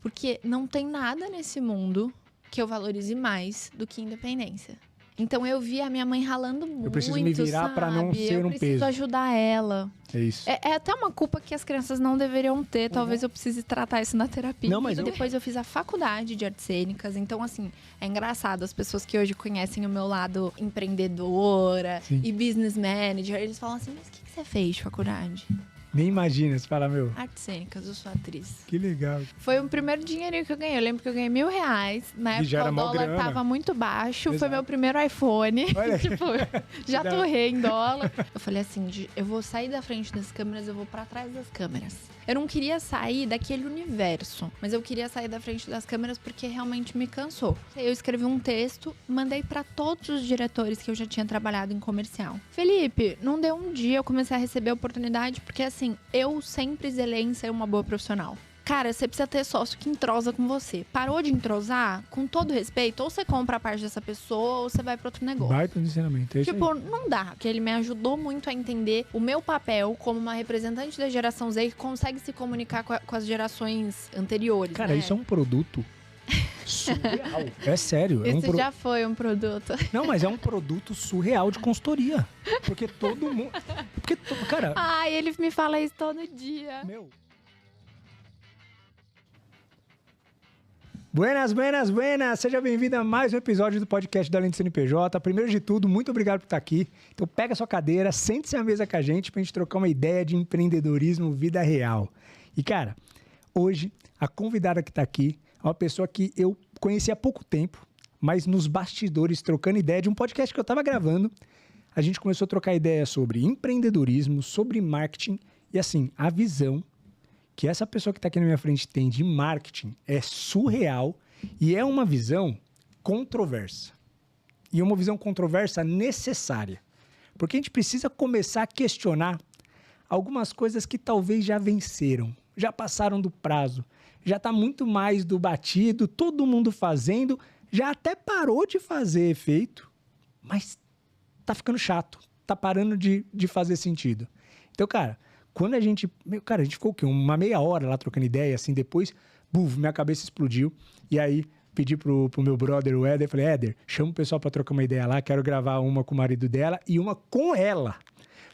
Porque não tem nada nesse mundo que eu valorize mais do que independência. Então eu vi a minha mãe ralando muito, eu preciso me virar pra não ser um peso. Eu preciso ajudar ela. É isso. É até uma culpa que as crianças não deveriam ter. Talvez eu precise tratar isso na terapia. Não, mas depois eu fiz a faculdade de artes cênicas. Então, assim, é engraçado. As pessoas que hoje conhecem o meu lado empreendedora e business manager, eles falam assim, mas o que você fez de faculdade? Nem imagina, você fala, meu... Artes cênicas, eu sou atriz. Que legal. Foi o primeiro dinheirinho que eu ganhei. Eu lembro que eu ganhei R$1.000. Na época o dólar tava muito baixo. Exato. Foi meu primeiro iPhone. Tipo, já torrei em dólar. Eu falei assim, eu vou sair da frente das câmeras, eu vou pra trás das câmeras. Eu não queria sair daquele universo, mas eu queria sair da frente das câmeras porque realmente me cansou. Eu escrevi um texto, mandei pra todos os diretores que eu já tinha trabalhado em comercial. Felipe, não deu um dia, eu comecei a receber a oportunidade, porque assim, eu sempre zelei em ser uma boa profissional. Cara, você precisa ter sócio que entrosa com você. Parou de entrosar, com todo respeito, ou você compra a parte dessa pessoa, ou você vai pra outro negócio. Vai pro ensinamento, é isso tipo, aí. Não dá, porque ele me ajudou muito a entender o meu papel como uma representante da geração Z que consegue se comunicar com as gerações anteriores. Cara, né? Isso é um produto surreal. É sério. Isso já foi um produto. Não, mas é um produto surreal de consultoria. Porque todo mundo... cara... Ai, ele me fala isso todo dia. Meu... Buenas, buenas, buenas! Seja bem-vindo a mais um episódio do podcast da Além do CNPJ. Primeiro de tudo, muito obrigado por estar aqui. Então pega a sua cadeira, sente-se à mesa com a gente pra gente trocar uma ideia de empreendedorismo vida real. E cara, hoje a convidada que tá aqui é uma pessoa que eu conheci há pouco tempo, mas nos bastidores, trocando ideia de um podcast que eu tava gravando, a gente começou a trocar ideia sobre empreendedorismo, sobre marketing e assim, a visão que essa pessoa que está aqui na minha frente tem de marketing é surreal e é uma visão controversa. E é uma visão controversa necessária. Porque a gente precisa começar a questionar algumas coisas que talvez já venceram, já passaram do prazo, já está muito mais do batido, todo mundo fazendo, já até parou de fazer efeito, mas tá ficando chato, tá parando de fazer sentido. Então, cara... Quando a gente ficou o quê? Uma meia hora lá trocando ideia, assim, depois, minha cabeça explodiu. E aí, pedi pro meu brother, o Éder, falei, Éder, chama o pessoal pra trocar uma ideia lá, quero gravar uma com o marido dela e uma com ela.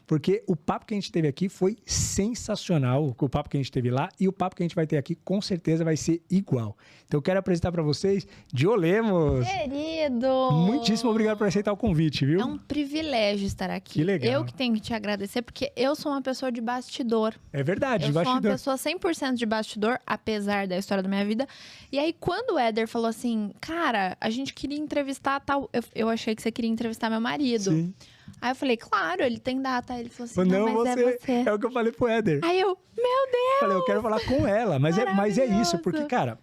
Porque o papo que a gente teve aqui foi sensacional, o papo que a gente teve lá, e o papo que a gente vai ter aqui com certeza vai ser igual. Então eu quero apresentar pra vocês Gio Lemos. Querido! Muitíssimo obrigado por aceitar o convite, viu? É um privilégio estar aqui. Que legal. Eu que tenho que te agradecer, porque eu sou uma pessoa de bastidor. É verdade, de bastidor. Eu sou uma pessoa 100% de bastidor, apesar da história da minha vida. E aí, quando o Éder falou assim, cara, a gente queria entrevistar tal... Eu achei que você queria entrevistar meu marido. Sim. Aí eu falei, claro, ele tem data. Ele falou assim, não, mas é você. É o que eu falei pro Éder. Aí eu, meu Deus! Falei, eu quero falar com ela, mas é isso, porque, cara,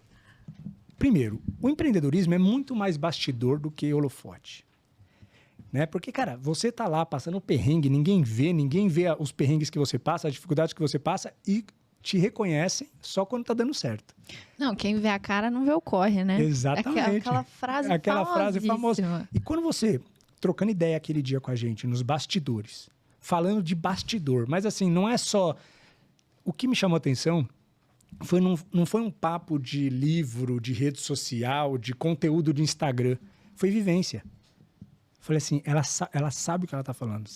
primeiro, o empreendedorismo é muito mais bastidor do que holofote. Né? Porque, cara, você tá lá passando perrengue, ninguém vê os perrengues que você passa, as dificuldades que você passa e te reconhecem só quando tá dando certo. Não, quem vê a cara não vê o corre, né? Exatamente. Aquela frase famosa. E quando você... trocando ideia aquele dia com a gente, nos bastidores, falando de bastidor, mas assim, não é só... O que me chamou a atenção não foi um papo de livro, de rede social, de conteúdo de Instagram, foi vivência. Falei assim, ela sabe o que ela tá falando,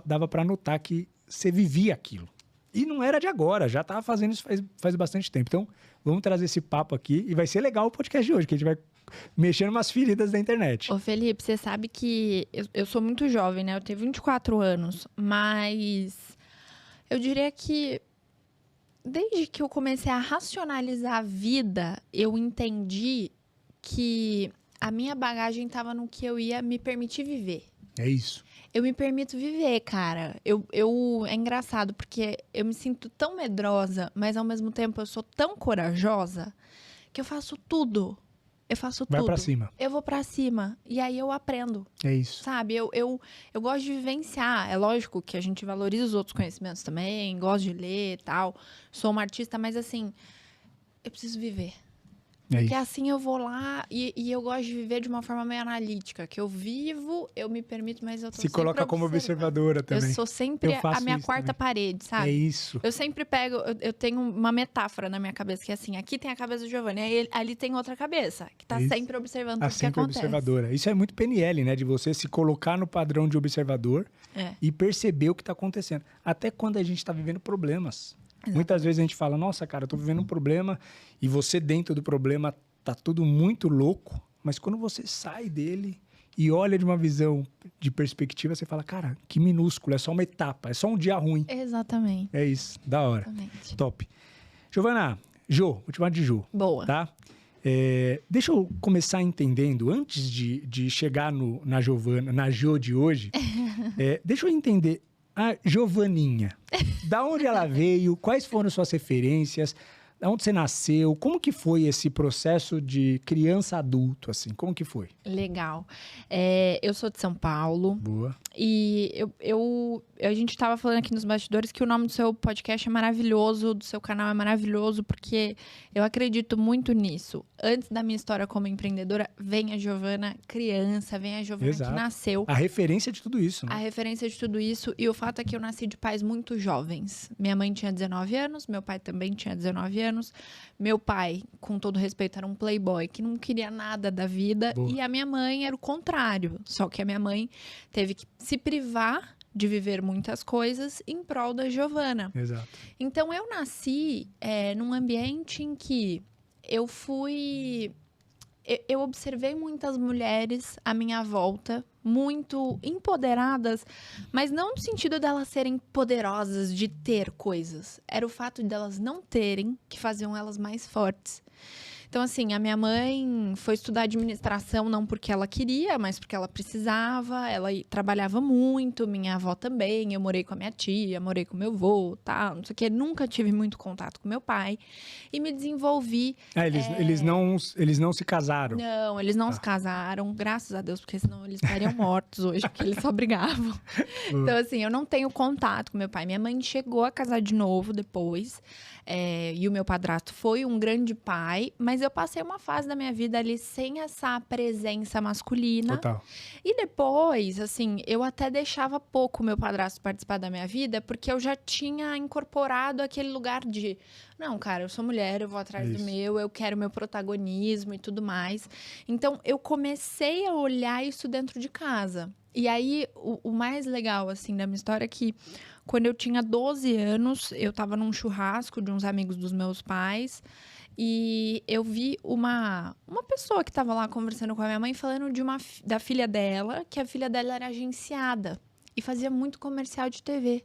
dava pra notar que você vivia aquilo. E não era de agora, já tava fazendo isso faz bastante tempo. Então, vamos trazer esse papo aqui e vai ser legal o podcast de hoje, que a gente vai mexer umas feridas da internet. Ô Felipe, você sabe que eu sou muito jovem, né? Eu tenho 24 anos, mas eu diria que desde que eu comecei a racionalizar a vida, eu entendi que a minha bagagem estava no que eu ia me permitir viver. É isso. Eu me permito viver, cara. É engraçado, porque eu me sinto tão medrosa, mas ao mesmo tempo eu sou tão corajosa que eu faço tudo. Vai pra cima. Eu vou pra cima. E aí eu aprendo. É isso. Sabe? Eu gosto de vivenciar. É lógico que a gente valoriza os outros conhecimentos também. Gosto de ler e tal. Sou uma artista, mas assim... Eu preciso viver. Porque assim eu vou lá e eu gosto de viver de uma forma meio analítica. Que eu vivo, eu me permito, mas eu tô sempre se coloca como observadora também. Eu sou sempre a minha quarta parede, sabe? É isso. Eu sempre pego... Eu tenho uma metáfora na minha cabeça, que é assim, aqui tem a cabeça do Giovanni, aí ali tem outra cabeça, que tá sempre observando tudo que acontece. Observadora. Isso é muito PNL, né? De você se colocar no padrão de observador e perceber o que tá acontecendo. Até quando a gente tá vivendo problemas. Exatamente. Muitas vezes a gente fala, nossa, cara, eu tô vivendo um problema e você dentro do problema tá tudo muito louco, mas quando você sai dele e olha de uma visão de perspectiva, você fala, cara, que minúsculo, é só uma etapa, é só um dia ruim. Exatamente. É isso, da hora. Exatamente. Top. Giovana, Jô, vou te chamar de Jô. Boa. Tá? Deixa eu começar entendendo, antes de chegar na Giovana, na Jô de hoje, deixa eu entender a Giovaninha. Da onde ela veio, quais foram suas referências, da onde você nasceu, como que foi esse processo de criança-adulto, assim, como que foi? Legal. Eu sou de São Paulo. Boa. E a gente estava falando aqui nos bastidores que o nome do seu podcast é maravilhoso, do seu canal é maravilhoso, porque eu acredito muito nisso. Antes da minha história como empreendedora, vem a Giovana criança, vem a Giovana que nasceu. A referência de tudo isso, né? A referência de tudo isso. E o fato é que eu nasci de pais muito jovens. Minha mãe tinha 19 anos, meu pai também tinha 19 anos. Meu pai, com todo respeito, era um playboy que não queria nada da vida. Boa. E a minha mãe era o contrário. Só que a minha mãe teve que se privar de viver muitas coisas em prol da Giovana. Exato. Então, eu nasci num ambiente em que eu observei muitas mulheres à minha volta, muito empoderadas, mas não no sentido delas serem poderosas de ter coisas. Era o fato de elas não terem que faziam elas mais fortes. Então, assim, a minha mãe foi estudar administração não porque ela queria, mas porque ela precisava. Ela trabalhava muito, minha avó também. Eu morei com a minha tia, morei com meu avô, tal, não sei o quê. Nunca tive muito contato com meu pai. E me desenvolvi... Eles não se casaram? Não, eles não se casaram, graças a Deus, porque senão eles estariam mortos hoje, porque eles só brigavam. Então, assim, eu não tenho contato com meu pai. Minha mãe chegou a casar de novo depois. E o meu padrasto foi um grande pai, mas eu passei uma fase da minha vida ali sem essa presença masculina. Total. E depois, assim, eu até deixava pouco o meu padrasto participar da minha vida, porque eu já tinha incorporado aquele lugar de... Não, cara, eu sou mulher, eu vou atrás do meu, eu quero meu protagonismo e tudo mais. Então, eu comecei a olhar isso dentro de casa. E aí, o mais legal, assim, da minha história é que... Quando eu tinha 12 anos, eu estava num churrasco de uns amigos dos meus pais e eu vi uma pessoa que estava lá conversando com a minha mãe falando da filha dela, que a filha dela era agenciada e fazia muito comercial de TV.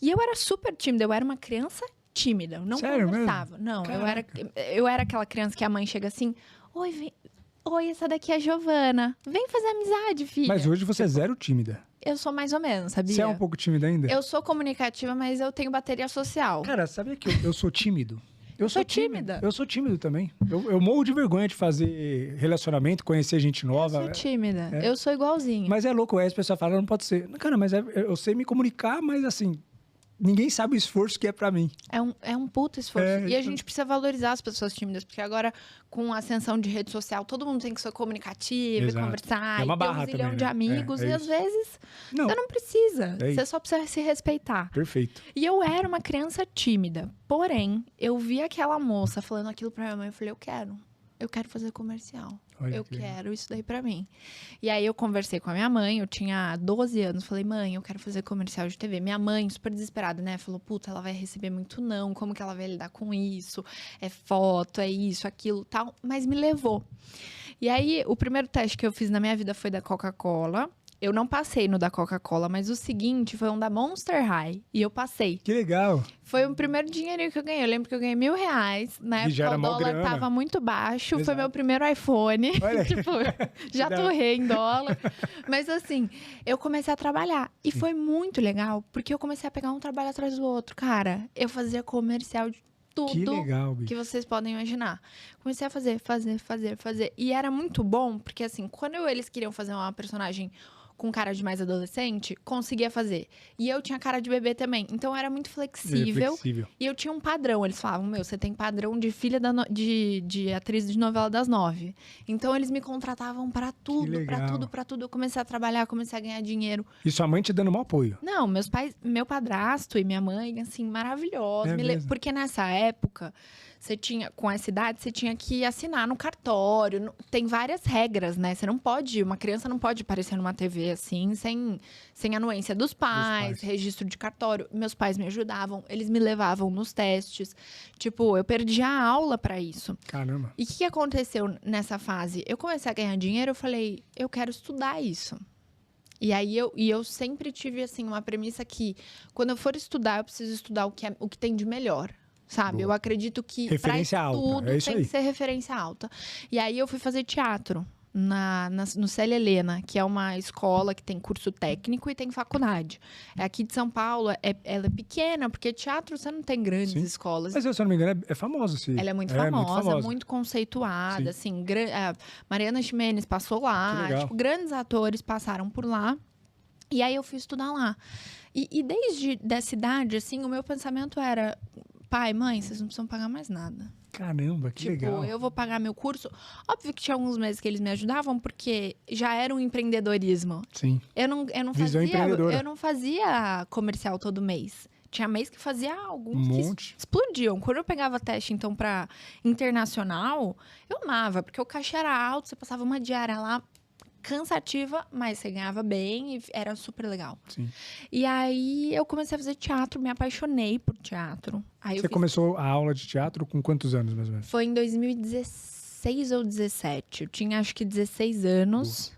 E eu era super tímida, eu era uma criança tímida, eu não conversava. Mesmo? Não, eu era aquela criança que a mãe chega assim, oi, essa daqui é a Giovana, vem fazer amizade, filha. Mas hoje você é zero tímida. Eu sou mais ou menos, sabia? Você é um pouco tímida ainda? Eu sou comunicativa, mas eu tenho bateria social. Cara, sabia que eu sou tímido? Eu sou tímida. Eu sou tímido também. Eu morro de vergonha de fazer relacionamento, conhecer gente nova. Eu sou tímida. Eu sou igualzinha. Mas é louco, aí as pessoas falam, não pode ser. Cara, mas eu sei me comunicar, mas assim... Ninguém sabe o esforço que é pra mim. É um puto esforço. E a gente precisa valorizar as pessoas tímidas, porque agora, com a ascensão de rede social, todo mundo tem que ser comunicativo, e conversar, e ter um zilhão de amigos. E às vezes, você não precisa. Você só precisa se respeitar. Perfeito. E eu era uma criança tímida. Porém, eu vi aquela moça falando aquilo pra minha mãe. Eu falei, eu quero fazer comercial. Olha, eu quero isso daí pra mim. E aí eu conversei com a minha mãe, eu tinha 12 anos, falei, mãe, eu quero fazer comercial de TV. Minha mãe, super desesperada, né? Falou, puta, ela vai receber muito não, como que ela vai lidar com isso? É foto, é isso, aquilo, tal. Mas me levou. E aí, o primeiro teste que eu fiz na minha vida foi da Coca-Cola. Eu não passei no da Coca-Cola, mas o seguinte foi um da Monster High. E eu passei. Que legal. Foi o primeiro dinheirinho que eu ganhei. Eu lembro que eu ganhei R$1.000. Na época o dólar tava muito baixo. Exato. Foi meu primeiro iPhone. Tipo, já torrei em dólar. Mas assim, eu comecei a trabalhar. E foi muito legal, porque eu comecei a pegar um trabalho atrás do outro. Cara, eu fazia comercial de tudo que legal, que vocês podem imaginar. Comecei a fazer. E era muito bom, porque assim, quando eles queriam fazer uma personagem com cara de mais adolescente, conseguia fazer. E eu tinha cara de bebê também. Então, era muito flexível. E eu tinha um padrão. Eles falavam, você tem padrão de filha de atriz de novela das 9. Então, eles me contratavam pra tudo, pra tudo. Eu comecei a trabalhar, comecei a ganhar dinheiro. E sua mãe te dando maior apoio? Não, meus pais, meu padrasto e minha mãe, assim, maravilhosos. Porque nessa época... Você tinha, com essa idade, você tinha que assinar no cartório. Tem várias regras, né? Você não pode, uma criança não pode aparecer numa TV assim, sem anuência dos pais, registro de cartório. Meus pais me ajudavam, eles me levavam nos testes. Tipo, eu perdi a aula pra isso. Caramba. E o que aconteceu nessa fase? Eu comecei a ganhar dinheiro, eu falei, eu quero estudar isso. E aí, eu sempre tive, assim, uma premissa que, quando eu for estudar, eu preciso estudar o que tem de melhor. Sabe? Boa. Eu acredito que referência pra estudo alta. É isso tem aí. que ser referência alta. E aí eu fui fazer teatro no Célia Helena, que é uma escola que tem curso técnico e tem faculdade. Aqui de São Paulo, ela é pequena, porque teatro você não tem grandes escolas. Mas, se eu não me engano, é famosa. Ela é muito famosa, muito conceituada. Assim, Mariana Ximenes passou lá. Tipo, grandes atores passaram por lá. E aí eu fui estudar lá. E desde dessa idade, assim, o meu pensamento era... Pai, mãe, vocês não precisam pagar mais nada. Caramba, que legal. Eu vou pagar meu curso. Óbvio que tinha alguns meses que eles me ajudavam, porque já era um empreendedorismo. Sim. Eu não fazia comercial todo mês. Tinha mês que fazia alguns que explodiam. Quando eu pegava teste, então, pra internacional, eu amava, porque o cachê era alto, você passava uma diária lá, cansativa, mas você ganhava bem e era super legal. Sim. E aí eu comecei a fazer teatro, me apaixonei por teatro. Aí você começou a aula de teatro com quantos anos, mais ou menos? Foi em 2016 ou 2017. Eu tinha acho que 16 anos.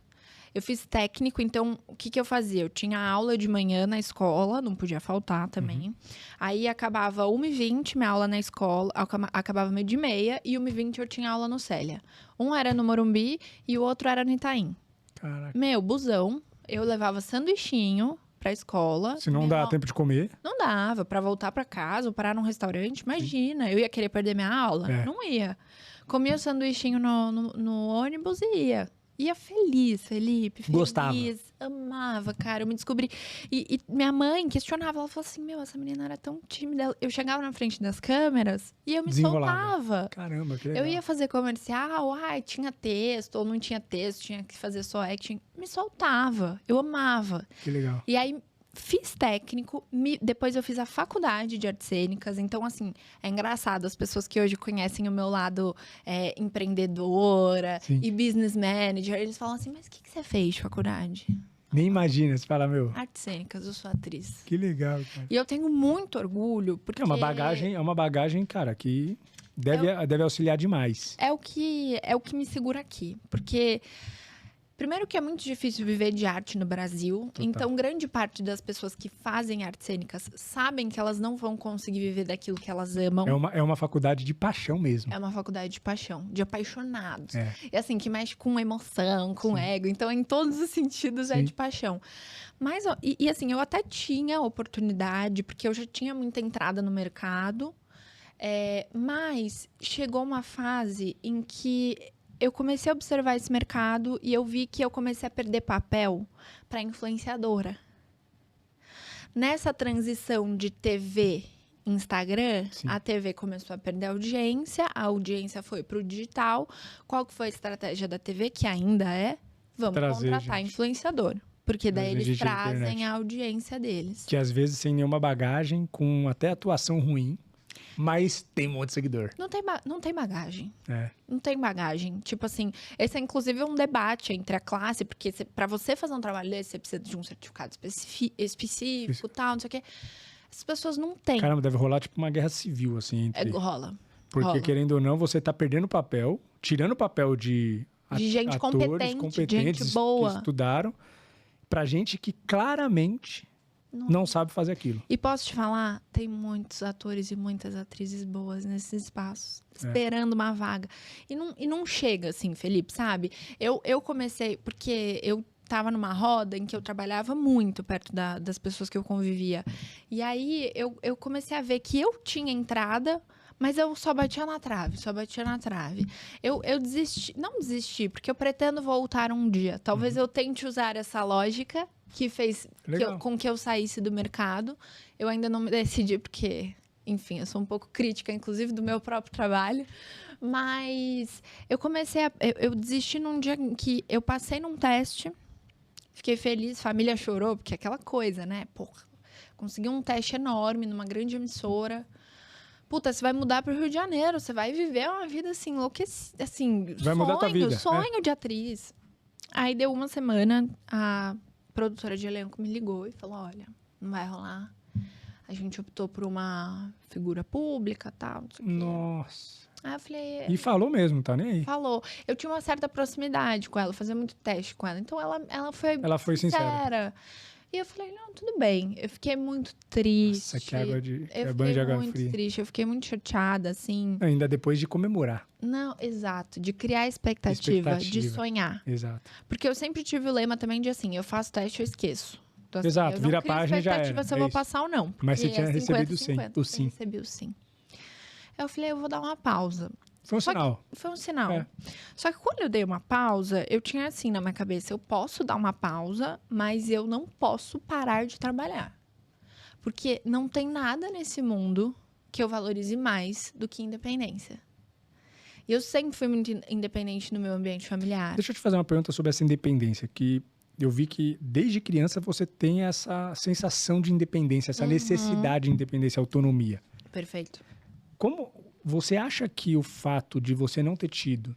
Eu fiz técnico, então o que eu fazia? Eu tinha aula de manhã na escola, não podia faltar também. Aí acabava 1h20 minha aula na escola, acabava 12h30 e 1h20 eu tinha aula no Célia. Um era no Morumbi e o outro era no Itaim. Caraca. Busão, eu levava sanduichinho pra escola. Se não dá tempo de comer? Não dava, pra voltar pra casa ou parar num restaurante, imagina. Eu ia querer perder minha aula? Não ia. Comia o sanduichinho no ônibus e ia. Ia feliz, Felipe. Gostava. Amava, cara. Eu me descobri. E minha mãe questionava. Ela falou assim, essa menina era tão tímida. Eu chegava na frente das câmeras e eu me soltava. Caramba, que legal. Eu ia fazer comercial, tinha texto ou não tinha texto, tinha que fazer só acting. Me soltava. Eu amava. Que legal. E aí, fiz técnico, depois eu fiz a faculdade de artes cênicas. Então, assim, é engraçado. As pessoas que hoje conhecem o meu lado empreendedora e business manager, eles falam assim, mas o que você fez de faculdade? Nem imagina, você fala, Artes cênicas, eu sou atriz. Que legal, cara. E eu tenho muito orgulho, porque... É uma bagagem, cara, que deve auxiliar demais. É o que me segura aqui, porque... Primeiro que é muito difícil viver de arte no Brasil. Total. Então, grande parte das pessoas que fazem artes cênicas sabem que elas não vão conseguir viver daquilo que elas amam. É uma faculdade de paixão mesmo. É uma faculdade de paixão, de apaixonados. E assim, que mexe com emoção, com ego. Então, em todos os sentidos, é de paixão. Mas, assim, eu até tinha oportunidade, porque eu já tinha muita entrada no mercado. Mas chegou uma fase em que... eu comecei a observar esse mercado e eu vi que eu comecei a perder papel para influenciadora. Nessa transição de TV e Instagram, a TV começou a perder audiência, a audiência foi para o digital. Qual que foi a estratégia da TV, que ainda é? Vamos contratar influenciador. Porque daí eles trazem a audiência deles. Que às vezes sem nenhuma bagagem, com até atuação ruim. Mas tem um monte de seguidor. Não tem bagagem. Não tem bagagem. Tipo assim, esse é inclusive um debate entre a classe, porque para você fazer um trabalho desse, você precisa de um certificado específico, tal, não sei o quê. As pessoas não têm. Caramba, deve rolar tipo uma guerra civil, assim. Rola. Porque, querendo ou não, você tá perdendo papel, tirando o papel de gente atores competente, gente boa. Que estudaram, pra gente que claramente... não sabe fazer aquilo. E posso te falar, tem muitos atores e muitas atrizes boas nesses espaços, esperando uma vaga. E não chega assim, Felipe, sabe? Eu comecei, porque eu estava numa roda em que eu trabalhava muito perto das pessoas que eu convivia. E aí eu comecei a ver que eu tinha entrada, Mas eu só batia na trave. Eu desisti, não desisti, porque eu pretendo voltar um dia. Talvez eu tente usar essa lógica que fez com que eu saísse do mercado. Eu ainda não me decidi, porque, enfim, eu sou um pouco crítica, inclusive, do meu próprio trabalho. Mas eu desisti num dia em que eu passei num teste, fiquei feliz, família chorou, porque é aquela coisa, né? Porra, consegui um teste enorme numa grande emissora. Puta, você vai mudar pro Rio de Janeiro, você vai viver uma vida assim, enlouquecida, assim, vai mudar tua vida. Sonho de atriz. Aí deu uma semana, a produtora de elenco me ligou e falou, olha, não vai rolar. A gente optou por uma figura pública e tal, não sei o quê. Nossa. Aí eu falei... E falou mesmo, tá nem aí? Falou. Eu tinha uma certa proximidade com ela, fazia muito teste com ela. Então, ela foi sincera. E eu falei, não, tudo bem. Eu fiquei muito triste. Nossa, que água de banho de água fria. Eu fiquei muito triste, eu fiquei muito chateada, assim. Ainda depois de comemorar. Não, exato. De criar expectativa. De sonhar. Exato. Porque eu sempre tive o lema também de assim, eu faço teste, eu esqueço. Então, assim, exato, vira a página e já era. Se eu vou passar ou não. Mas você tinha recebido 50, o sim. Eu recebi o sim. Eu falei, eu vou dar uma pausa. Foi um sinal. Foi um sinal. É. Só que quando eu dei uma pausa, eu tinha assim na minha cabeça, eu posso dar uma pausa, mas eu não posso parar de trabalhar. Porque não tem nada nesse mundo que eu valorize mais do que independência. E eu sempre fui muito independente no meu ambiente familiar. Deixa eu te fazer uma pergunta sobre essa independência, que eu vi que desde criança você tem essa sensação de independência, essa necessidade de independência, autonomia. Perfeito. Como você acha que o fato de você não ter tido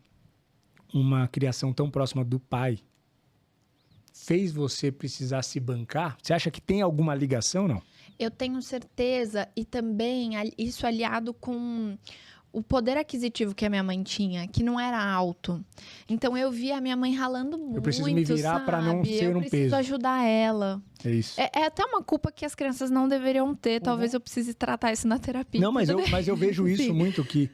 uma criação tão próxima do pai fez você precisar se bancar? Você acha que tem alguma ligação, não? Eu tenho certeza, e também isso aliado com o poder aquisitivo que a minha mãe tinha, que não era alto. Então, eu via a minha mãe ralando muito, eu preciso me virar para não ser um peso. Eu preciso ajudar ela. É isso. É até uma culpa que as crianças não deveriam ter. Talvez eu precise tratar isso na terapia. Não, mas eu vejo isso muito, que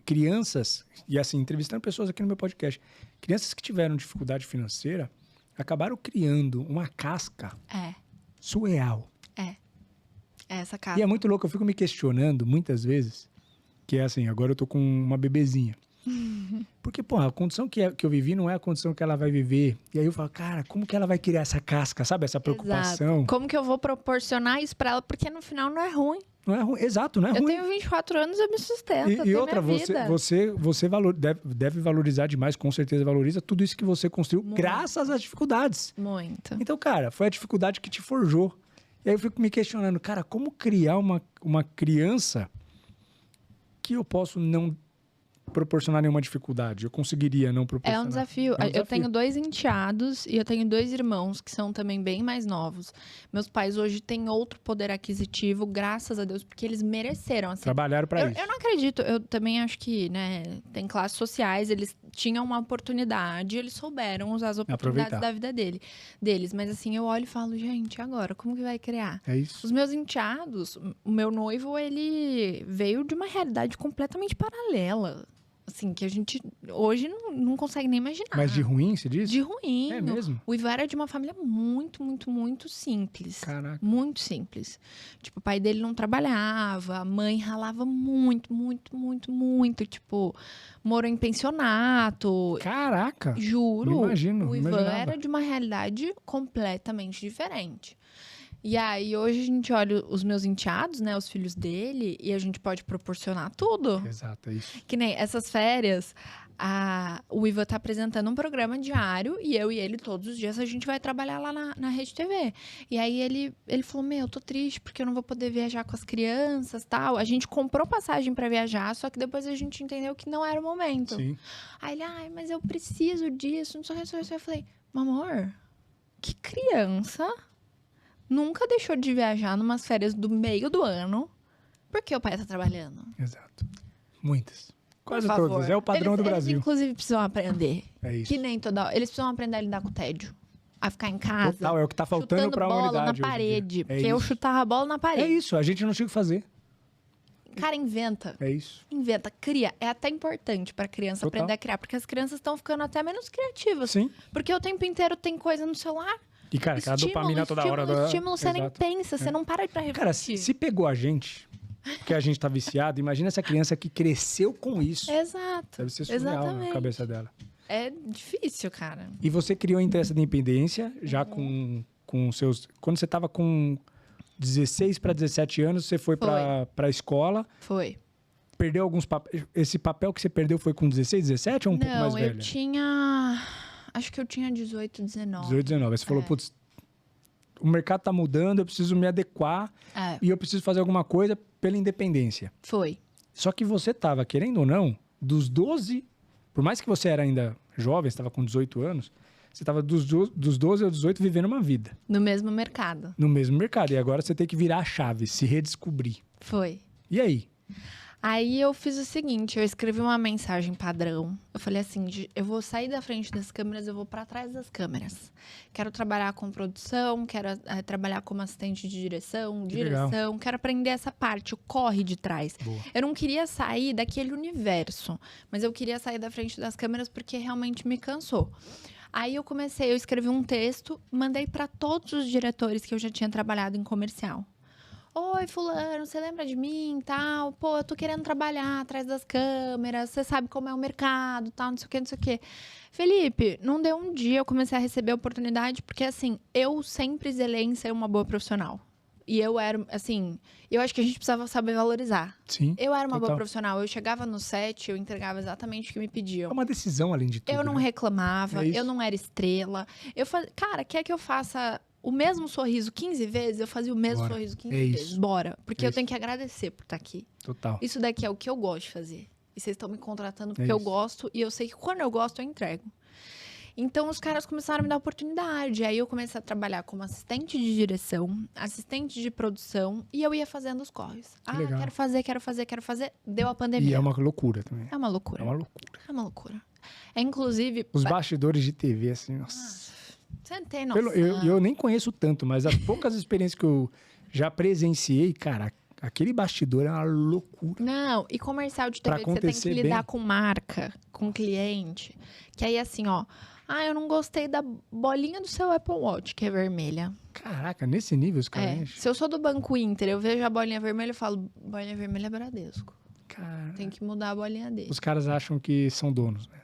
crianças, e assim, entrevistando pessoas aqui no meu podcast, crianças que tiveram dificuldade financeira, acabaram criando uma casca surreal. É essa casca. E é muito louco, eu fico me questionando muitas vezes, que é assim, agora eu tô com uma bebezinha. Porque, pô, a condição que eu vivi não é a condição que ela vai viver. E aí eu falo, cara, como que ela vai criar essa casca, sabe? Essa preocupação. Exato. Como que eu vou proporcionar isso pra ela? Porque no final não é ruim. Não é ruim, exato, não é ruim. Eu tenho 24 anos, eu me sustento. E outra, você deve valorizar demais, com certeza valoriza tudo isso que você construiu graças às dificuldades. Muito. Então, cara, foi a dificuldade que te forjou. E aí eu fico me questionando, cara, como criar uma criança que eu posso não proporcionar nenhuma dificuldade? Eu conseguiria não proporcionar. É um desafio. Eu tenho 2 enteados e eu tenho 2 irmãos que são também bem mais novos. Meus pais hoje têm outro poder aquisitivo, graças a Deus, porque eles mereceram. Assim. Trabalharam para isso. Eu não acredito. Eu também acho que, né, tem classes sociais, eles tinham uma oportunidade, eles souberam usar as oportunidades da vida deles. Mas assim, eu olho e falo, gente, agora, como que vai criar? É isso. Os meus enteados, o meu noivo, ele veio de uma realidade completamente paralela. Assim, que a gente hoje não consegue nem imaginar. Mas de ruim, se diz? De ruim. É mesmo? O Ivan era de uma família muito, muito, muito simples. Caraca. Muito simples. Tipo, o pai dele não trabalhava, a mãe ralava muito, muito, muito, muito. Tipo, morou em pensionato. Caraca. Juro. Não imagino. O Ivan era de uma realidade completamente diferente. E aí, hoje a gente olha os meus enteados, né, os filhos dele, e a gente pode proporcionar tudo. Exato, é isso. Que nem essas férias, o Ivan tá apresentando um programa diário e eu e ele, todos os dias, a gente vai trabalhar lá na Rede TV. E aí ele falou, eu tô triste porque eu não vou poder viajar com as crianças, tal. A gente comprou passagem pra viajar, só que depois a gente entendeu que não era o momento. Sim. Aí ele, mas eu preciso disso, não sei o que. Eu falei, amor, que criança nunca deixou de viajar numas férias do meio do ano porque o pai tá trabalhando. Exato. Muitas. Quase todas. É o padrão do Brasil. Eles, inclusive, precisam aprender. É isso. Que nem eles precisam aprender a lidar com o tédio. A ficar em casa. Total, é o que tá faltando pra humanidade. Bola na parede. Porque eu chutava a bola na parede. É isso, a gente não tinha o que fazer. Cara, inventa. É isso. Inventa, cria. É até importante pra criança aprender a criar. Porque as crianças estão ficando até menos criativas. Sim. Porque o tempo inteiro tem coisa no celular. E, cara, aquela dopamina toda hora. Estímulo, você nem pensa, você não para pra refletir. Cara, se pegou a gente, porque a gente tá viciado. Imagina essa criança que cresceu com isso. Exato. Deve ser surreal na cabeça dela. É difícil, cara. E você criou então essa independência já com seus... Quando você tava com 16 para 17 anos, você foi para a escola. Foi. Perdeu alguns papéis. Esse papel que você perdeu foi com 16, 17 ou um pouco mais velho? Não, eu tinha... Acho que eu tinha 18, 19. 18, 19. Aí você falou, putz, o mercado tá mudando, eu preciso me adequar e eu preciso fazer alguma coisa pela independência. Foi. Só que você tava, querendo ou não, dos 12... Por mais que você era ainda jovem, você estava com 18 anos, você estava dos 12 aos 18 vivendo uma vida. No mesmo mercado. No mesmo mercado. E agora você tem que virar a chave, se redescobrir. Foi. E aí? Aí eu fiz o seguinte, eu escrevi uma mensagem padrão. Eu falei assim, eu vou sair da frente das câmeras, eu vou para trás das câmeras. Quero trabalhar com produção, quero trabalhar como assistente de direção, quero aprender essa parte, o corre de trás. Boa. Eu não queria sair daquele universo, mas eu queria sair da frente das câmeras porque realmente me cansou. Aí eu escrevi um texto, mandei para todos os diretores que eu já tinha trabalhado em comercial. Oi, fulano, você lembra de mim, tal? Pô, eu tô querendo trabalhar atrás das câmeras, você sabe como é o mercado, tal, não sei o quê, não sei o quê. Felipe, não deu um dia, eu comecei a receber oportunidade, porque, assim, eu sempre zelei em ser uma boa profissional. E eu era, assim, eu acho que a gente precisava saber valorizar. Sim, eu era uma boa profissional, eu chegava no set, eu entregava exatamente o que me pediam. É uma decisão, além de tudo. Eu não reclamava, eu não era estrela. Cara, quer que eu faça... O mesmo sorriso 15 vezes, eu fazia o mesmo sorriso 15 vezes. Bora. Porque eu tenho que agradecer por estar aqui. Total. Isso daqui é o que eu gosto de fazer. E vocês estão me contratando porque eu gosto. E eu sei que quando eu gosto, eu entrego. Então, os caras começaram a me dar oportunidade. Aí eu comecei a trabalhar como assistente de direção, assistente de produção. E eu ia fazendo os corres. Legal. Quero fazer. Deu a pandemia. E é uma loucura também. É uma loucura. É uma loucura. É, inclusive... Os bastidores de TV, assim, nossa... Você não tem noção. Eu nem conheço tanto, mas as poucas experiências que eu já presenciei, cara, aquele bastidor é uma loucura. Não, e comercial de TV, você tem que lidar com marca, com cliente. Que aí, assim, ó... eu não gostei da bolinha do seu Apple Watch, que é vermelha. Caraca, nesse nível os caras... Se eu sou do Banco Inter, eu vejo a bolinha vermelha, eu falo, bolinha vermelha é Bradesco. Cara... Tem que mudar a bolinha dele. Os caras acham que são donos, né?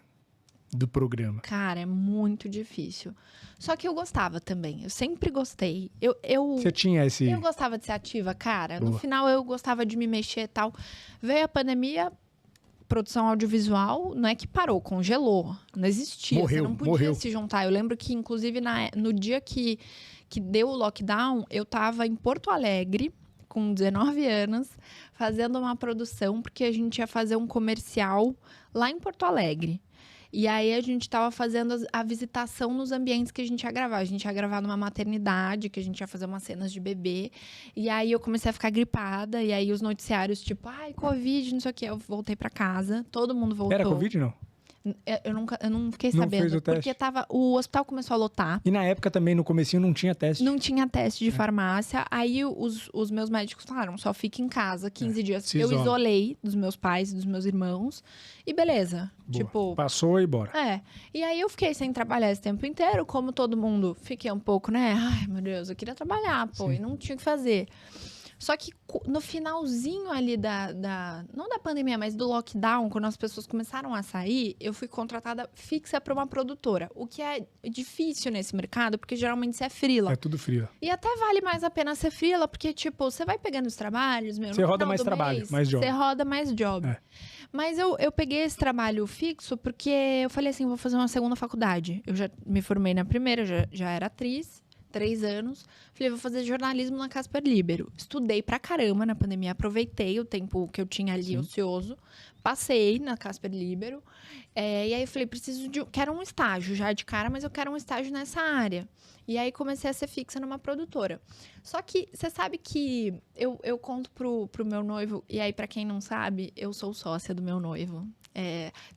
Do programa. Cara, é muito difícil. Só que eu gostava também. Eu sempre gostei. Você tinha esse... Eu gostava de ser ativa, cara. Boa. No final, eu gostava de me mexer e tal. Veio a pandemia, produção audiovisual, não é que parou, congelou. Não existia. Você não podia se juntar. Eu lembro que, inclusive, no dia que deu o lockdown, eu tava em Porto Alegre, com 19 anos, fazendo uma produção, porque a gente ia fazer um comercial lá em Porto Alegre. E aí, a gente tava fazendo a visitação nos ambientes que a gente ia gravar. A gente ia gravar numa maternidade, que a gente ia fazer umas cenas de bebê. E aí, eu comecei a ficar gripada. E aí, os noticiários, tipo, Covid, não sei o quê. Eu voltei pra casa, todo mundo voltou. Era Covid, não? Eu não fiquei sabendo. Fez o teste. Porque o hospital começou a lotar. E na época também, no comecinho, não tinha teste. Não tinha teste de farmácia. Aí os meus médicos falaram, só fique em casa 15 dias. Eu isolei dos meus pais e dos meus irmãos. E beleza. Boa. Tipo... Passou e bora. E aí eu fiquei sem trabalhar esse tempo inteiro. Como todo mundo, fiquei um pouco, né? Ai, meu Deus, eu queria trabalhar, pô. Sim. E não tinha o que fazer. Só que no finalzinho ali não da pandemia, mas do lockdown, quando as pessoas começaram a sair, eu fui contratada fixa para uma produtora. O que é difícil nesse mercado, porque geralmente você é freela. É tudo freela. E até vale mais a pena ser freela, porque, tipo, você vai pegando os trabalhos, você roda mais trabalho, mais job. Você roda mais job. Mas eu peguei esse trabalho fixo porque eu falei assim, vou fazer uma segunda faculdade. Eu já me formei na primeira, já era atriz. 3 anos. Falei, vou fazer jornalismo na Casper Libero. Estudei pra caramba na pandemia, aproveitei o tempo que eu tinha ali ocioso. Passei na Casper Libero. E aí eu falei, quero um estágio já de cara, mas eu quero um estágio nessa área. E aí comecei a ser fixa numa produtora. Só que você sabe que eu conto pro meu noivo, e aí pra quem não sabe, eu sou sócia do meu noivo.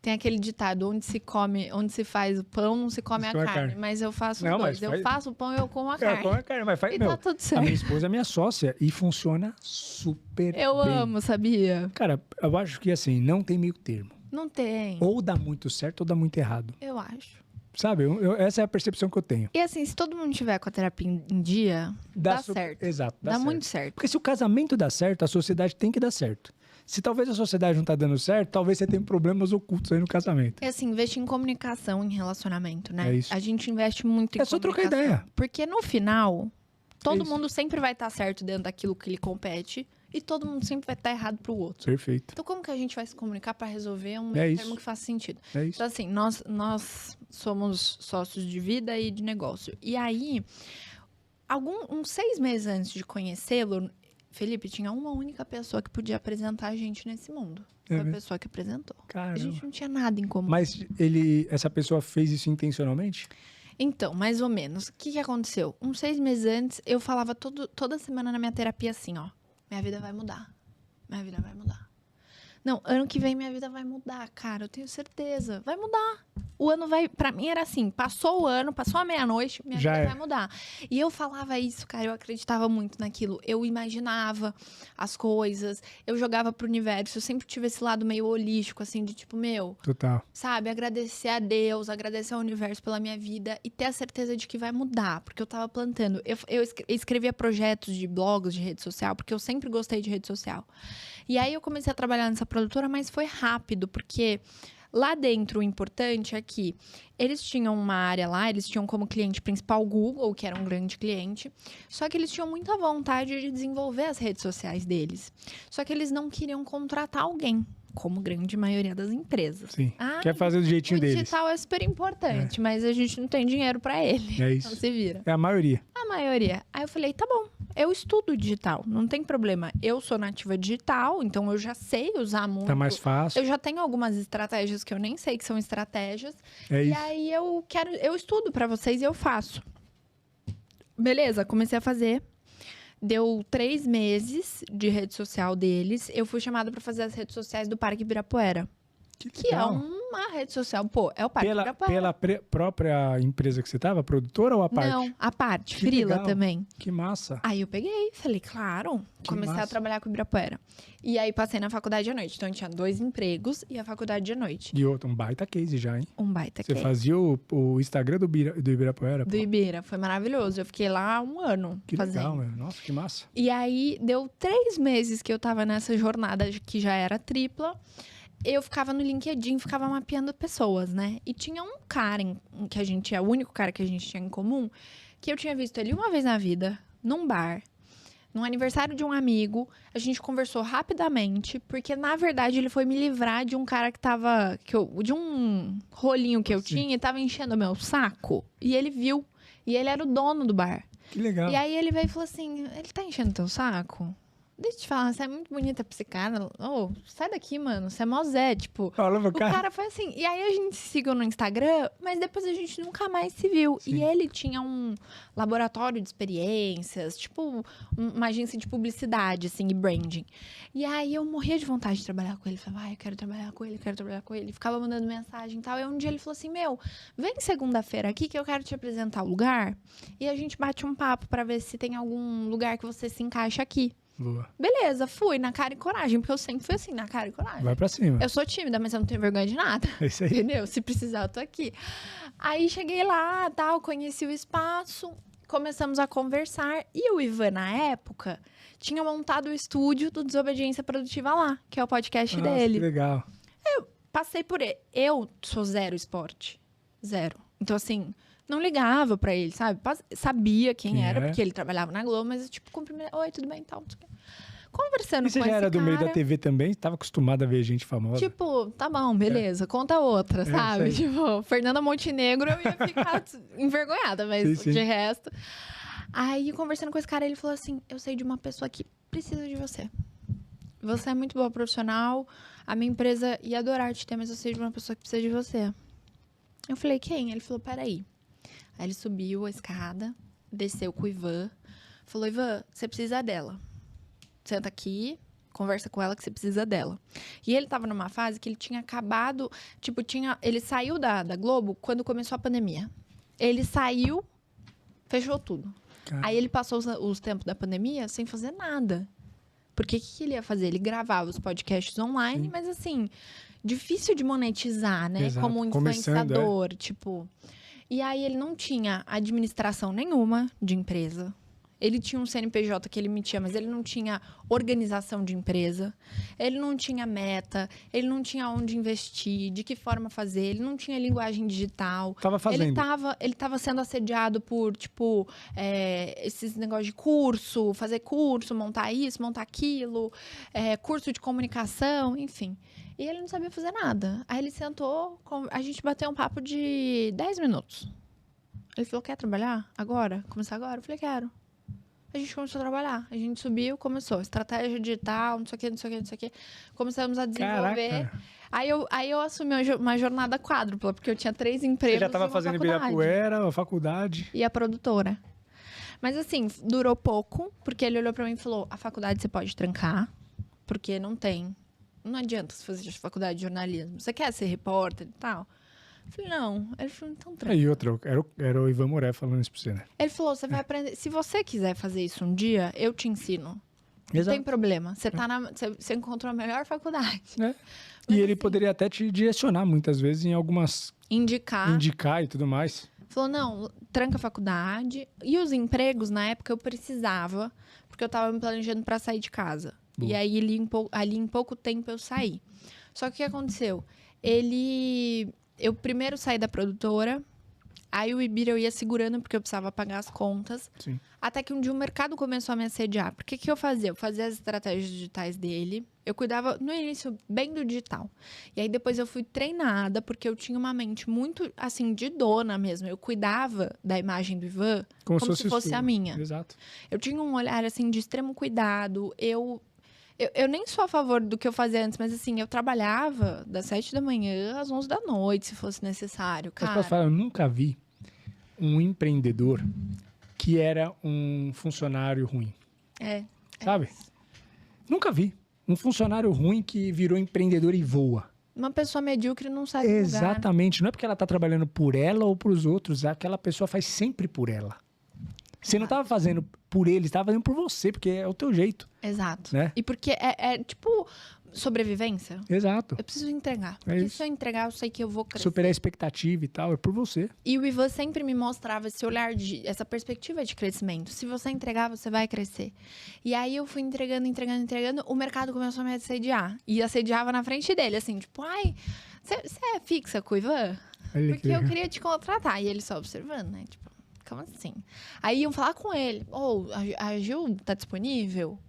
Tem aquele ditado, onde se faz o pão, não se come a carne. Mas eu faço os dois. Eu faço o pão e eu como a carne. Eu como a carne, mas faz... E tá tudo certo. A minha esposa é minha sócia e funciona super bem. Eu amo, sabia? Cara, eu acho que assim, não tem meio termo. Não tem. Ou dá muito certo ou dá muito errado. Eu acho. Sabe? Essa é a percepção que eu tenho. E assim, se todo mundo tiver com a terapia em dia, dá certo. Exato. Dá muito certo. Porque se o casamento dá certo, a sociedade tem que dar certo. Se talvez a sociedade não tá dando certo, talvez você tenha problemas ocultos aí no casamento. É assim, investir em comunicação, em relacionamento, né? É isso. A gente investe muito em comunicação. É só trocar ideia. Porque no final, todo mundo sempre vai estar certo dentro daquilo que ele compete e todo mundo sempre vai estar errado pro outro. Perfeito. Então, como que a gente vai se comunicar para resolver um termo que faça sentido? É isso. Então, assim, nós somos sócios de vida e de negócio. E aí, uns 6 meses antes de conhecê-lo, Felipe, tinha uma única pessoa que podia apresentar a gente nesse mundo. Foi a pessoa que apresentou. Caramba. A gente não tinha nada em comum. Mas essa pessoa fez isso intencionalmente? Então, mais ou menos. O que aconteceu? Uns 6 meses antes, eu falava toda semana na minha terapia assim, ó. Minha vida vai mudar. Minha vida vai mudar. Não, ano que vem minha vida vai mudar, cara. Eu tenho certeza. Vai mudar. O ano vai... Pra mim era assim, passou o ano, passou a meia-noite, minha vida vai mudar. E eu falava isso, cara, eu acreditava muito naquilo. Eu imaginava as coisas, eu jogava pro universo. Eu sempre tive esse lado meio holístico, assim, de tipo, Total. Sabe? Agradecer a Deus, agradecer ao universo pela minha vida e ter a certeza de que vai mudar, porque eu tava plantando. Eu escrevia projetos de blogs, de rede social, porque eu sempre gostei de rede social. E aí eu comecei a trabalhar nessa produtora, mas foi rápido, porque... Lá dentro, o importante é que eles tinham uma área lá, eles tinham como cliente principal o Google, que era um grande cliente, só que eles tinham muita vontade de desenvolver as redes sociais deles. Só que eles não queriam contratar alguém, como grande maioria das empresas. Sim, quer fazer do jeitinho deles. O digital é super importante, mas a gente não tem dinheiro pra ele. É isso. Então se vira. É a maioria. A maioria. Aí eu falei, tá bom, eu estudo digital, não tem problema. Eu sou nativa digital, então eu já sei usar muito. Tá mais fácil. Eu já tenho algumas estratégias que eu nem sei que são estratégias. É isso. E aí eu estudo pra vocês e eu faço. Beleza, comecei a fazer. Deu 3 meses de rede social deles. Eu fui chamada pra fazer as redes sociais do Parque Ibirapuera. Que é uma rede social. Pô, é o Parque Ibirapuera. Pela própria empresa que você tava? A produtora ou a parte? Não, a parte. Frila também. Que massa. Aí eu peguei, falei, claro. Comecei a trabalhar com o Ibirapuera. E aí passei na faculdade à noite. Então eu tinha 2 empregos e a faculdade à noite. E outro, um baita case já, hein? Um baita case. Você fazia o Instagram do Ibirapuera? Do Ibira. Foi maravilhoso. Eu fiquei lá 1 ano fazendo. Legal, meu. Nossa, que massa. E aí deu 3 meses que eu tava nessa jornada que já era tripla. Eu ficava no LinkedIn, ficava mapeando pessoas, né? E tinha um cara que a gente é o único cara que a gente tinha em comum, que eu tinha visto ele uma vez na vida, num bar, num aniversário de um amigo. A gente conversou rapidamente, porque na verdade ele foi me livrar de um cara que tava... de um rolinho que eu tinha e tava enchendo o meu saco. E ele viu. E ele era o dono do bar. Que legal. E aí ele veio e falou assim, ele tá enchendo teu saco? Deixa eu te falar, você é muito bonita pra esse cara. Ô, sai daqui, mano. Você é mó Zé, tipo... O cara foi assim. E aí a gente se seguiu no Instagram, mas depois a gente nunca mais se viu. Sim. E ele tinha um laboratório de experiências, tipo, uma agência de publicidade, assim, e branding. E aí eu morria de vontade de trabalhar com ele. Falei, eu quero trabalhar com ele, quero trabalhar com ele. Ficava mandando mensagem e tal. E um dia ele falou assim, vem segunda-feira aqui que eu quero te apresentar o lugar. E a gente bate um papo pra ver se tem algum lugar que você se encaixa aqui. Boa. Beleza, fui na cara e coragem, porque eu sempre fui assim, na cara e coragem. Vai pra cima. Eu sou tímida, mas eu não tenho vergonha de nada. É isso aí. Entendeu? Se precisar, eu tô aqui. Aí cheguei lá, tal, conheci o espaço, começamos a conversar. E o Ivan, na época, tinha montado o estúdio do Desobediência Produtiva lá, que é o podcast dele. Que legal. Eu passei por ele. Eu sou zero esporte. Zero. Então, assim... Não ligava pra ele, sabe? Sabia quem era, porque ele trabalhava na Globo, mas tipo, cumprimentava, oi, tudo bem, tal. Conversando com esse cara... E você já era do meio da TV também? Tava acostumada a ver gente famosa? Tipo, tá bom, beleza, conta outra, sabe? Tipo, Fernanda Montenegro, eu ia ficar envergonhada, mas sim. De resto... Aí, conversando com esse cara, ele falou assim, eu sei de uma pessoa que precisa de você. Você é muito boa profissional, a minha empresa ia adorar te ter, mas eu sei de uma pessoa que precisa de você. Eu falei, quem? Ele falou, peraí. Aí ele subiu a escada, desceu com o Ivan, falou, Ivan, você precisa dela. Senta aqui, conversa com ela que você precisa dela. E ele tava numa fase que ele tinha acabado, tipo, ele saiu da Globo quando começou a pandemia. Ele saiu, fechou tudo. Caramba. Aí ele passou os tempos da pandemia sem fazer nada. Porque o que ele ia fazer? Ele gravava os podcasts online, sim. Mas assim, difícil de monetizar, né? Exato. Como um influenciador, tipo... E aí ele não tinha administração nenhuma de empresa. Ele tinha um CNPJ que ele emitia, mas ele não tinha organização de empresa. Ele não tinha meta. Ele não tinha onde investir, de que forma fazer. Ele não tinha linguagem digital. Tava fazendo. Ele tava sendo assediado por, tipo, esses negócios de curso, fazer curso, montar isso, montar aquilo, curso de comunicação, enfim. E ele não sabia fazer nada. Aí ele sentou, a gente bateu um papo de 10 minutos. Ele falou, quer trabalhar agora? Começar agora? Eu falei, quero. A gente começou a trabalhar. A gente subiu, começou. Estratégia digital, não sei o quê, não sei o quê, não sei o quê. Começamos a desenvolver. Aí eu assumi uma jornada quádrupla, porque eu tinha 3 empregos. Você já estava fazendo Ibirapuera, a faculdade. E a produtora. Mas assim, durou pouco, porque ele olhou pra mim e falou, a faculdade você pode trancar, porque não adianta você fazer faculdade de jornalismo. Você quer ser repórter e tal? Eu falei, não. Ele falou, então tranca. E outra, era o Ivan Moré falando isso pra você, né? Ele falou, você vai aprender. Se você quiser fazer isso um dia, eu te ensino. Exato. Não tem problema. Você encontrou a melhor faculdade. E ele poderia até te direcionar muitas vezes em algumas... Indicar e tudo mais. Falou, não, tranca a faculdade. E os empregos, na época, eu precisava, porque eu tava me planejando pra sair de casa. Boa. E aí, ali em pouco tempo, eu saí. Só que o que aconteceu? Eu primeiro saí da produtora, aí o Ibira eu ia segurando porque eu precisava pagar as contas. Sim. Até que um dia o mercado começou a me assediar. Por que eu fazia? Eu fazia as estratégias digitais dele. Eu cuidava, no início, bem do digital. E aí depois eu fui treinada, porque eu tinha uma mente muito, assim, de dona mesmo. Eu cuidava da imagem do Ivan como se fosse a minha. Exato. Eu tinha um olhar, assim, de extremo cuidado. Eu nem sou a favor do que eu fazia antes, mas assim, eu trabalhava das 7 da manhã às 11 da noite, se fosse necessário, cara. Mas posso falar, eu nunca vi um empreendedor que era um funcionário ruim. Sabe? Nunca vi. Um funcionário ruim que virou empreendedor e voa. Uma pessoa medíocre não sai do lugar. Exatamente. Não é porque ela está trabalhando por ela ou por os outros. Aquela pessoa faz sempre por ela. Você não estava fazendo por ele, estava fazendo por você, porque é o teu jeito. Exato. Né? E porque é tipo sobrevivência. Exato. Eu preciso entregar. Porque se eu entregar, eu sei que eu vou crescer. Superar a expectativa e tal, é por você. E o Ivan sempre me mostrava esse olhar, essa perspectiva de crescimento. Se você entregar, você vai crescer. E aí eu fui entregando, o mercado começou a me assediar. E assediava na frente dele, assim, tipo, ai, você é fixa com o Ivan? Porque eu queria te contratar. E ele só observando, né? Tipo, como assim? Aí iam falar com ele. A Gil tá disponível?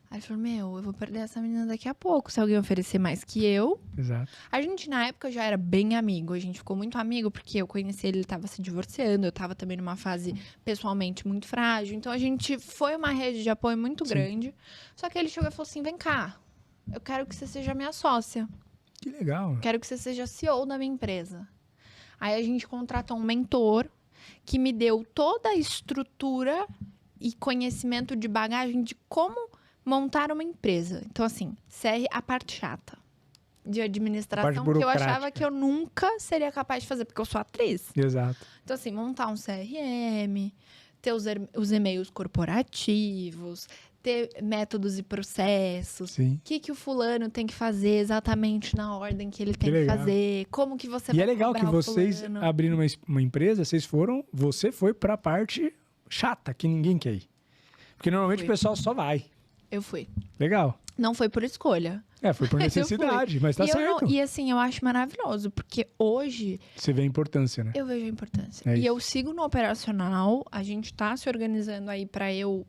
Aí ele falou, eu vou perder essa menina daqui a pouco, se alguém oferecer mais que eu. Exato. A gente, na época, já era bem amigo. A gente ficou muito amigo, porque eu conheci ele tava se divorciando. Eu tava também numa fase, pessoalmente, muito frágil. Então, a gente foi uma rede de apoio muito grande. Só que ele chegou e falou assim, vem cá, eu quero que você seja minha sócia. Que legal. Quero que você seja CEO da minha empresa. Aí, a gente contratou um mentor que me deu toda a estrutura e conhecimento de bagagem de como montar uma empresa. Então, assim, a parte chata de administração, que eu achava que eu nunca seria capaz de fazer, porque eu sou atriz. Exato. Então, assim, montar um CRM, ter os e-mails corporativos, ter métodos e processos. Sim. O que o fulano tem que fazer exatamente na ordem que ele tem que fazer. Como que você vai cobrar o fulano. E é legal que vocês, abrindo uma empresa, você foi para a parte chata, que ninguém quer ir. Porque normalmente o pessoal só vai. Eu fui. Legal. Não foi por escolha. Foi por necessidade, mas tá certo. E assim, eu acho maravilhoso, porque hoje... Você vê a importância, né? Eu vejo a importância. E eu sigo no operacional, a gente tá se organizando aí para eu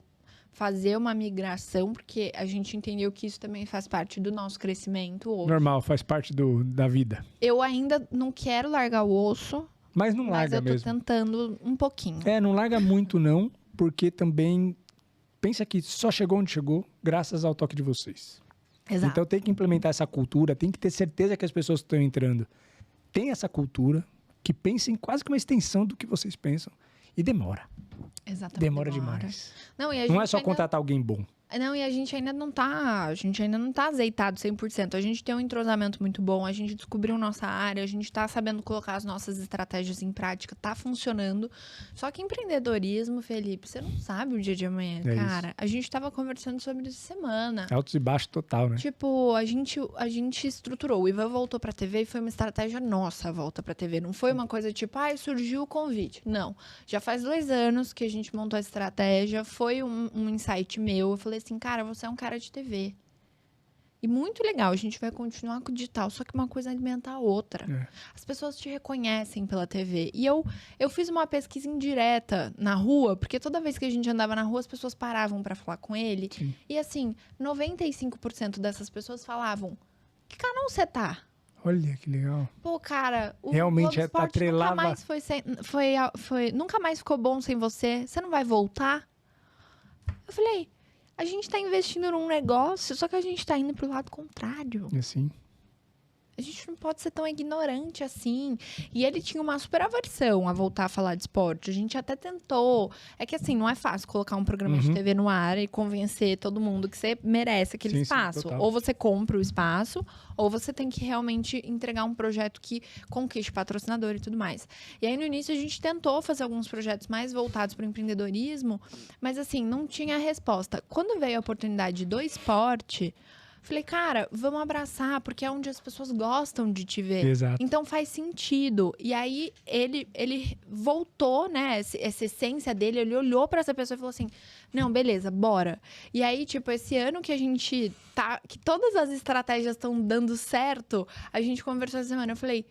fazer uma migração, porque a gente entendeu que isso também faz parte do nosso crescimento hoje. Normal, faz parte da vida. Eu ainda não quero largar o osso, mas não larga mesmo. Mas eu tô tentando um pouquinho. Não larga muito não, porque também... Pensa que só chegou onde chegou graças ao toque de vocês. Exato. Então tem que implementar essa cultura, tem que ter certeza que as pessoas que estão entrando têm essa cultura, que pensem quase que uma extensão do que vocês pensam. E demora. Exatamente. Demora demais. Não é só contratar alguém bom. Não, e a gente ainda não tá azeitado 100%. A gente tem um entrosamento muito bom, a gente descobriu nossa área, a gente tá sabendo colocar as nossas estratégias em prática, tá funcionando. Só que empreendedorismo, Felipe, você não sabe o dia de amanhã, cara. Isso. A gente tava conversando sobre isso semana. Altos e baixos total, né? Tipo, a gente estruturou. O Ivan voltou pra TV e foi uma estratégia nossa a volta pra TV. Não foi uma coisa tipo, surgiu o convite. Não. Já faz 2 anos que a gente montou a estratégia, foi um insight meu. Eu falei assim, cara, você é um cara de TV. E muito legal, a gente vai continuar com o digital, só que uma coisa alimenta a outra. As pessoas te reconhecem pela TV. E eu fiz uma pesquisa indireta na rua, porque toda vez que a gente andava na rua, as pessoas paravam para falar com ele. Sim. E assim, 95% dessas pessoas falavam, que canal você tá? Olha, que legal. Pô, cara, o realmente atrelava... nunca mais ficou bom sem você. Você não vai voltar? Eu falei... A gente tá investindo num negócio, só que a gente tá indo pro lado contrário. Assim. A gente não pode ser tão ignorante assim. E ele tinha uma super aversão a voltar a falar de esporte. A gente até tentou. É que assim, não é fácil colocar um programa de TV no ar e convencer todo mundo que você merece aquele espaço. Sim, ou você compra o espaço, ou você tem que realmente entregar um projeto que conquiste patrocinador e tudo mais. E aí, no início, a gente tentou fazer alguns projetos mais voltados para o empreendedorismo, mas assim, não tinha resposta. Quando veio a oportunidade do esporte... Falei, cara, vamos abraçar, porque é onde as pessoas gostam de te ver. Exato. Então faz sentido. E aí ele voltou, né? Essa essência dele, ele olhou pra essa pessoa e falou assim: não, beleza, bora. E aí, tipo, esse ano que a gente tá. Que todas as estratégias estão dando certo, a gente conversou essa semana. Eu falei.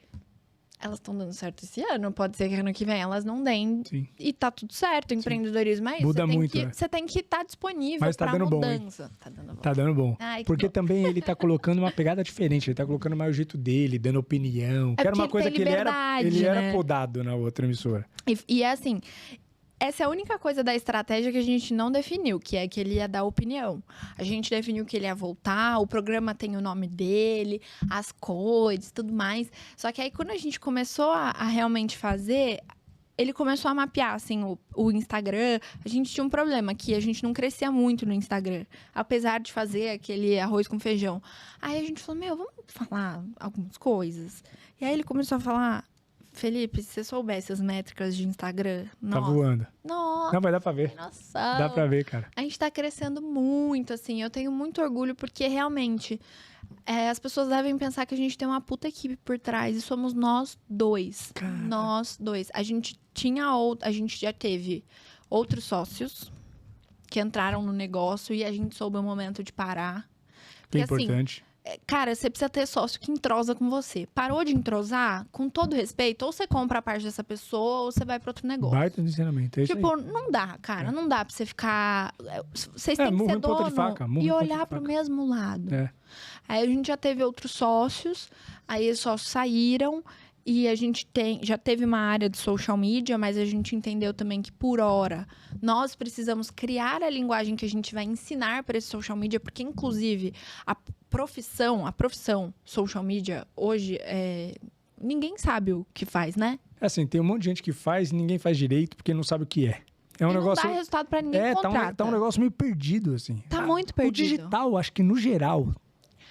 Elas estão dando certo esse ano, pode ser que ano que vem elas não deem. Sim. E tá tudo certo, empreendedorismo é isso. Muda muito, Você tem que estar disponível pra mudança. Tá dando bom. Tá dando bom. Ai, porque também ele tá colocando uma pegada diferente, ele tá colocando mais o jeito dele, dando opinião. Que era uma coisa que ele era podado na outra emissora. E é assim... Essa é a única coisa da estratégia que a gente não definiu, que é que ele ia dar opinião. A gente definiu que ele ia voltar, o programa tem o nome dele, as cores, tudo mais. Só que aí, quando a gente começou a realmente fazer, ele começou a mapear, assim, o Instagram. A gente tinha um problema, que a gente não crescia muito no Instagram, apesar de fazer aquele arroz com feijão. Aí a gente falou, vamos falar algumas coisas. E aí ele começou a falar... Felipe, se você soubesse as métricas de Instagram... Tá voando. Nossa. Não, vai dar pra ver. Nossa. Dá pra ver, cara. A gente tá crescendo muito, assim. Eu tenho muito orgulho, porque realmente... as pessoas devem pensar que a gente tem uma puta equipe por trás. E somos nós dois. Cara. Nós dois. A gente já teve outros sócios que entraram no negócio e a gente soube o momento de parar. É importante. Cara, você precisa ter sócio que entrosa com você. Parou de entrosar, com todo respeito, ou você compra a parte dessa pessoa, ou você vai para outro negócio. Baita de ensinamento, tipo, não dá, cara. Não dá pra você ficar... Vocês têm que ser dono e olhar pro mesmo lado. Aí a gente já teve outros sócios, aí os sócios saíram, e a gente já teve uma área de social media, mas a gente entendeu também que, por hora, nós precisamos criar a linguagem que a gente vai ensinar para esse social media, porque, inclusive, a profissão social media, hoje, ninguém sabe o que faz, né? Assim, tem um monte de gente que faz e ninguém faz direito porque não sabe o que é. É um negócio... não dá resultado para ninguém contrata. Tá um negócio meio perdido, assim. Tá muito perdido. O digital, acho que, no geral...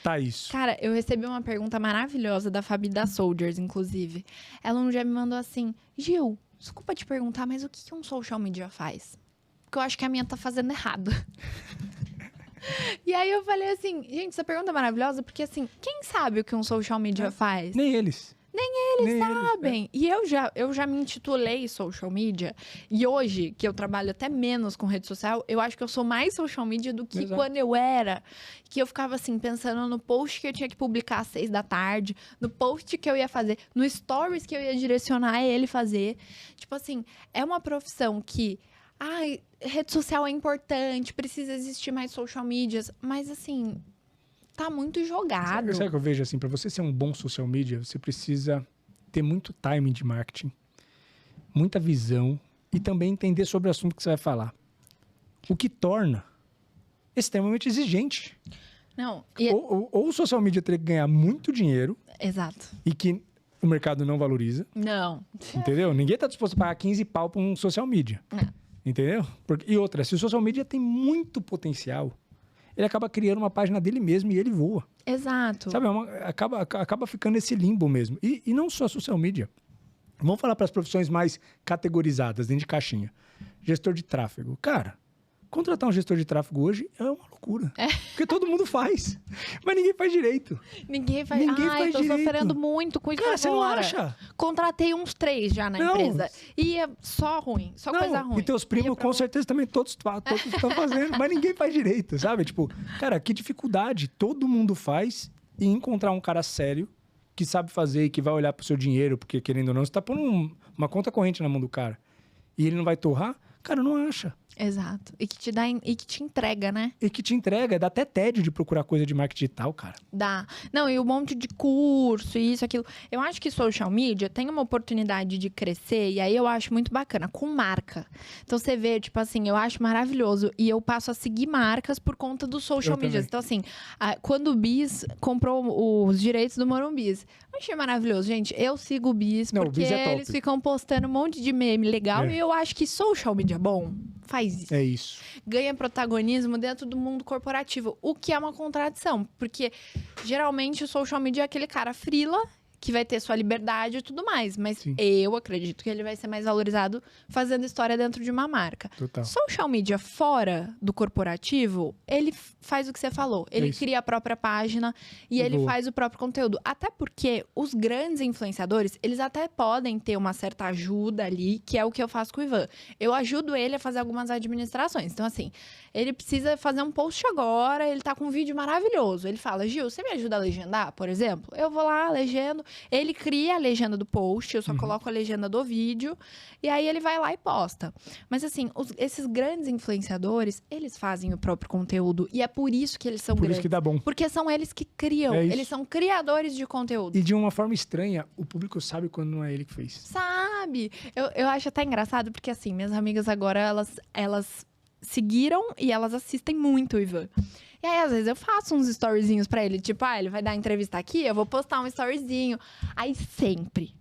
Tá isso. Cara, eu recebi uma pergunta maravilhosa da Fabi da Soldiers, inclusive. Ela um dia me mandou assim, Gil, desculpa te perguntar, mas o que um social media faz? Porque eu acho que a minha tá fazendo errado. E aí eu falei assim, gente, essa pergunta é maravilhosa, porque assim, quem sabe o que um social media faz? Nem eles. Nem eles sabem. E eu já me intitulei social media. E hoje, que eu trabalho até menos com rede social, eu acho que eu sou mais social media do que quando eu era. Que eu ficava assim, pensando no post que eu tinha que publicar às 6 da tarde, no post que eu ia fazer, no stories que eu ia direcionar ele fazer. Tipo assim, é uma profissão que... rede social é importante, precisa existir mais social medias. Mas assim... tá muito jogado. Sabe o que eu vejo assim? Para você ser um bom social media, você precisa ter muito timing de marketing, muita visão e também entender sobre o assunto que você vai falar. O que torna extremamente exigente. Não. Ou o social media teria que ganhar muito dinheiro. Exato. E que o mercado não valoriza. Não. Entendeu? Ninguém tá disposto a pagar 15 pau para um social media. Não. Entendeu? E outra, se o social media tem muito potencial, ele acaba criando uma página dele mesmo e ele voa. Exato. Sabe, acaba ficando esse limbo mesmo. E não só social media. Vamos falar para as profissões mais categorizadas, dentro de caixinha. Gestor de tráfego. Cara, contratar um gestor de tráfego hoje é uma loucura. Porque todo mundo faz. Mas ninguém faz direito. Ninguém faz direito. Sofrendo muito com isso agora. Você não acha? Contratei uns 3 já na empresa. E é só ruim, só coisa ruim. E teus primos, com certeza, também todos estão fazendo. Mas ninguém faz direito, sabe? Tipo, cara, que dificuldade. Todo mundo faz e encontrar um cara sério que sabe fazer e que vai olhar pro seu dinheiro, porque, querendo ou não, você tá pondo uma conta corrente na mão do cara. E ele não vai torrar, cara, não acha. Exato. E que te dá e que te entrega, né? E que te entrega, dá até tédio de procurar coisa de marketing digital, cara. Dá. Não, e um monte de curso, isso, aquilo. Eu acho que social media tem uma oportunidade de crescer, e aí eu acho muito bacana, com marca. Então você vê, tipo assim, eu acho maravilhoso. E eu passo a seguir marcas por conta do social media. Então, assim, quando o Bis comprou os direitos do Morumbis, eu achei maravilhoso. Gente, eu sigo o Bis, porque eles ficam postando um monte de meme legal, e eu acho que social media bom faz isso. É isso. Ganha protagonismo dentro do mundo corporativo, o que é uma contradição, porque geralmente o social media é aquele cara frila, que vai ter sua liberdade e tudo mais, mas Sim. eu acredito que ele vai ser mais valorizado fazendo história dentro de uma marca. Total. Social media fora do corporativo, ele faz o que você falou, ele cria a própria página e ele faz o próprio conteúdo, até porque os grandes influenciadores, eles até podem ter uma certa ajuda ali, que é o que eu faço com o Ivan. Eu ajudo ele a fazer algumas administrações, então assim, ele precisa fazer um post agora, ele tá com um vídeo maravilhoso, ele fala, Gil, você me ajuda a legendar, por exemplo? Eu vou lá, legendo. Ele cria a legenda do post, eu só coloco a legenda do vídeo, e aí ele vai lá e posta. Mas assim, esses grandes influenciadores, eles fazem o próprio conteúdo, e é por isso que eles são grandes. Por isso que dá bom. Porque são eles que criam, eles são criadores de conteúdo. E de uma forma estranha, o público sabe quando não é ele que fez. Sabe! Eu acho até engraçado, porque assim, minhas amigas agora, elas seguiram e elas assistem muito o Ivan. E aí, às vezes, eu faço uns storyzinhos pra ele. Tipo, ele vai dar entrevista aqui, eu vou postar um storyzinho. Aí, sempre,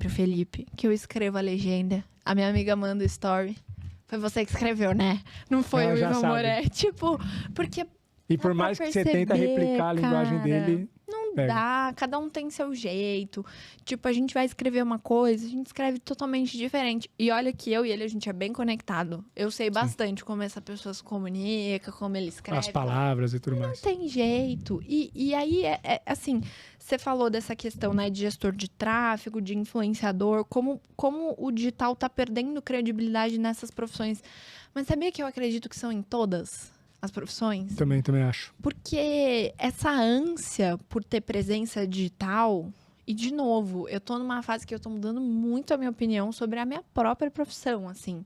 Felipe, que eu escrevo a legenda, a minha amiga manda o story. Foi você que escreveu, né? Não foi o Ivan Moretti. Tipo, porque... E por mais que você tenta replicar a linguagem dele... Não dá, cada um tem seu jeito. Tipo, a gente vai escrever uma coisa, a gente escreve totalmente diferente. E olha que eu e ele, a gente é bem conectado. Eu sei bastante como essa pessoa se comunica, como ele escreve. As palavras e tudo mais. Não tem jeito. E aí, assim, você falou dessa questão, né, de gestor de tráfego, de influenciador, como o digital tá perdendo credibilidade nessas profissões. Mas sabia que eu acredito que são em todas as profissões? Também acho. Porque essa ânsia por ter presença digital... E, de novo, eu tô numa fase que eu tô mudando muito a minha opinião sobre a minha própria profissão, assim.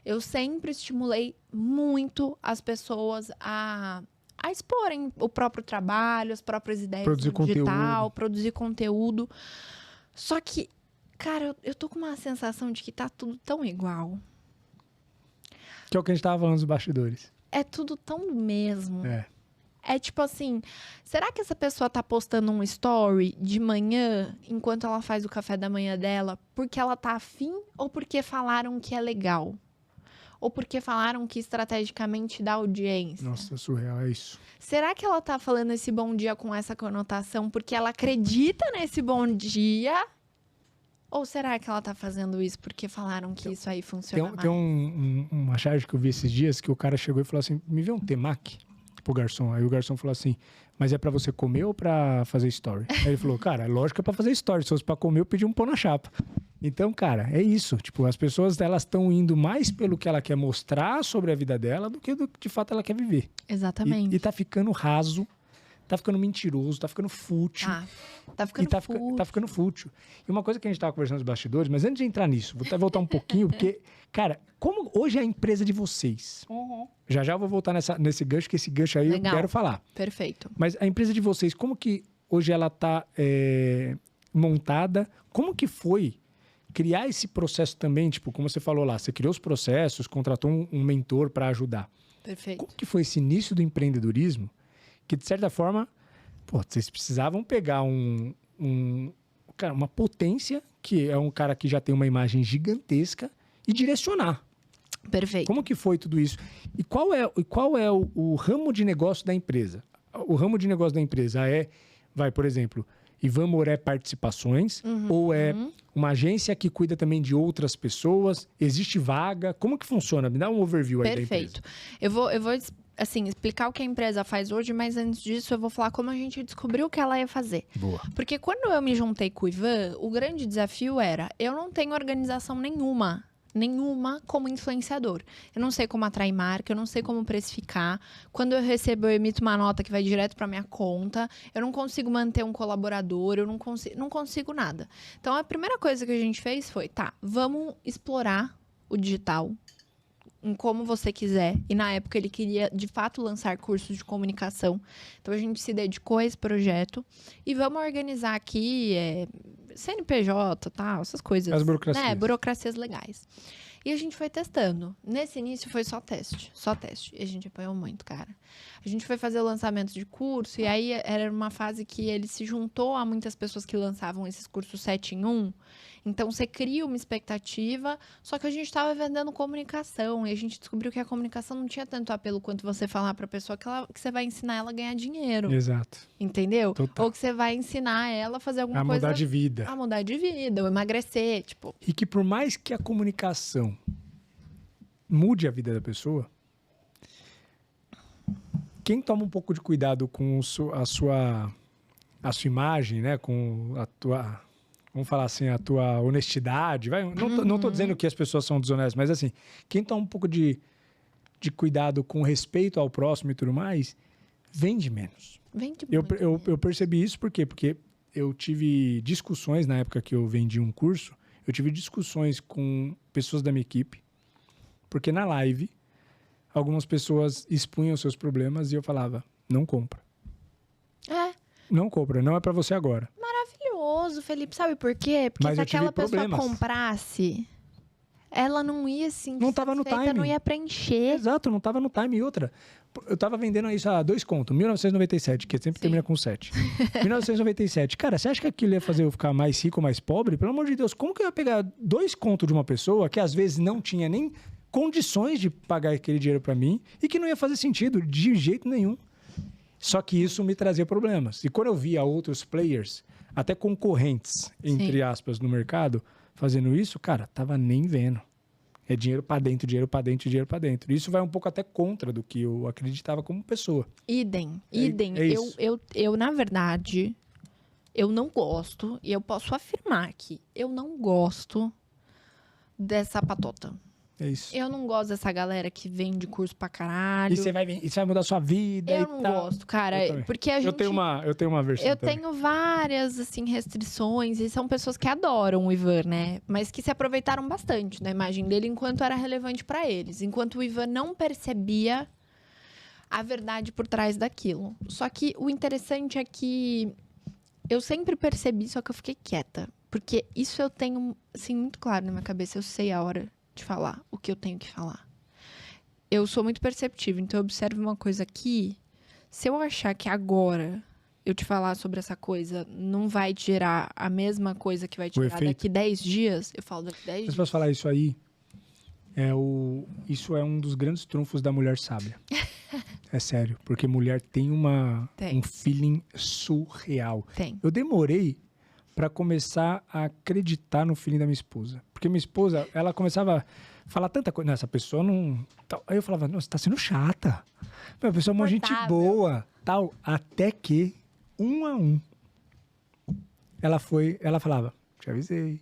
Eu sempre estimulei muito as pessoas a exporem o próprio trabalho, as próprias ideias produzir no digital, conteúdo. Produzir conteúdo. Só que, cara, eu tô com uma sensação de que tá tudo tão igual. Que é o que a gente tava falando dos bastidores. É tudo tão do mesmo. É tipo assim, será que essa pessoa tá postando um story de manhã, enquanto ela faz o café da manhã dela, porque ela tá afim ou porque falaram que é legal? Ou porque falaram que estrategicamente dá audiência? Nossa, surreal, é isso. Será que ela tá falando esse bom dia com essa conotação porque ela acredita nesse bom dia? Ou será que ela tá fazendo isso porque falaram que isso aí funciona mais? Tem uma charge que eu vi esses dias que o cara chegou e falou assim, me vê um temaki pro garçom. Aí o garçom falou assim, mas é pra você comer ou pra fazer story? Aí ele falou, cara, lógico que é pra fazer story. Se fosse pra comer, eu pedi um pão na chapa. Então, cara, é isso. Tipo, as pessoas, elas estão indo mais pelo que ela quer mostrar sobre a vida dela do que de fato ela quer viver. Exatamente. E tá ficando raso, tá ficando mentiroso, tá ficando fútil. Tá ficando fútil. Tá ficando fútil. E uma coisa que a gente tava conversando nos bastidores, mas antes de entrar nisso, vou até voltar um pouquinho, porque, cara, como hoje é a empresa de vocês? Já eu vou voltar nesse gancho, que esse gancho aí eu quero falar. Perfeito. Mas a empresa de vocês, como que hoje ela tá montada? Como que foi criar esse processo também? Tipo, como você falou lá, você criou os processos, contratou um mentor para ajudar. Perfeito. Como que foi esse início do empreendedorismo? Que, de certa forma, vocês precisavam pegar uma potência, que é um cara que já tem uma imagem gigantesca, e direcionar. Perfeito. Como que foi tudo isso? E qual é o ramo de negócio da empresa? O ramo de negócio da empresa por exemplo, Ivan Moré Participações, ou é uma agência que cuida também de outras pessoas? Existe vaga? Como que funciona? Me dá um overview aí da empresa. Perfeito. Eu vou assim, explicar o que a empresa faz hoje, mas antes disso eu vou falar como a gente descobriu o que ela ia fazer. Boa. Porque quando eu me juntei com o Ivan, o grande desafio era, eu não tenho organização nenhuma como influenciador. Eu não sei como atrair marca, eu não sei como precificar. Quando eu recebo, eu emito uma nota que vai direto para minha conta. Eu não consigo manter um colaborador, eu não consigo nada. Então, a primeira coisa que a gente fez foi, vamos explorar o digital em como você quiser. E na época ele queria, de fato, lançar cursos de comunicação. Então, a gente se dedicou a esse projeto. E vamos organizar aqui CNPJ, tal, essas coisas. As burocracias. Né? Burocracias legais. E a gente foi testando. Nesse início foi só teste. E a gente apanhou muito, cara. A gente foi fazer o lançamento de curso. E aí era uma fase que ele se juntou a muitas pessoas que lançavam esses cursos 7 em 1. Então, você cria uma expectativa, só que a gente estava vendendo comunicação e a gente descobriu que a comunicação não tinha tanto apelo quanto você falar para a pessoa que você vai ensinar ela a ganhar dinheiro. Exato. Entendeu? Total. Ou que você vai ensinar ela a fazer alguma coisa... A mudar de vida. A mudar de vida, ou emagrecer, tipo... E que por mais que a comunicação mude a vida da pessoa, quem toma um pouco de cuidado com a sua imagem, né? Com a tua... Vamos falar assim, a tua honestidade. Não tô dizendo que as pessoas são desonestas, mas assim, quem toma um pouco de cuidado com respeito ao próximo e tudo mais, vende menos. Vende muito. Eu percebi isso por quê? Porque eu tive discussões, na época que eu vendi um curso, eu tive discussões com pessoas da minha equipe, porque na live, algumas pessoas expunham seus problemas e eu falava, não compra. Não compra, não é pra você agora. Maravilhoso, Felipe. Sabe por quê? Porque se aquela pessoa comprasse, ela não ia assim, não tava no time. Não ia preencher. Exato, não tava no time. E outra, eu tava vendendo isso a 2 contos, 1997, que sempre termina com 7. 1997. Cara, você acha que aquilo ia fazer eu ficar mais rico ou mais pobre? Pelo amor de Deus, como que eu ia pegar 2 contos de uma pessoa que às vezes não tinha nem condições de pagar aquele dinheiro pra mim e que não ia fazer sentido de jeito nenhum? Só que isso me trazia problemas. E quando eu via outros players, até concorrentes, entre aspas, no mercado, fazendo isso, cara, tava nem vendo. É dinheiro pra dentro, dinheiro pra dentro, dinheiro pra dentro. Isso vai um pouco até contra do que eu acreditava como pessoa. Idem. Eu, na verdade, eu não gosto, e eu posso afirmar aqui, eu não gosto dessa patota. É isso. Eu não gosto dessa galera que vende curso pra caralho. E você vai mudar a sua vida eu não gosto, cara. Porque a gente... Eu tenho uma versão Eu também. tenho várias, assim, restrições. E são pessoas que adoram o Ivan, né? Mas que se aproveitaram bastante da imagem dele enquanto era relevante pra eles. Enquanto o Ivan não percebia a verdade por trás daquilo. Só que o interessante é que eu sempre percebi, só que eu fiquei quieta. Porque isso eu tenho, assim, muito claro na minha cabeça. Eu sei a hora de falar o que eu tenho que falar. Eu sou muito perceptiva, então eu observo uma coisa aqui. Se eu achar que agora eu te falar sobre essa coisa não vai te gerar a mesma coisa que vai te gerar daqui 10 dias, eu falo daqui 10 dias. Mas posso falar isso aí? Isso é um dos grandes trunfos da mulher sábia. É sério, porque mulher tem um feeling surreal. Tem. Eu demorei para começar a acreditar no feeling da minha esposa. Porque minha esposa, ela começava a falar tanta coisa. Não, essa pessoa não... Tal. Aí eu falava, não, você tá sendo chata. A pessoa é uma gente boa. Tal. Até que, 1 a 1, ela falava, te avisei.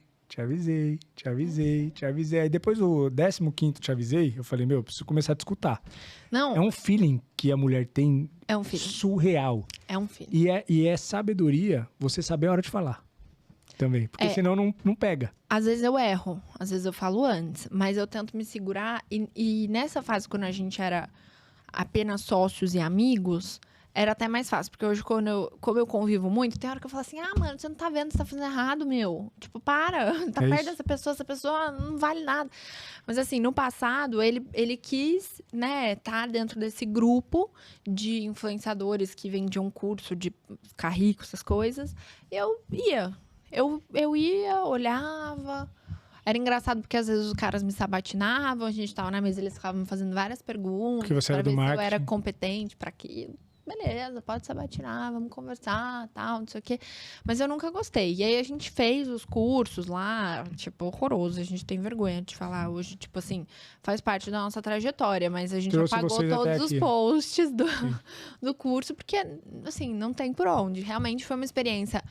Aí depois do 15º te avisei, eu falei, preciso começar a te escutar. Não. É um feeling que a mulher tem surreal. É um feeling. E é sabedoria você saber a hora de falar. Também, porque senão não pega. Às vezes eu erro, às vezes eu falo antes, mas eu tento me segurar. E nessa fase, quando a gente era apenas sócios e amigos, era até mais fácil. Porque hoje, como eu convivo muito, tem hora que eu falo assim, mano, você não tá vendo, você tá fazendo errado, meu. Tipo, tá perto dessa pessoa, essa pessoa não vale nada. Mas assim, no passado, ele quis, né, tá dentro desse grupo de influenciadores que vendiam curso de ficar rico, essas coisas. Eu ia, olhava. Era engraçado porque às vezes os caras me sabatinavam, a gente tava na mesa, eles ficavam me fazendo várias perguntas. Porque você era do marketing. Se eu era competente pra aquilo. Beleza, pode sabatinar, vamos conversar, tal, não sei o quê. Mas eu nunca gostei. E aí a gente fez os cursos lá, tipo, horroroso. A gente tem vergonha de falar hoje, tipo assim, faz parte da nossa trajetória, mas a gente apagou todos os posts do curso, porque, assim, não tem por onde. Realmente foi uma experiência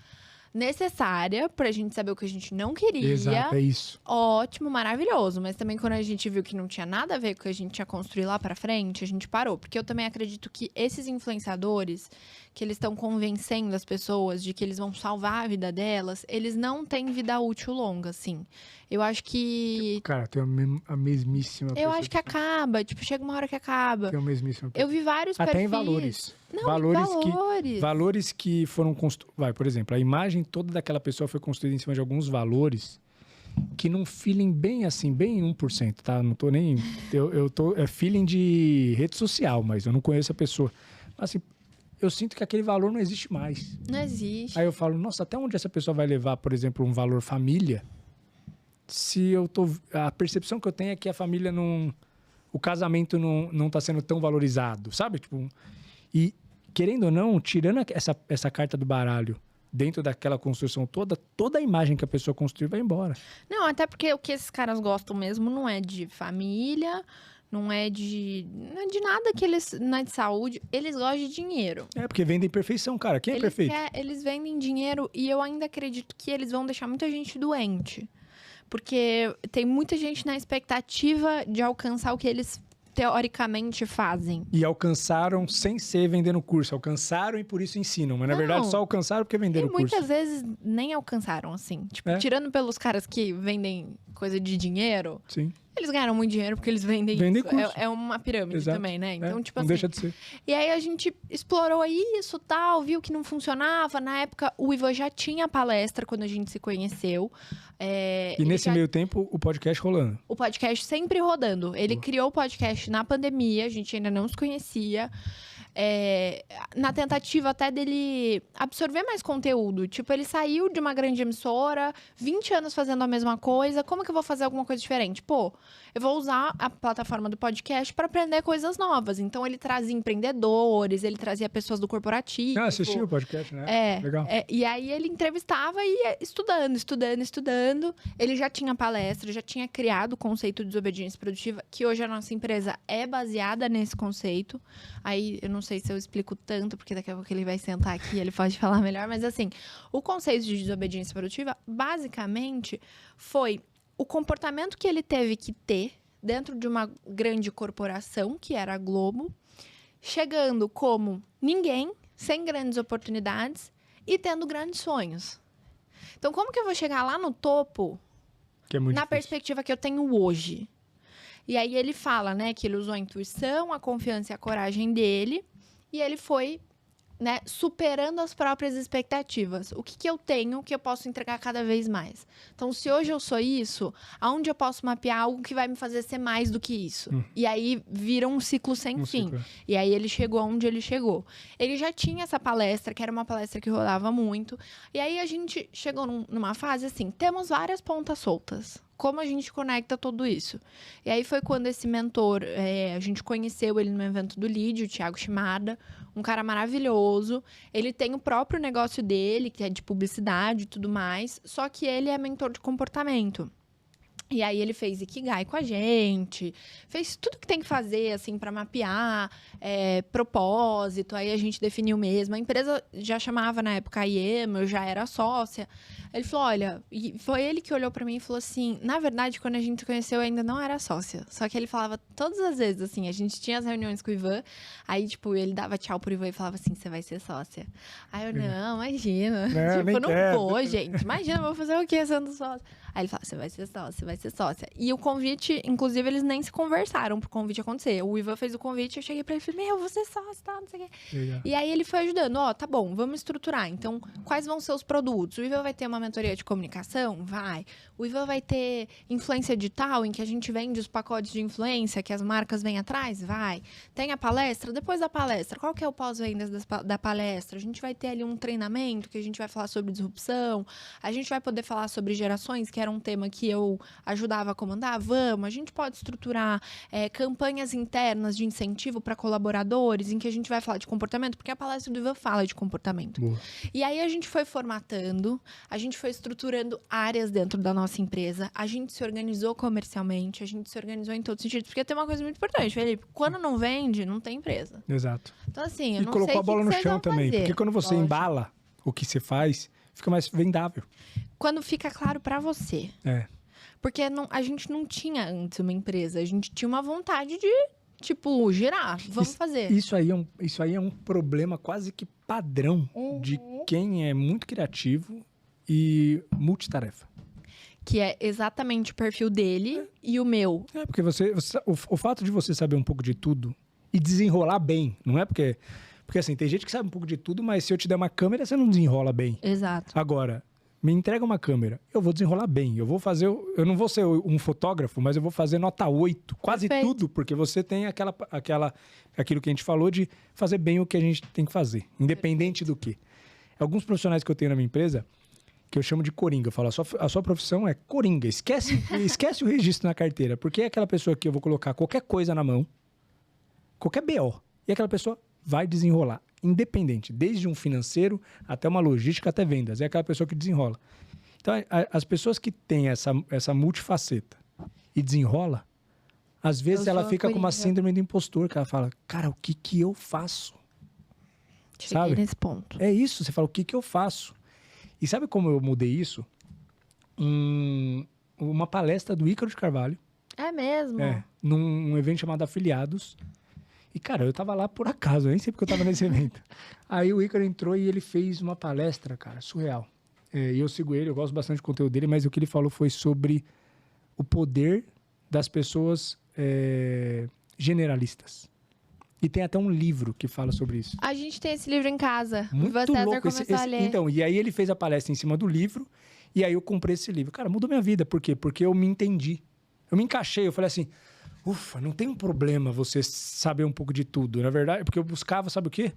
necessária pra gente saber o que a gente não queria. Exato, é isso. Ótimo, maravilhoso. Mas também quando a gente viu que não tinha nada a ver com o que a gente ia construir lá pra frente, a gente parou. Porque eu também acredito que esses influenciadores, que eles estão convencendo as pessoas de que eles vão salvar a vida delas, eles não têm vida útil longa, assim. Eu acho que... Cara, tem a mesmíssima... Eu acho que acaba. Tipo, chega uma hora que acaba. Tem a mesmíssima... Eu vi vários perfis... Até em valores. Não, valores que foram construídos... Por exemplo, a imagem toda daquela pessoa foi construída em cima de alguns valores que num feeling bem assim, bem 1%, tá? Não tô nem... É feeling de rede social, mas eu não conheço a pessoa. Assim, eu sinto que aquele valor não existe mais. Não existe. Aí eu falo, nossa, até onde essa pessoa vai levar, por exemplo, um valor família... Se eu tô... A percepção que eu tenho é que a família não... O casamento não tá sendo tão valorizado, sabe? Tipo, e, querendo ou não, tirando essa carta do baralho dentro daquela construção toda a imagem que a pessoa construiu vai embora. Não, até porque o que esses caras gostam mesmo não é de família, não é de nada que eles... Não é de saúde, eles gostam de dinheiro. É, porque vendem perfeição, cara. Quem é perfeito? Eles vendem dinheiro e eu ainda acredito que eles vão deixar muita gente doente. Porque tem muita gente na expectativa de alcançar o que eles teoricamente fazem. E alcançaram sem ser vendendo curso. Alcançaram e por isso ensinam. Mas, na verdade, só alcançaram porque venderam curso. E muitas vezes nem alcançaram, assim. Tipo, tirando pelos caras que vendem coisa de dinheiro... Sim. Eles ganharam muito dinheiro porque eles vendem isso. Curso. É uma pirâmide também, né? Então, tipo não assim... deixa de ser. E aí a gente explorou isso, tal, viu que não funcionava. Na época, o Ivan já tinha palestra quando a gente se conheceu. E nesse meio tempo, o podcast rolando? O podcast sempre rodando. Ele criou o podcast na pandemia, a gente ainda não se conhecia. Na tentativa até dele absorver mais conteúdo. Tipo, ele saiu de uma grande emissora, 20 anos fazendo a mesma coisa. Como que eu vou fazer alguma coisa diferente? Pô, eu vou usar a plataforma do podcast para aprender coisas novas. Então, ele trazia empreendedores, ele trazia pessoas do corporativo. Assistiu o podcast, né? Legal. E aí, ele entrevistava e ia estudando. Ele já tinha palestra, já tinha criado o conceito de desobediência produtiva, que hoje a nossa empresa é baseada nesse conceito. Aí, eu não sei se eu explico tanto, porque daqui a pouco ele vai sentar aqui e ele pode falar melhor. Mas, assim, o conceito de desobediência produtiva, basicamente, foi o comportamento que ele teve que ter dentro de uma grande corporação, que era a Globo, chegando como ninguém, sem grandes oportunidades e tendo grandes sonhos. Então, como que eu vou chegar lá no topo, na perspectiva que eu tenho hoje? E aí ele fala, né, que ele usou a intuição, a confiança e a coragem dele, e ele foi, né, superando as próprias expectativas. O que eu tenho que eu posso entregar cada vez mais? Então, se hoje eu sou isso, aonde eu posso mapear algo que vai me fazer ser mais do que isso? E aí vira um ciclo sem fim. E aí ele chegou onde ele chegou. Ele já tinha essa palestra, que era uma palestra que rodava muito. E aí a gente chegou numa fase assim, temos várias pontas soltas. Como a gente conecta tudo isso? E aí foi quando esse mentor, a gente conheceu ele no evento do Lead, o Thiago Shimada, um cara maravilhoso. Ele tem o próprio negócio dele, que é de publicidade e tudo mais, só que ele é mentor de comportamento. E aí ele fez Ikigai com a gente, fez tudo que tem que fazer, assim, para mapear propósito, aí a gente definiu mesmo. A empresa já chamava na época a IEM, eu já era sócia. Ele falou, olha, e foi ele que olhou para mim e falou assim, na verdade, quando a gente se conheceu, eu ainda não era sócia. Só que ele falava todas as vezes, assim, a gente tinha as reuniões com o Ivan, aí, tipo, ele dava tchau pro Ivan e falava assim, você vai ser sócia. Aí eu, não, imagina. Tipo, não vou, gente. Imagina, vou fazer o quê sendo sócia? Aí ele fala, você vai ser sócia, você vai ser sócia. E o convite, inclusive, eles nem se conversaram pro convite acontecer. O Ivan fez o convite, eu cheguei pra ele e falei, eu vou ser sócia, tá, não sei o quê. Legal. E aí ele foi ajudando, tá bom, vamos estruturar. Então, quais vão ser os produtos? O Ivan vai ter uma mentoria de comunicação? Vai. O Ivan vai ter influência digital, em que a gente vende os pacotes de influência, que as marcas vêm atrás? Vai. Tem a palestra? Depois da palestra, qual que é o pós-vendas da palestra? A gente vai ter ali um treinamento, que a gente vai falar sobre disrupção. A gente vai poder falar sobre gerações, que era era um tema que eu ajudava a comandar, vamos, a gente pode estruturar campanhas internas de incentivo para colaboradores, em que a gente vai falar de comportamento, porque a palestra do Ivan fala de comportamento. Boa. E aí a gente foi formatando, a gente foi estruturando áreas dentro da nossa empresa, a gente se organizou comercialmente, a gente se organizou em todos os sentidos, porque tem uma coisa muito importante, Felipe, quando não vende, não tem empresa. Exato. Então assim, eu não sei colocou a bola no chão também, fazer. Porque quando você embala o que você faz, fica mais vendável. Quando fica claro para você. Porque a gente não tinha antes uma empresa, a gente tinha uma vontade de, tipo, girar, vamos fazer. Isso aí é um problema quase que padrão de quem é muito criativo e multitarefa. Que é exatamente o perfil dele e o meu. Porque o fato de você saber um pouco de tudo e desenrolar bem, não é porque... Porque assim, tem gente que sabe um pouco de tudo, mas se eu te der uma câmera, você não desenrola bem. Exato. Agora, me entrega uma câmera, eu vou desenrolar bem. Eu não vou ser um fotógrafo, mas eu vou fazer nota 8. Quase Perfeito. Tudo, porque você tem aquilo que a gente falou de fazer bem o que a gente tem que fazer, independente do que. Alguns profissionais que eu tenho na minha empresa, que eu chamo de coringa, eu falo, a sua profissão é coringa. Esquece o registro na carteira, porque é aquela pessoa que eu vou colocar qualquer coisa na mão, qualquer BO, e aquela pessoa vai desenrolar, independente, desde um financeiro até uma logística, até vendas. É aquela pessoa que desenrola. Então, as pessoas que têm essa multifaceta e desenrola, às vezes ela fica com uma síndrome do impostor, que ela fala, cara, o que eu faço? Cheguei nesse ponto. É isso, você fala, o que eu faço? E sabe como eu mudei isso? Uma palestra do Ícaro de Carvalho. É mesmo? Num evento chamado Afiliados. E, cara, eu tava lá por acaso, eu nem sei porque eu tava nesse evento. Aí o Ícaro entrou e ele fez uma palestra, cara, surreal. E eu sigo ele, eu gosto bastante do conteúdo dele, mas o que ele falou foi sobre o poder das pessoas generalistas. E tem até um livro que fala sobre isso. A gente tem esse livro em casa. Muito o César louco. começou a ler. Então, e aí ele fez a palestra em cima do livro, e aí eu comprei esse livro. Cara, mudou minha vida. Por quê? Porque eu me entendi. Eu me encaixei, eu falei assim... Ufa, não tem um problema você saber um pouco de tudo. Na verdade, porque eu buscava, sabe o quê?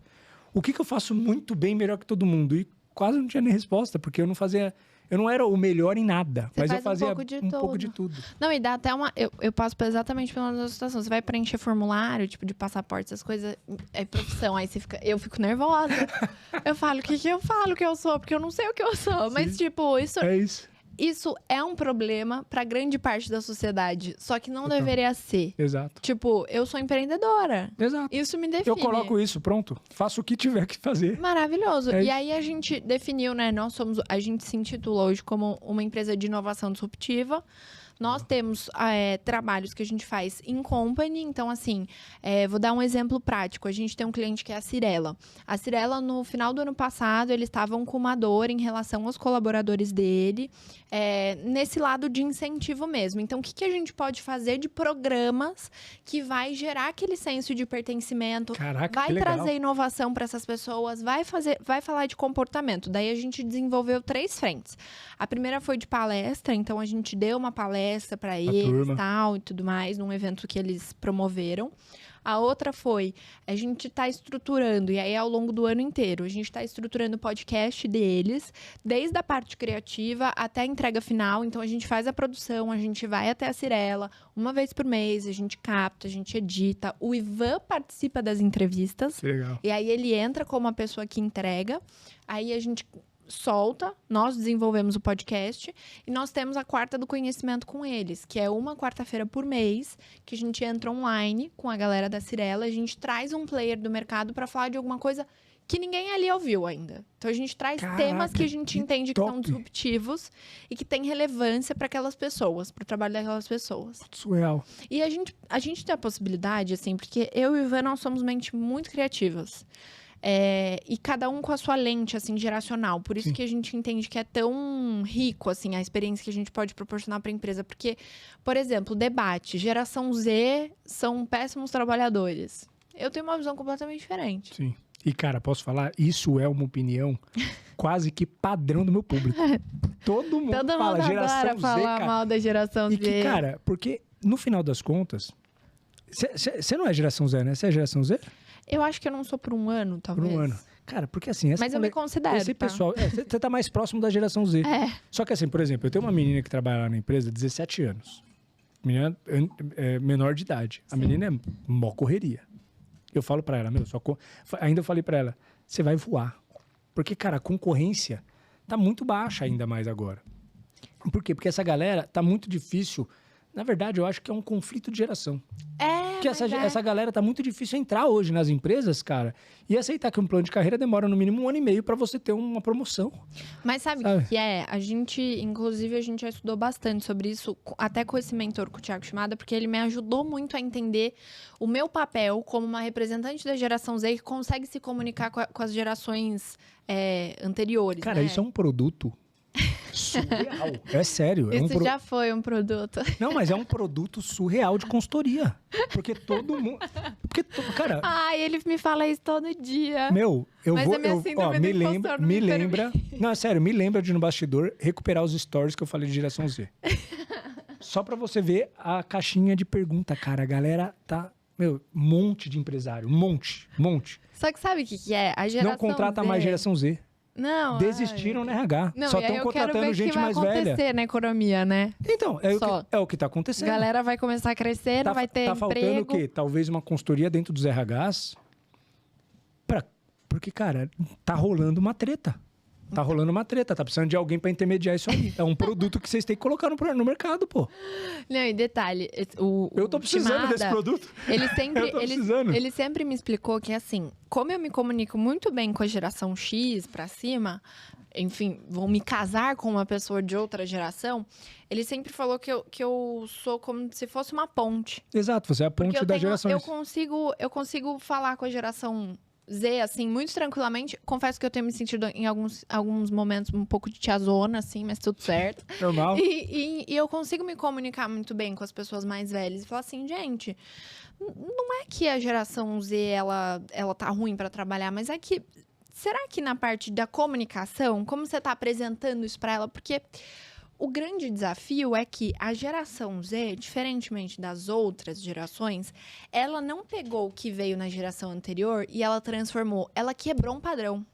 O que eu faço muito bem, melhor que todo mundo? E quase não tinha nem resposta, porque eu não era o melhor em nada. Mas eu fazia um pouco de tudo. Não, e dá até uma... Eu passo exatamente pela mesma situação. Você vai preencher formulário, tipo, de passaporte, essas coisas, é profissão. Aí eu fico nervosa. Eu falo, o que eu falo que eu sou? Porque eu não sei o que eu sou. Sim. Mas, tipo, isso... É isso. Isso é um problema para grande parte da sociedade, só que não deveria ser. Exato. Tipo, eu sou empreendedora. Exato. Isso me define. Eu coloco isso, pronto. Faço o que tiver que fazer. Maravilhoso. E aí a gente definiu, né? A gente se intitula hoje como uma empresa de inovação disruptiva. Nós temos trabalhos que a gente faz em company. Então, assim, vou dar um exemplo prático. A gente tem um cliente que é a Cirela. A Cirela, no final do ano passado, eles estavam com uma dor em relação aos colaboradores dele, nesse lado de incentivo mesmo. Então, o que a gente pode fazer de programas que vai gerar aquele senso de pertencimento, Caraca, vai que legal. trazer inovação para essas pessoas, vai falar de comportamento. Daí, a gente desenvolveu 3 frentes. A primeira foi de palestra, então a gente deu uma palestra para eles e tudo mais, num evento que eles promoveram. A outra foi, a gente está estruturando, e aí ao longo do ano inteiro, a gente está estruturando o podcast deles, desde a parte criativa até a entrega final. Então, a gente faz a produção, a gente vai até a Cirela, uma vez por mês, a gente capta, a gente edita. O Ivan participa das entrevistas. Que legal. E aí, ele entra como a pessoa que entrega. Aí, a gente solta, nós desenvolvemos o podcast e nós temos a quarta do conhecimento com eles, que é uma quarta-feira por mês, que a gente entra online com a galera da Cirela, a gente traz um player do mercado para falar de alguma coisa que ninguém ali ouviu ainda. Então a gente traz temas que a gente entende que são disruptivos e que tem relevância para aquelas pessoas, para o trabalho daquelas pessoas. Surreal. E a gente tem a possibilidade, assim, porque eu e o Ivan, nós somos mentes muito criativas. E cada um com a sua lente, assim, geracional. Por isso Sim. que a gente entende que é tão rico, assim, a experiência que a gente pode proporcionar para a empresa. Porque, por exemplo, debate. Geração Z são péssimos trabalhadores. Eu tenho uma visão completamente diferente. Sim. E, cara, posso falar? Isso é uma opinião quase que padrão do meu público. Todo mundo fala geração Z, falar cara. mal da geração Z. E que, cara, porque no final das contas... Você não é geração Z, né? Você é geração Z? Eu acho que eu não sou por um ano, talvez. Por um ano. Cara, porque assim... Mas eu me considero, esse pessoal... Você tá mais próximo da geração Z. Só que assim, por exemplo, eu tenho uma menina que trabalha lá na empresa, 17 anos. Menina menor de idade. A menina é mó correria. Eu falo pra ela, ainda eu falei pra ela, você vai voar. Porque, cara, a concorrência tá muito baixa ainda mais agora. Por quê? Porque essa galera tá muito difícil. Na verdade, eu acho que é um conflito de geração. Porque essa galera tá muito difícil entrar hoje nas empresas, cara, e aceitar que um plano de carreira demora no mínimo 1 ano e meio pra você ter uma promoção. Mas sabe o que é? Inclusive, a gente já estudou bastante sobre isso, até com esse mentor, com o Thiago Shimada, porque ele me ajudou muito a entender o meu papel como uma representante da geração Z que consegue se comunicar com as gerações anteriores. Cara, isso é um produto surreal. É sério. Isso já foi um produto. Não, mas é um produto surreal de consultoria. Porque todo mundo... cara... ele me fala isso todo dia. Me lembra... Não, é sério, me lembra de no bastidor recuperar os stories que eu falei de geração Z. Só pra você ver a caixinha de pergunta, cara. A galera tá... monte de empresário. Monte. Só que sabe o que é? A geração não contrata mais geração Z. Não, desistiram no RH. Só estão contratando gente mais velha. Vai acontecer na economia, né? Então, é o que está acontecendo. A galera vai começar a crescer, não vai ter emprego. Tá faltando o quê? Talvez uma consultoria dentro dos RHs. Porque, cara, tá rolando uma treta. Tá precisando de alguém para intermediar isso aí. É um produto que vocês têm que colocar no mercado, pô. Não, e detalhe, eu tô precisando desse produto. Ele sempre me explicou que, assim, como eu me comunico muito bem com a geração X pra cima, enfim, vou me casar com uma pessoa de outra geração, ele sempre falou que eu sou como se fosse uma ponte. Exato, você é a ponte da geração. Eu consigo falar com a geração Z, assim, muito tranquilamente. Confesso que eu tenho me sentido em alguns momentos um pouco de tiazona, assim, mas tudo certo. Normal. E eu consigo me comunicar muito bem com as pessoas mais velhas e falar assim, gente, não é que a geração Z, ela tá ruim para trabalhar, mas é que, será que na parte da comunicação, como você tá apresentando isso para ela? Porque o grande desafio é que a geração Z, diferentemente das outras gerações, ela não pegou o que veio na geração anterior e ela transformou, ela quebrou um padrão.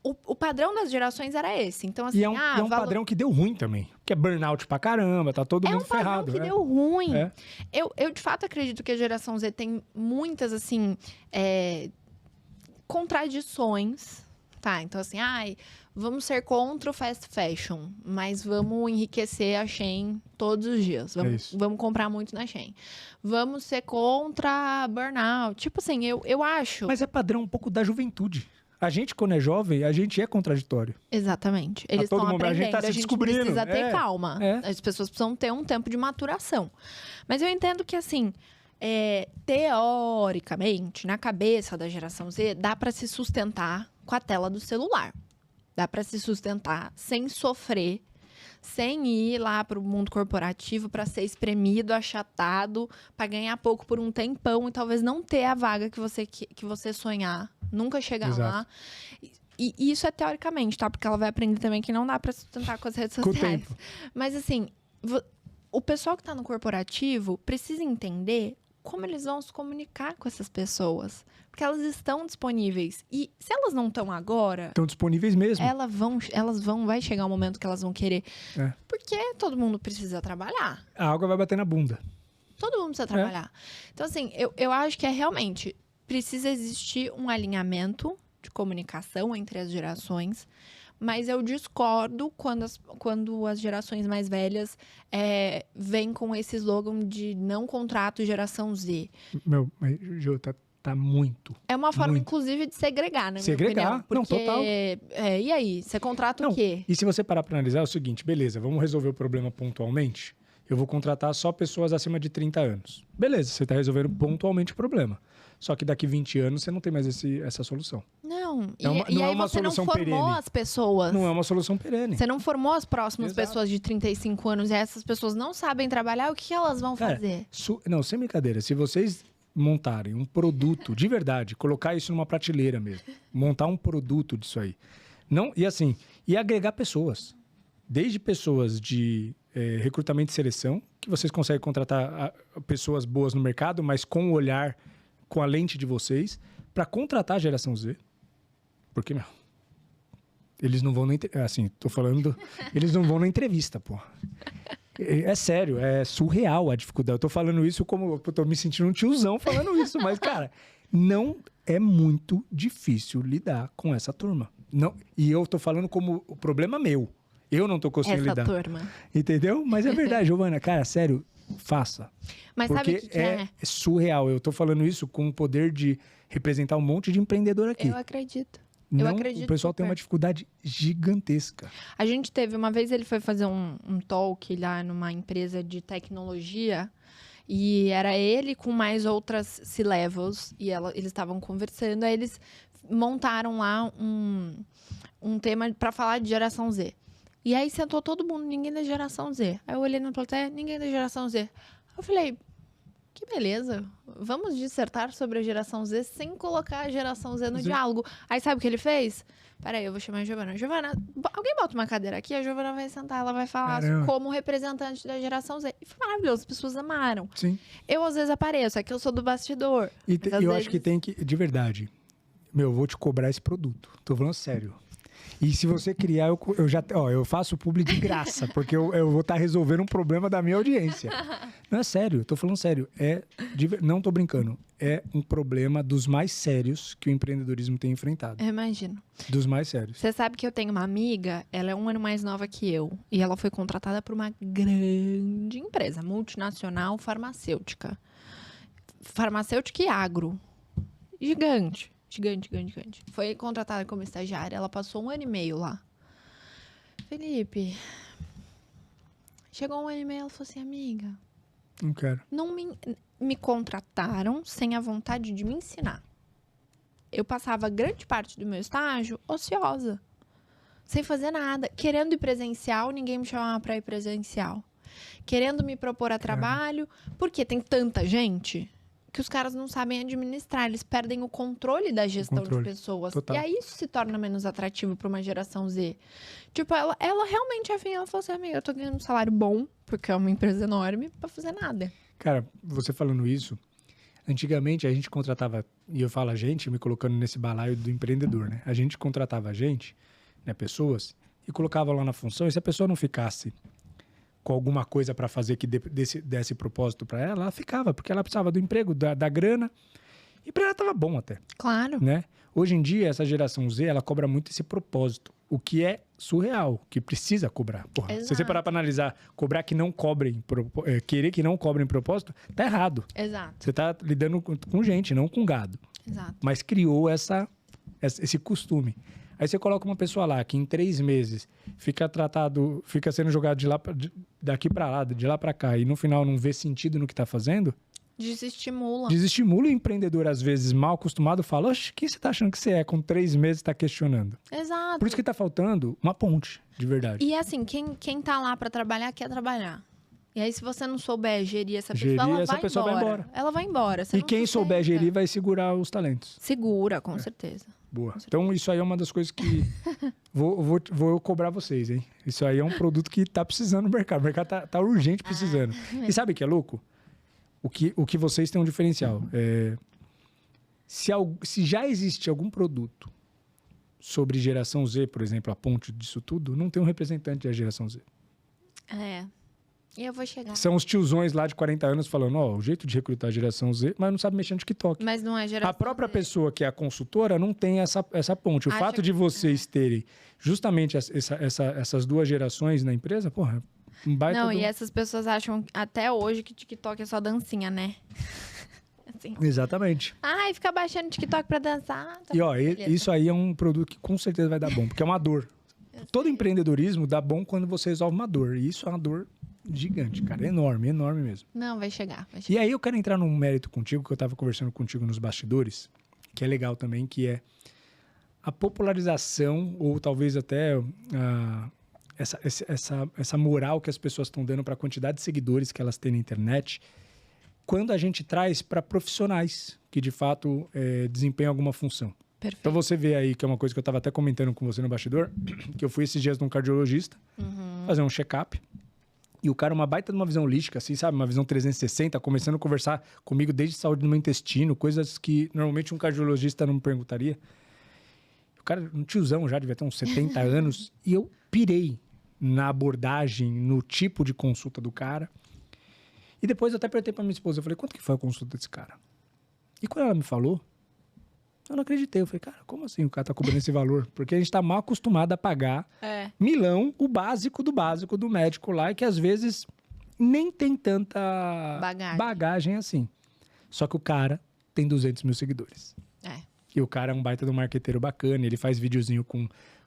O padrão das gerações era esse. Então, assim, é um padrão que deu ruim também. Que é burnout pra caramba, tá todo mundo ferrado. É um padrão que deu ruim. Eu, de fato, acredito que a geração Z tem muitas, assim, contradições. Tá, então assim, vamos ser contra o fast fashion, mas vamos enriquecer a Shein todos os dias. Vamos comprar muito na Shein. Vamos ser contra burnout. Tipo assim, eu acho... Mas é padrão um pouco da juventude. A gente, quando é jovem, a gente é contraditório. Exatamente. Eles estão aprendendo. A gente tá se descobrindo. Precisa ter calma. As pessoas precisam ter um tempo de maturação. Mas eu entendo que, assim... teoricamente, na cabeça da geração Z, dá para se sustentar com a tela do celular. Dá para se sustentar sem sofrer, sem ir lá para o mundo corporativo para ser espremido, achatado, para ganhar pouco por um tempão e talvez não ter a vaga que você sonhar, nunca chegar lá. E isso é teoricamente, tá? Porque ela vai aprender também que não dá para sustentar com as redes sociais. Mas assim, o pessoal que está no corporativo precisa entender como eles vão se comunicar com essas pessoas. Porque elas estão disponíveis. E se elas não estão agora... Estão disponíveis mesmo. Vai chegar um momento que elas vão querer. Porque todo mundo precisa trabalhar. A água vai bater na bunda. Todo mundo precisa trabalhar. Então, assim, eu acho que realmente precisa existir um alinhamento de comunicação entre as gerações. Mas eu discordo quando as gerações mais velhas vêm com esse slogan de não contrato geração Z. Jô, tá muito. É uma forma, inclusive, de segregar, né? Segregar? Porque, não, total. E aí? Você contrata o quê? E se você parar para analisar, é o seguinte, beleza, vamos resolver o problema pontualmente? Eu vou contratar só pessoas acima de 30 anos. Beleza, você está resolvendo pontualmente o problema. Só que daqui 20 anos você não tem mais essa solução. Não. E aí você não formou as pessoas. Não é uma solução perene. Você não formou as próximas pessoas de 35 anos e essas pessoas não sabem trabalhar, o que elas vão fazer? Não, sem brincadeira. Se vocês montarem um produto de verdade, colocar isso numa prateleira mesmo, montar um produto disso aí. E agregar pessoas. Desde pessoas de recrutamento e seleção, que vocês conseguem contratar pessoas boas no mercado, mas com o olhar, com a lente de vocês, para contratar a geração Z. Porque, meu, eles não vão assim, tô falando, eles não vão na entrevista, pô. É sério, é surreal a dificuldade. Eu tô falando isso como, eu tô me sentindo um tiozão falando isso, mas, cara, não é muito difícil lidar com essa turma. Não, e eu tô falando como o problema meu. Eu não tô conseguindo lidar. Essa turma. Entendeu? Mas é verdade, Giovana, cara, sério, faça. Mas porque sabe o que é? É surreal. Eu tô falando isso com o poder de representar um monte de empreendedor aqui. Eu acredito. Não, eu acredito. O pessoal tem uma dificuldade gigantesca. A gente teve, uma vez ele foi fazer um talk lá numa empresa de tecnologia e era ele com mais outras C-levels e eles estavam conversando, aí eles montaram lá um tema para falar de geração Z. E aí sentou todo mundo, ninguém da geração Z. Aí eu olhei na plateia, ninguém da geração Z. Eu falei, que beleza, vamos dissertar sobre a geração Z sem colocar a geração Z no diálogo. Aí sabe o que ele fez? Peraí, eu vou chamar a Giovana. Giovana, alguém bota uma cadeira aqui, a Giovana vai sentar, ela vai falar como representante da geração Z. E foi maravilhoso, as pessoas amaram. Sim. Eu às vezes apareço, aqui eu sou do bastidor. E eu acho que tem que, de verdade, eu vou te cobrar esse produto. Tô falando sério. E se você criar, eu faço publi de graça, porque eu vou estar resolvendo um problema da minha audiência. Não é sério, tô falando sério. Não tô brincando. É um problema dos mais sérios que o empreendedorismo tem enfrentado. Eu imagino. Dos mais sérios. Você sabe que eu tenho uma amiga, ela é 1 ano mais nova que eu. E ela foi contratada por uma grande empresa, multinacional farmacêutica. Farmacêutica e agro. Gigante. Gigante. Foi contratada como estagiária. Ela passou 1 ano e meio lá. Felipe, chegou 1 ano e meio, ela falou assim, amiga... Não quero. Não me contrataram sem a vontade de me ensinar. Eu passava grande parte do meu estágio ociosa. Sem fazer nada. Querendo ir presencial, ninguém me chamava para ir presencial. Querendo me propor a trabalho, porque tem tanta gente... que os caras não sabem administrar, eles perdem o controle da gestão de pessoas. Total. E aí isso se torna menos atrativo para uma geração Z. Tipo, ela realmente, afim, ela falou assim, amiga, eu tô ganhando um salário bom, porque é uma empresa enorme, pra fazer nada. Cara, você falando isso, antigamente a gente contratava, e eu falo a gente, me colocando nesse balaio do empreendedor, né? A gente contratava gente, né, pessoas, e colocava lá na função, e se a pessoa não ficasse com alguma coisa para fazer que desse propósito para ela ficava, porque ela precisava do emprego, da grana, e para ela estava bom até. Claro. Né? Hoje em dia, essa geração Z, ela cobra muito esse propósito, o que é surreal, que precisa cobrar. Porra, se você parar para analisar, cobrar que não cobrem, querer que não cobrem propósito, tá errado. Exato. Você tá lidando com gente, não com gado. Exato. Mas criou esse costume. Aí você coloca uma pessoa lá que em 3 meses fica sendo jogado daqui para lá, de lá para cá, e no final não vê sentido no que está fazendo. Desestimula. Desestimula o empreendedor, às vezes, mal acostumado, fala, oxe, quem você está achando que você é? Com 3 meses está questionando. Exato. Por isso que está faltando uma ponte, de verdade. E assim, quem tá lá para trabalhar, quer trabalhar. E aí, se você não souber gerir essa pessoa, vai embora. Ela vai embora. E quem souber gerir vai segurar os talentos. Segura, com certeza. Boa. Então, isso aí é uma das coisas que vou cobrar vocês, hein? Isso aí é um produto que tá precisando no mercado. O mercado tá urgente precisando. E sabe o que é louco? O que vocês têm um diferencial. Se já existe algum produto sobre geração Z, por exemplo, a ponte disso tudo, não tem um representante da geração Z. E eu vou chegar. São os tiozões lá de 40 anos falando, o jeito de recrutar a geração Z, mas não sabe mexer no TikTok. Mas não é geração A própria Z. pessoa que é a consultora não tem essa ponte. O fato de vocês terem justamente essas 2 gerações na empresa, porra, um baita... Não, e essas pessoas acham até hoje que TikTok é só dancinha, né? Assim. Exatamente. Ai, fica baixando TikTok pra dançar. Tá, e isso aí é um produto que com certeza vai dar bom, porque é uma dor. Todo empreendedorismo dá bom quando você resolve uma dor. E isso é uma dor gigante, cara. Enorme mesmo. Não, vai chegar. E aí eu quero entrar num mérito contigo, que eu estava conversando contigo nos bastidores, que é legal também, que é a popularização, ou talvez até essa moral que as pessoas estão dando para a quantidade de seguidores que elas têm na internet, quando a gente traz para profissionais que, de fato, desempenham alguma função. Perfeito. Então você vê aí, que é uma coisa que eu estava até comentando com você no bastidor, que eu fui esses dias num cardiologista, fazer um check-up, e o cara, uma baita de uma visão holística, assim, sabe? Uma visão 360, começando a conversar comigo desde saúde do meu intestino, coisas que normalmente um cardiologista não me perguntaria. cara, um tiozão já, devia ter uns 70 anos. E eu pirei na abordagem, no tipo de consulta do cara. E depois eu até perguntei pra minha esposa, eu falei, quanto que foi a consulta desse cara? E quando ela me falou, eu não acreditei. Eu falei, cara, como assim o cara tá cobrando esse valor? Porque a gente tá mal acostumado a pagar milão, o básico do médico lá, e que às vezes nem tem tanta bagagem assim. Só que o cara tem 200 mil seguidores. E o cara é um baita de um marqueteiro bacana, ele faz videozinho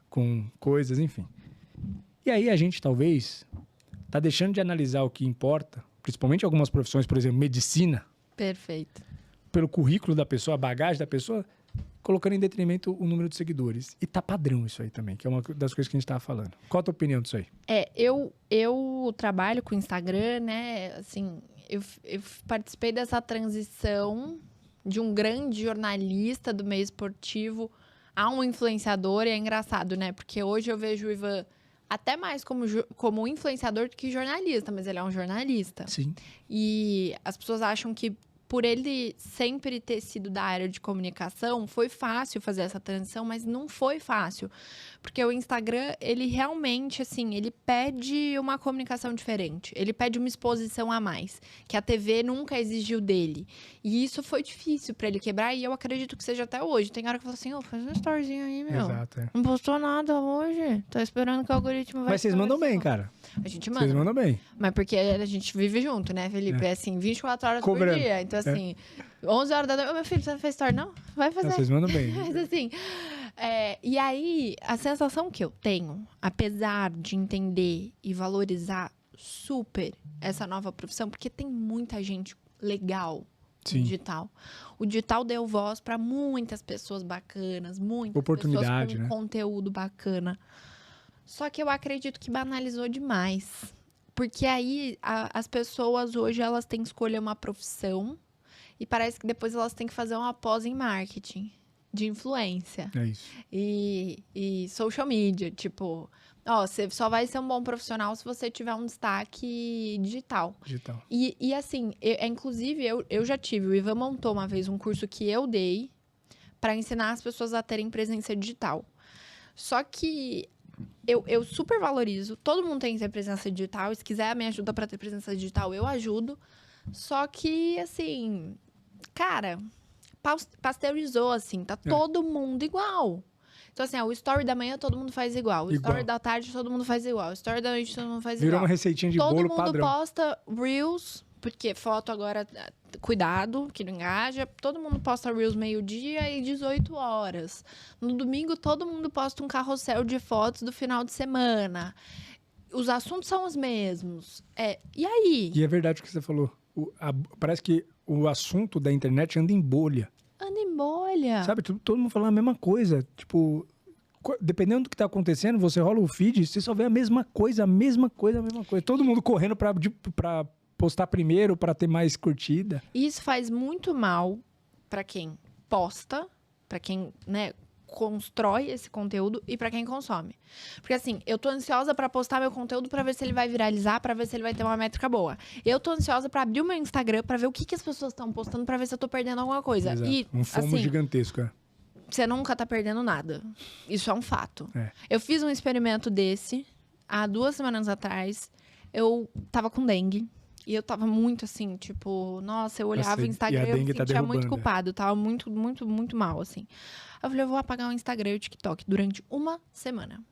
com coisas, enfim. E aí a gente talvez tá deixando de analisar o que importa, principalmente algumas profissões, por exemplo, medicina. Perfeito. Pelo currículo da pessoa, a bagagem da pessoa, colocando em detrimento o número de seguidores. E tá padrão isso aí também, que é uma das coisas que a gente tava falando. Qual a tua opinião disso aí? Eu trabalho com Instagram, né? Assim, eu participei dessa transição de um grande jornalista do meio esportivo a um influenciador, e é engraçado, né? Porque hoje eu vejo o Ivan até mais como influenciador do que jornalista, mas ele é um jornalista. Sim. E as pessoas acham que por ele sempre ter sido da área de comunicação, foi fácil fazer essa transição, mas não foi fácil. Porque o Instagram, ele realmente, assim, ele pede uma comunicação diferente. Ele pede uma exposição a mais, que a TV nunca exigiu dele. E isso foi difícil pra ele quebrar, e eu acredito que seja até hoje. Tem hora que eu falo assim, faz um storyzinho aí, meu. Exato, Não postou nada hoje. Tô esperando que o algoritmo vai... Mas vocês mandam bem, cara. A gente manda. Vocês mandam bem. Mas porque a gente vive junto, né, Felipe? É assim, 24 horas Cobrando. por dia. Então, assim, 11 horas da noite... Ô, meu filho, você não fez story, não? Vai fazer. Não, vocês mandam bem. Mas, assim... e aí, a sensação que eu tenho, apesar de entender e valorizar super essa nova profissão, porque tem muita gente legal no digital. O digital deu voz para muitas pessoas bacanas, muitas oportunidade, pessoas com né? conteúdo bacana. Só que eu acredito que banalizou demais. Porque aí, as pessoas hoje, elas têm que escolher uma profissão e parece que depois elas têm que fazer uma pós em marketing, de influência. É isso. E social media, tipo... você só vai ser um bom profissional se você tiver um destaque digital. E assim, inclusive, eu já tive... O Ivan montou uma vez um curso que eu dei para ensinar as pessoas a terem presença digital. Só que eu super valorizo. Todo mundo tem que ter presença digital. Se quiser me ajuda para ter presença digital, eu ajudo. Só que, assim... Cara, pasteurizou, assim. Tá todo mundo igual. Então, assim, o story da manhã todo mundo faz igual. O story da tarde todo mundo faz igual. O story da noite todo mundo faz igual. Virou uma receitinha de bolo padrão. Todo mundo posta Reels, porque foto agora, cuidado, que não engaja. Todo mundo posta Reels meio-dia e 18 horas. No domingo, todo mundo posta um carrossel de fotos do final de semana. Os assuntos são os mesmos. E aí? E é verdade o que você falou. Parece que o assunto da internet anda em bolha. Anda em bolha. Sabe, todo mundo falando a mesma coisa. Tipo, dependendo do que tá acontecendo, você rola o feed, você só vê a mesma coisa. Todo mundo correndo pra postar primeiro, pra ter mais curtida. Isso faz muito mal pra quem posta, pra quem, né, constrói esse conteúdo e pra quem consome. Porque assim, eu tô ansiosa pra postar meu conteúdo pra ver se ele vai viralizar, pra ver se ele vai ter uma métrica boa. Eu tô ansiosa pra abrir o meu Instagram, pra ver o que as pessoas estão postando, pra ver se eu tô perdendo alguma coisa. Exato. E, um FOMO assim, gigantesco, Você nunca tá perdendo nada. Isso é um fato. Eu fiz um experimento desse há 2 semanas atrás. Eu tava com dengue. E eu tava muito assim, tipo... Nossa, eu olhava o Instagram e eu me sentia muito culpado. Tava muito, muito, muito mal, assim. Eu falei, eu vou apagar o Instagram e o TikTok durante 1 semana.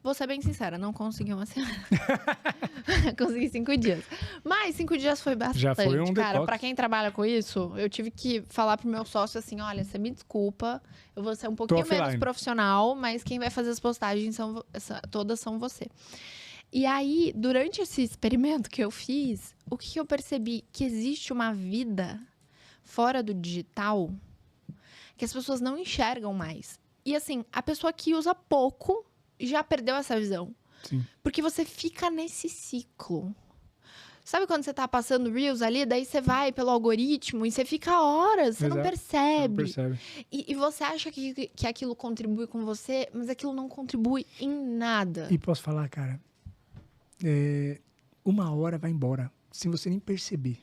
Vou ser bem sincera, não consegui 1 semana. Consegui 5 dias. Mas 5 dias foi bastante, já foi um cara. detox. Pra quem trabalha com isso, eu tive que falar pro meu sócio assim, olha, você me desculpa, eu vou ser um pouquinho menos profissional, mas quem vai fazer as postagens todas são você. E aí, durante esse experimento que eu fiz, o que eu percebi? Que existe uma vida fora do digital que as pessoas não enxergam mais. E assim, a pessoa que usa pouco já perdeu essa visão. Sim. Porque você fica nesse ciclo. Sabe quando você tá passando Reels ali, daí você vai pelo algoritmo e você fica horas, você não percebe. Você não percebe. E você acha que aquilo contribui com você, mas aquilo não contribui em nada. E posso falar, cara, 1 hora vai embora, sem você nem perceber.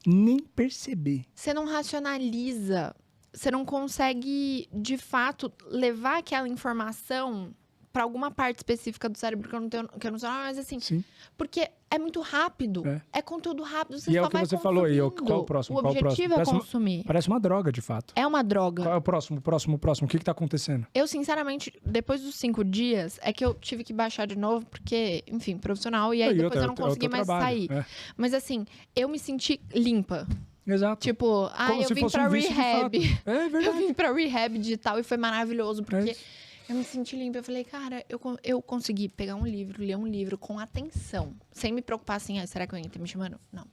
Nem perceber. Você não racionaliza você não consegue, de fato, levar aquela informação para alguma parte específica do cérebro que eu não sei, mas assim, Sim. Porque é muito rápido, é conteúdo rápido, você e só é o que vai você falou, e qual o próximo? O objetivo é consumir. Parece uma droga, de fato. É uma droga. Qual é o próximo? O que tá acontecendo? Eu, sinceramente, depois dos 5 dias, é que eu tive que baixar de novo, porque, enfim, profissional, e aí depois eu não consegui mais sair. Mas assim, eu me senti limpa. Exato. Tipo, eu vim pra rehab. É verdade. Eu vim pra rehab digital e foi maravilhoso, porque eu me senti limpa. Eu falei, cara, eu consegui pegar um livro, ler um livro com atenção. Sem me preocupar assim, será que alguém tá me chamando? Não.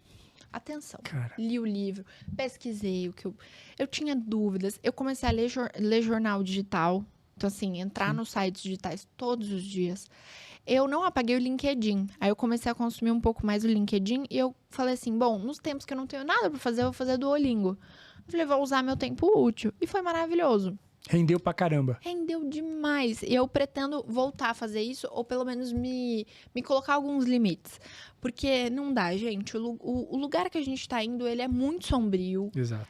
Atenção. Cara. Li o livro, pesquisei o que eu tinha dúvidas. Eu comecei a ler jornal digital. Então, assim, entrar nos sites digitais todos os dias. Eu não apaguei o LinkedIn. Aí eu comecei a consumir um pouco mais o LinkedIn e eu falei assim, bom, nos tempos que eu não tenho nada pra fazer, eu vou fazer Duolingo. Eu falei, vou usar meu tempo útil. E foi maravilhoso. Rendeu pra caramba. Rendeu demais. E eu pretendo voltar a fazer isso, ou pelo menos me colocar alguns limites. Porque não dá, gente. O lugar que a gente tá indo, ele é muito sombrio. Exato.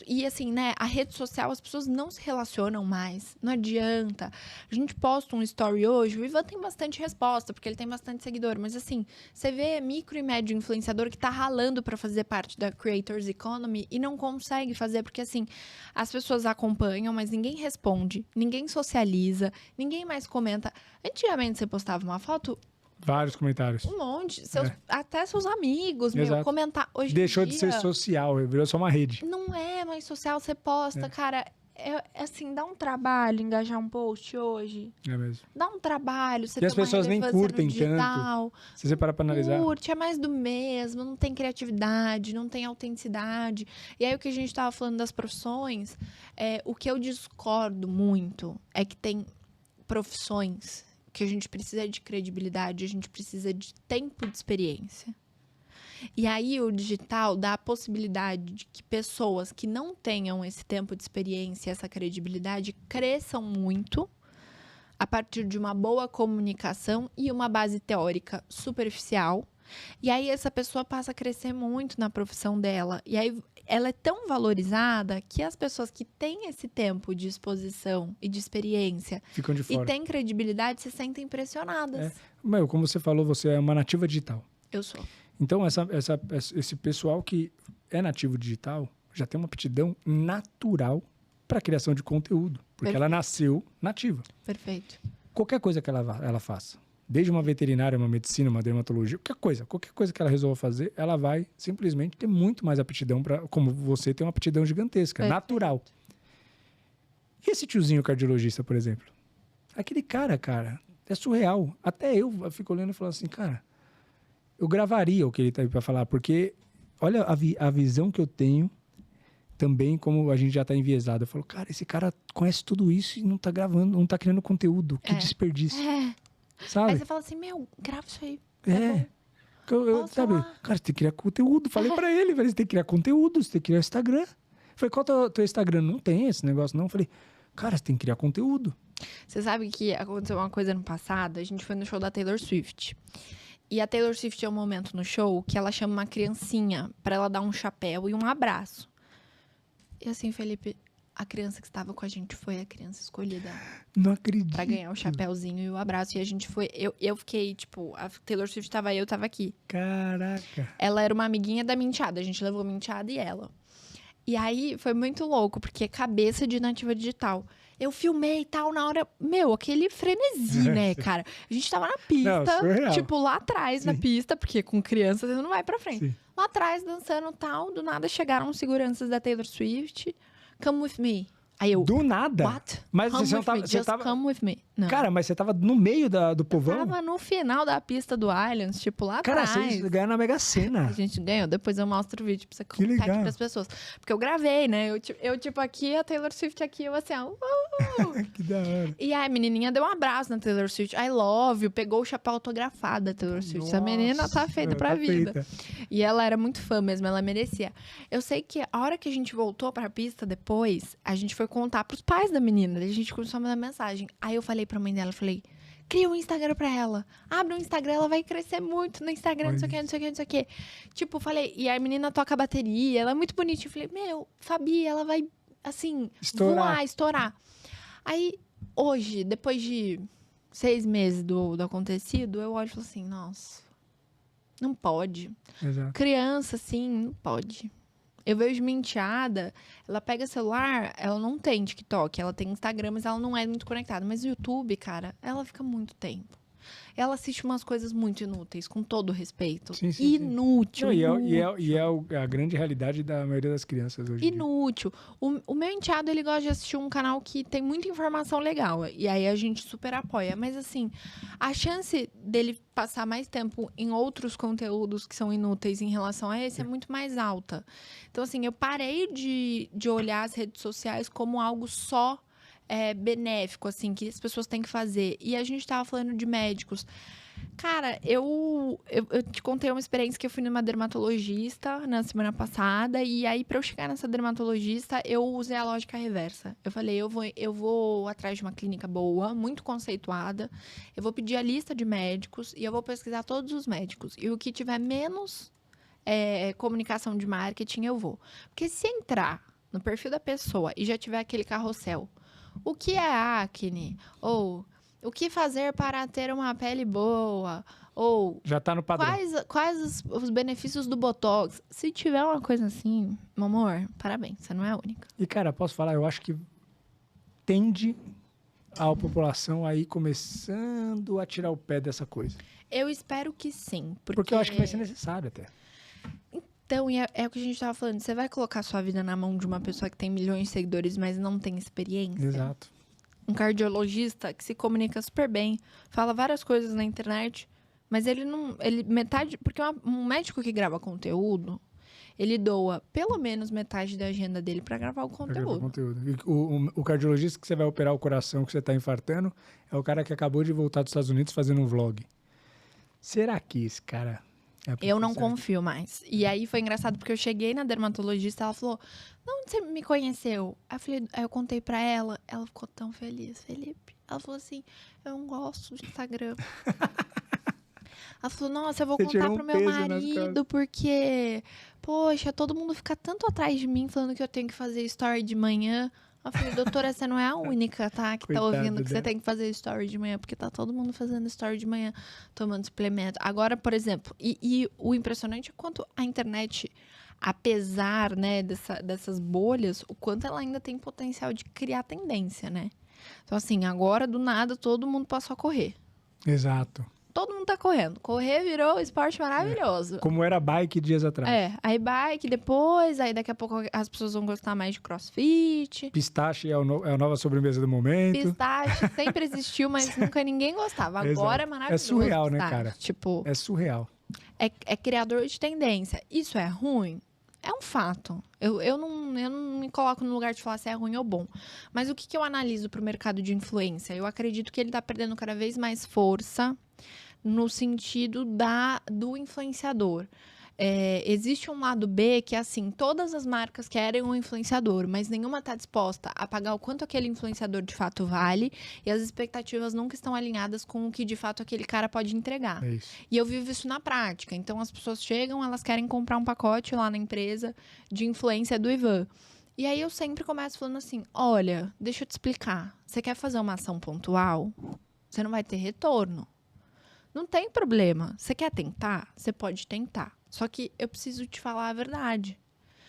E assim, né, a rede social, as pessoas não se relacionam mais. Não adianta. A gente posta um story hoje, o Ivan tem bastante resposta, porque ele tem bastante seguidor. Mas assim, você vê micro e médio influenciador que tá ralando pra fazer parte da Creators Economy e não consegue fazer, porque assim, as pessoas acompanham, mas ninguém responde, ninguém socializa, ninguém mais comenta. Antigamente você postava uma foto... Vários comentários. Um monte. Até seus amigos, comentar. Hoje Deixou em dia, de ser social, virou só uma rede. Não é mais social, você posta, cara. Assim, dá um trabalho engajar um post hoje. É mesmo. Dá um trabalho, você e as pessoas nem curtem tanto. Se você parar pra analisar. Curte, é mais do mesmo, não tem criatividade, não tem autenticidade. E aí, o que a gente tava falando das profissões, o que eu discordo muito é que tem profissões que a gente precisa de credibilidade, a gente precisa de tempo de experiência. E aí o digital dá a possibilidade de que pessoas que não tenham esse tempo de experiência, essa credibilidade, cresçam muito a partir de uma boa comunicação e uma base teórica superficial. E aí essa pessoa passa a crescer muito na profissão dela. E aí ela é tão valorizada que as pessoas que têm esse tempo de exposição e de experiência ficam de fora. E têm credibilidade se sentem impressionadas. Como você falou, você é uma nativa digital. Eu sou. Então, esse pessoal que é nativo digital já tem uma aptidão natural para a criação de conteúdo. Porque ela nasceu nativa. Perfeito. Qualquer coisa que ela faça. Desde uma veterinária, uma medicina, uma dermatologia, qualquer coisa que ela resolva fazer, ela vai simplesmente ter muito mais aptidão como você tem uma aptidão gigantesca, natural. E esse tiozinho cardiologista, por exemplo? Aquele cara, é surreal. Até eu fico olhando e falo assim, cara, eu gravaria o que ele tá aí pra falar, porque olha a visão que eu tenho também, como a gente já tá enviesado. Eu falo, cara, esse cara conhece tudo isso e não tá gravando, não tá criando conteúdo. Que desperdício. Sabe? Aí você fala assim, grava isso aí. Sabe? Cara, você tem que criar conteúdo. Falei pra ele, você tem que criar conteúdo, você tem que criar Instagram. Falei, qual é o teu Instagram? Não tem esse negócio, não. Falei, cara, você tem que criar conteúdo. Você sabe que aconteceu uma coisa no passado? A gente foi no show da Taylor Swift. E a Taylor Swift é um momento no show que ela chama uma criancinha pra ela dar um chapéu e um abraço. E assim, Felipe, a criança que estava com a gente foi a criança escolhida. Não acredito. Pra ganhar o chapéuzinho e o abraço. E a gente foi... Eu fiquei, tipo... A Taylor Swift tava aí, eu tava aqui. Caraca. Ela era uma amiguinha da Minty Ada. A gente levou a Minty Ada e ela. E aí, foi muito louco, porque é cabeça de nativa digital. Eu filmei e tal, na hora... aquele frenesi, né, cara? A gente tava na pista, tipo, lá atrás na pista, porque com criança você não vai pra frente. Sim. Lá atrás, dançando e tal, do nada chegaram os seguranças da Taylor Swift. Come with me. Aí eu... Do nada? What? Mas come você não tava... Just come with me. Não. Cara, mas você tava no meio do povão? Eu tava no final da pista do Allianz, tipo, lá atrás. Cara, vocês ganharam na Mega Sena. A gente ganhou. Depois eu mostro o vídeo pra você contar aqui pras pessoas. Porque eu gravei, né? Eu tipo, aqui, a Taylor Swift aqui, eu assim, ó... Que da hora. E aí a menininha deu um abraço na Taylor Swift. I love you. Pegou o chapéu autografado da Taylor Swift. Essa menina tá feita pra vida. E ela era muito fã mesmo, ela merecia. Eu sei que a hora que a gente voltou pra pista depois, a gente foi contar pros pais da menina. A gente começou a mandar mensagem. Aí eu falei pra mãe dela, falei... Cria um Instagram pra ela. Abre um Instagram, ela vai crescer muito no Instagram, não sei o que, não sei o que, não sei o que. Tipo, falei... E a menina toca bateria, ela é muito bonitinha. Eu falei, Fabi, ela vai assim, estourar. Aí, hoje, depois de 6 meses do acontecido, eu olho e falo assim, nossa, não pode. Exato. Criança, assim, não pode. Eu vejo minha enteada, ela pega celular, ela não tem TikTok, ela tem Instagram, mas ela não é muito conectada. Mas o YouTube, cara, ela fica muito tempo. Ela assiste umas coisas muito inúteis, com todo respeito. Sim. Inútil. Não, e é a grande realidade da maioria das crianças hoje. Inútil. O meu enteado, ele gosta de assistir um canal que tem muita informação legal. E aí a gente super apoia. Mas assim, a chance dele passar mais tempo em outros conteúdos que são inúteis em relação a esse é muito mais alta. Então assim, eu parei de olhar as redes sociais como algo só benéfico, assim, que as pessoas têm que fazer. E a gente tava falando de médicos. Cara, eu te contei uma experiência que eu fui numa dermatologista na semana passada, e aí, pra eu chegar nessa dermatologista, eu usei a lógica reversa. Eu falei, eu vou atrás de uma clínica boa, muito conceituada, eu vou pedir a lista de médicos, e eu vou pesquisar todos os médicos. E o que tiver menos comunicação de marketing, eu vou. Porque se entrar no perfil da pessoa e já tiver aquele carrossel, o que é acne? Ou o que fazer para ter uma pele boa? Ou já tá no padrão. Quais os benefícios do Botox? Se tiver uma coisa assim, meu amor, parabéns, você não é a única. E, cara, posso falar, eu acho que tende a população aí começando a tirar o pé dessa coisa. Eu espero que sim. Porque eu acho que vai ser necessário até. Então, é o que a gente estava falando. Você vai colocar sua vida na mão de uma pessoa que tem milhões de seguidores, mas não tem experiência? Exato. Um cardiologista que se comunica super bem, fala várias coisas na internet, mas ele não... Porque um médico que grava conteúdo, ele doa pelo menos metade da agenda dele para gravar o conteúdo. E o cardiologista que você vai operar o coração que você está infartando é o cara que acabou de voltar dos Estados Unidos fazendo um vlog. Será que esse cara... Eu não confio mais. E aí foi engraçado porque eu cheguei na dermatologista, ela falou, onde você me conheceu? Aí eu contei pra ela, ela ficou tão feliz, Felipe. Ela falou assim, eu não gosto de Instagram. Ela falou, nossa, eu vou contar pro meu marido, porque, poxa, todo mundo fica tanto atrás de mim falando que eu tenho que fazer story de manhã. Eu falei, doutora, você não é a única, tá? Que coitada, tá ouvindo que você tem que fazer story de manhã, porque tá todo mundo fazendo story de manhã, tomando suplemento. Agora, por exemplo, e o impressionante é quanto a internet, apesar, né, dessas bolhas, o quanto ela ainda tem potencial de criar tendência, né? Então, assim, agora, do nada, todo mundo passou a correr. Exato. Todo mundo tá correndo. Correr virou um esporte maravilhoso. Como era bike dias atrás. Aí bike depois, aí daqui a pouco as pessoas vão gostar mais de crossfit. Pistache é a nova sobremesa do momento. Pistache sempre existiu, mas nunca ninguém gostava. Agora é maravilhoso. É surreal, pistache. Né, cara? Tipo, é surreal. É criador de tendência. Isso é ruim? É um fato. Eu não me coloco no lugar de falar se é ruim ou bom. Mas o que eu analiso pro mercado de influência? Eu acredito que ele tá perdendo cada vez mais força no sentido do influenciador. Existe um lado B que é assim, todas as marcas querem um influenciador, mas nenhuma está disposta a pagar o quanto aquele influenciador de fato vale e as expectativas nunca estão alinhadas com o que de fato aquele cara pode entregar. É isso. E eu vivo isso na prática. Então as pessoas chegam, elas querem comprar um pacote lá na empresa de influência do Ivan. E aí eu sempre começo falando assim, olha, deixa eu te explicar. Você quer fazer uma ação pontual? Você não vai ter retorno. Não tem problema. Você quer tentar? Você pode tentar. Só que eu preciso te falar a verdade.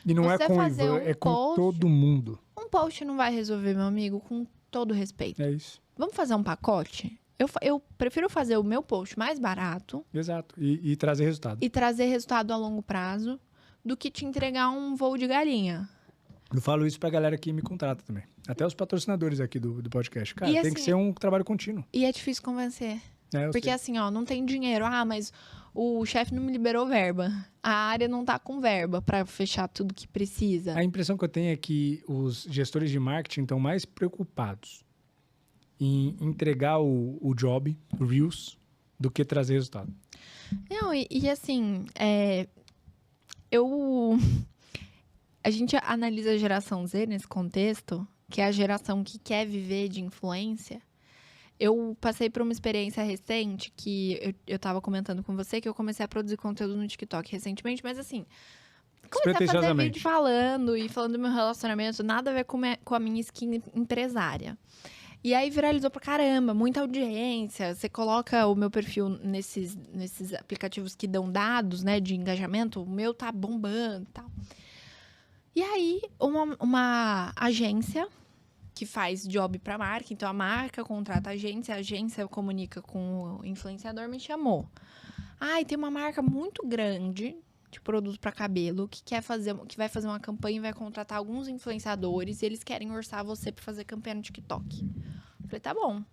E não é com o Ivan, é com todo mundo. Um post não vai resolver, meu amigo, com todo respeito. É isso. Vamos fazer um pacote? Eu prefiro fazer o meu post mais barato. Exato. E trazer resultado. E trazer resultado a longo prazo do que te entregar um voo de galinha. Eu falo isso pra galera que me contrata também. Até os patrocinadores aqui do podcast. Cara, tem que ser um trabalho contínuo. E é difícil convencer. Porque sei. assim, ó, não tem dinheiro. Ah, mas o chefe não me liberou verba. A área não tá com verba para fechar tudo que precisa. A impressão que eu tenho é que os gestores de marketing estão mais preocupados em entregar o job, o Reels, do que trazer resultado. Não, e assim, a gente analisa a geração Z nesse contexto, que é a geração que quer viver de influência. Eu passei por uma experiência recente que eu tava comentando com você, que eu comecei a produzir conteúdo no TikTok recentemente, mas assim, comecei a fazer vídeo falando do meu relacionamento, nada a ver com a minha skin empresária. E aí viralizou pra caramba, muita audiência. Você coloca o meu perfil nesses aplicativos que dão dados, né, de engajamento, o meu tá bombando e tal. E aí, uma agência que faz job pra marca, então a marca contrata a agência comunica com o influenciador, me chamou. E tem uma marca muito grande de produto para cabelo que vai fazer uma campanha e vai contratar alguns influenciadores e eles querem orçar você para fazer campanha no TikTok. Falei, tá bom.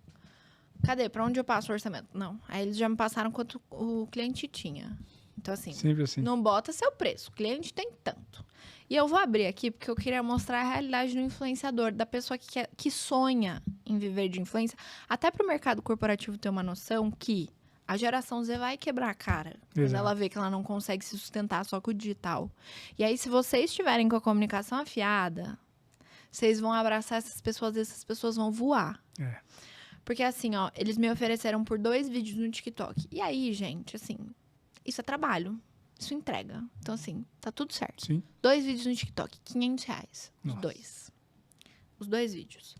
Cadê? Para onde eu passo o orçamento? Não. Aí eles já me passaram quanto o cliente tinha. Então, assim, não bota seu preço. O cliente tem tanto. E eu vou abrir aqui porque eu queria mostrar a realidade do influenciador, da pessoa que sonha em viver de influência. Até para o mercado corporativo ter uma noção que a geração Z vai quebrar a cara quando ela vê que ela não consegue se sustentar só com o digital. E aí, se vocês estiverem com a comunicação afiada, vocês vão abraçar essas pessoas vão voar. Porque assim, ó, eles me ofereceram por 2 vídeos no TikTok. E aí, gente, assim, isso é trabalho. Isso entrega. Então, assim, tá tudo certo. Sim. 2 vídeos no TikTok, R$500. Os 2 vídeos.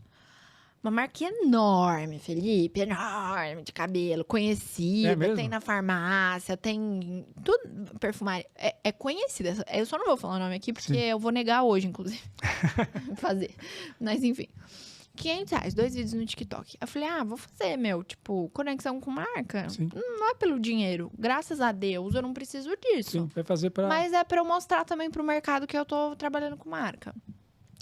Uma marca enorme, Felipe, enorme, de cabelo, conhecida, tem na farmácia, tem tudo, perfumaria, é conhecida. Eu só não vou falar o nome aqui, porque eu vou negar hoje, inclusive, fazer. Mas, enfim, R$500, 2 vídeos no TikTok. Eu falei, vou fazer, tipo, conexão com marca. Sim. Não é pelo dinheiro, graças a Deus, eu não preciso disso. Sim, vai fazer pra... Mas é pra eu mostrar também pro mercado que eu tô trabalhando com marca.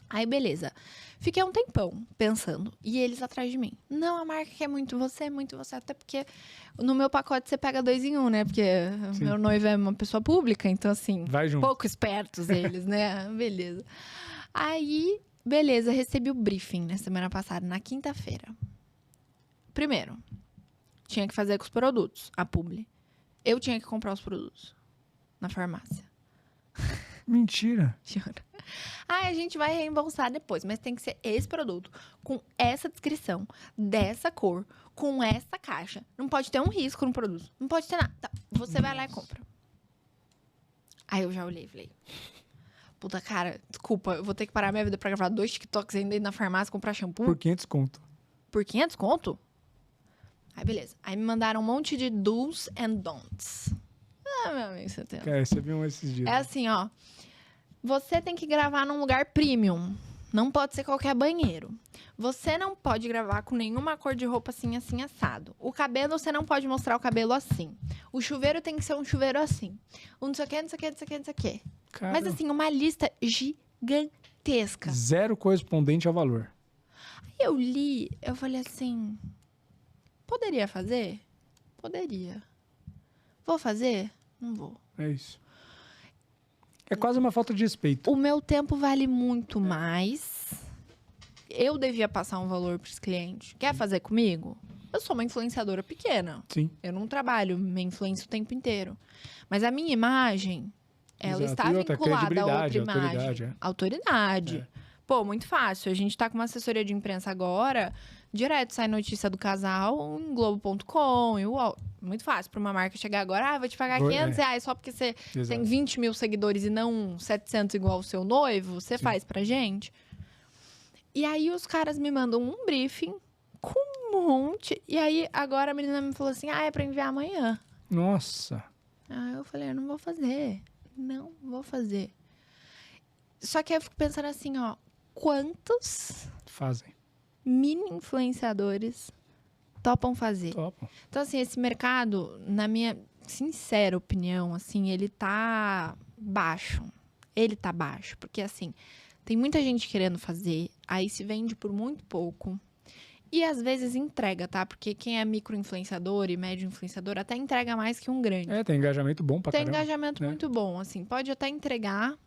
Aí, beleza. Fiquei um tempão pensando. E eles atrás de mim. Não, a marca quer muito você. Até porque no meu pacote você pega 2 em 1, né? Porque meu noivo é uma pessoa pública. Então, assim, pouco espertos eles, né? Beleza. Aí, beleza. Recebi o briefing na semana passada, na quinta-feira. Primeiro, tinha que fazer com os produtos, a publi. Eu tinha que comprar os produtos na farmácia. Mentira. Juro. A gente vai reembolsar depois, mas tem que ser esse produto, com essa descrição, dessa cor, com essa caixa. Não pode ter um risco no produto. Não pode ter nada. Tá, você vai lá e compra. Aí eu já olhei e falei, puta, cara, desculpa, eu vou ter que parar minha vida pra gravar 2 TikToks ainda ir na farmácia comprar shampoo. Por 500 conto. Por 500 conto? Aí, beleza. Aí me mandaram um monte de do's and don'ts. Meu amigo, você tem... Você viu esses dias. É assim, ó. Você tem que gravar num lugar premium. Não pode ser qualquer banheiro. Você não pode gravar com nenhuma cor de roupa assim, assim, assado. O cabelo, você não pode mostrar o cabelo assim. O chuveiro tem que ser um chuveiro assim. Não sei o que, não sei o que, não sei o que, não sei o que. Mas assim, uma lista gigantesca. 0 correspondente ao valor. Aí eu li, eu falei assim... Poderia fazer? Poderia. Vou fazer? Não vou. É isso. É quase uma falta de respeito. O meu tempo vale muito mais. Eu devia passar um valor para os clientes. Quer fazer comigo? Eu sou uma influenciadora pequena. Sim. Eu não trabalho, me influencio o tempo inteiro. Mas a minha imagem, ela está vinculada a outra imagem. Autoridade. Pô, muito fácil. A gente tá com uma assessoria de imprensa agora, direto sai notícia do casal em Globo.com e UOL. Muito fácil para uma marca chegar agora, vou te pagar R$500 só porque você tem 20 mil seguidores e não 700 igual o seu noivo, você faz pra gente. E aí os caras me mandam um briefing com um monte. E aí agora a menina me falou assim, é pra enviar amanhã. Nossa. Aí eu falei, eu não vou fazer. Não vou fazer. Só que eu fico pensando assim, ó, quantos mini influenciadores topam fazer? Topam. Então, assim, esse mercado, na minha sincera opinião, assim, ele tá baixo. Ele tá baixo. Porque, assim, tem muita gente querendo fazer, aí se vende por muito pouco. E, às vezes, entrega, tá? Porque quem é micro-influenciador e médio-influenciador até entrega mais que um grande. Tem engajamento bom pra caramba. Tem engajamento muito bom, assim. Pode até entregar,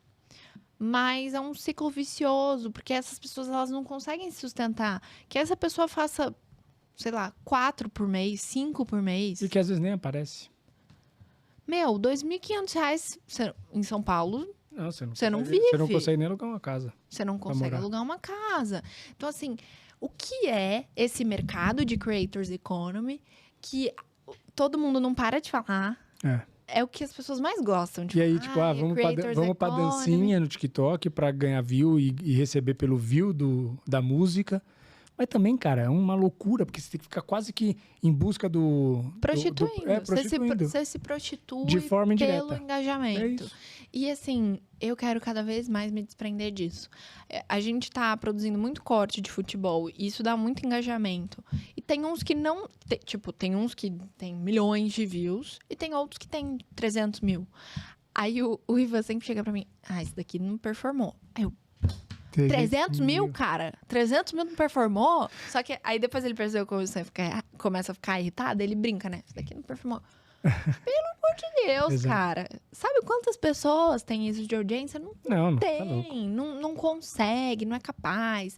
mas é um ciclo vicioso, porque essas pessoas, elas não conseguem se sustentar. Que essa pessoa faça, sei lá, 4 por mês, 5 por mês. E que às vezes nem aparece. Meu, R$2.500 em São Paulo, você não vive. Você não consegue nem alugar uma casa. Você não consegue alugar uma casa. Então, assim, o que é esse mercado de Creators Economy que todo mundo não para de falar? é o que as pessoas mais gostam. Tipo, e aí, tipo, vamos pra dancinha no TikTok pra ganhar view e receber pelo view da música. Mas também, cara, é uma loucura, porque você tem que ficar quase que em busca do... Prostituindo. Prostituindo. Você se prostitui de forma indireta. Pelo engajamento. É isso. E assim, eu quero cada vez mais me desprender disso. A gente tá produzindo muito corte de futebol e isso dá muito engajamento. E tem uns que não... tem uns que tem milhões de views e tem outros que tem 300 mil. Aí o Ivan sempre chega pra mim, esse daqui não performou. Aí eu... 300 mil, cara? 300 mil não performou? Só que aí depois ele percebeu que começa a ficar irritado, ele brinca, né? Isso daqui não performou. Pelo amor de Deus, exato. Cara. Sabe quantas pessoas têm isso de audiência? Não tem, tá não consegue, não é capaz.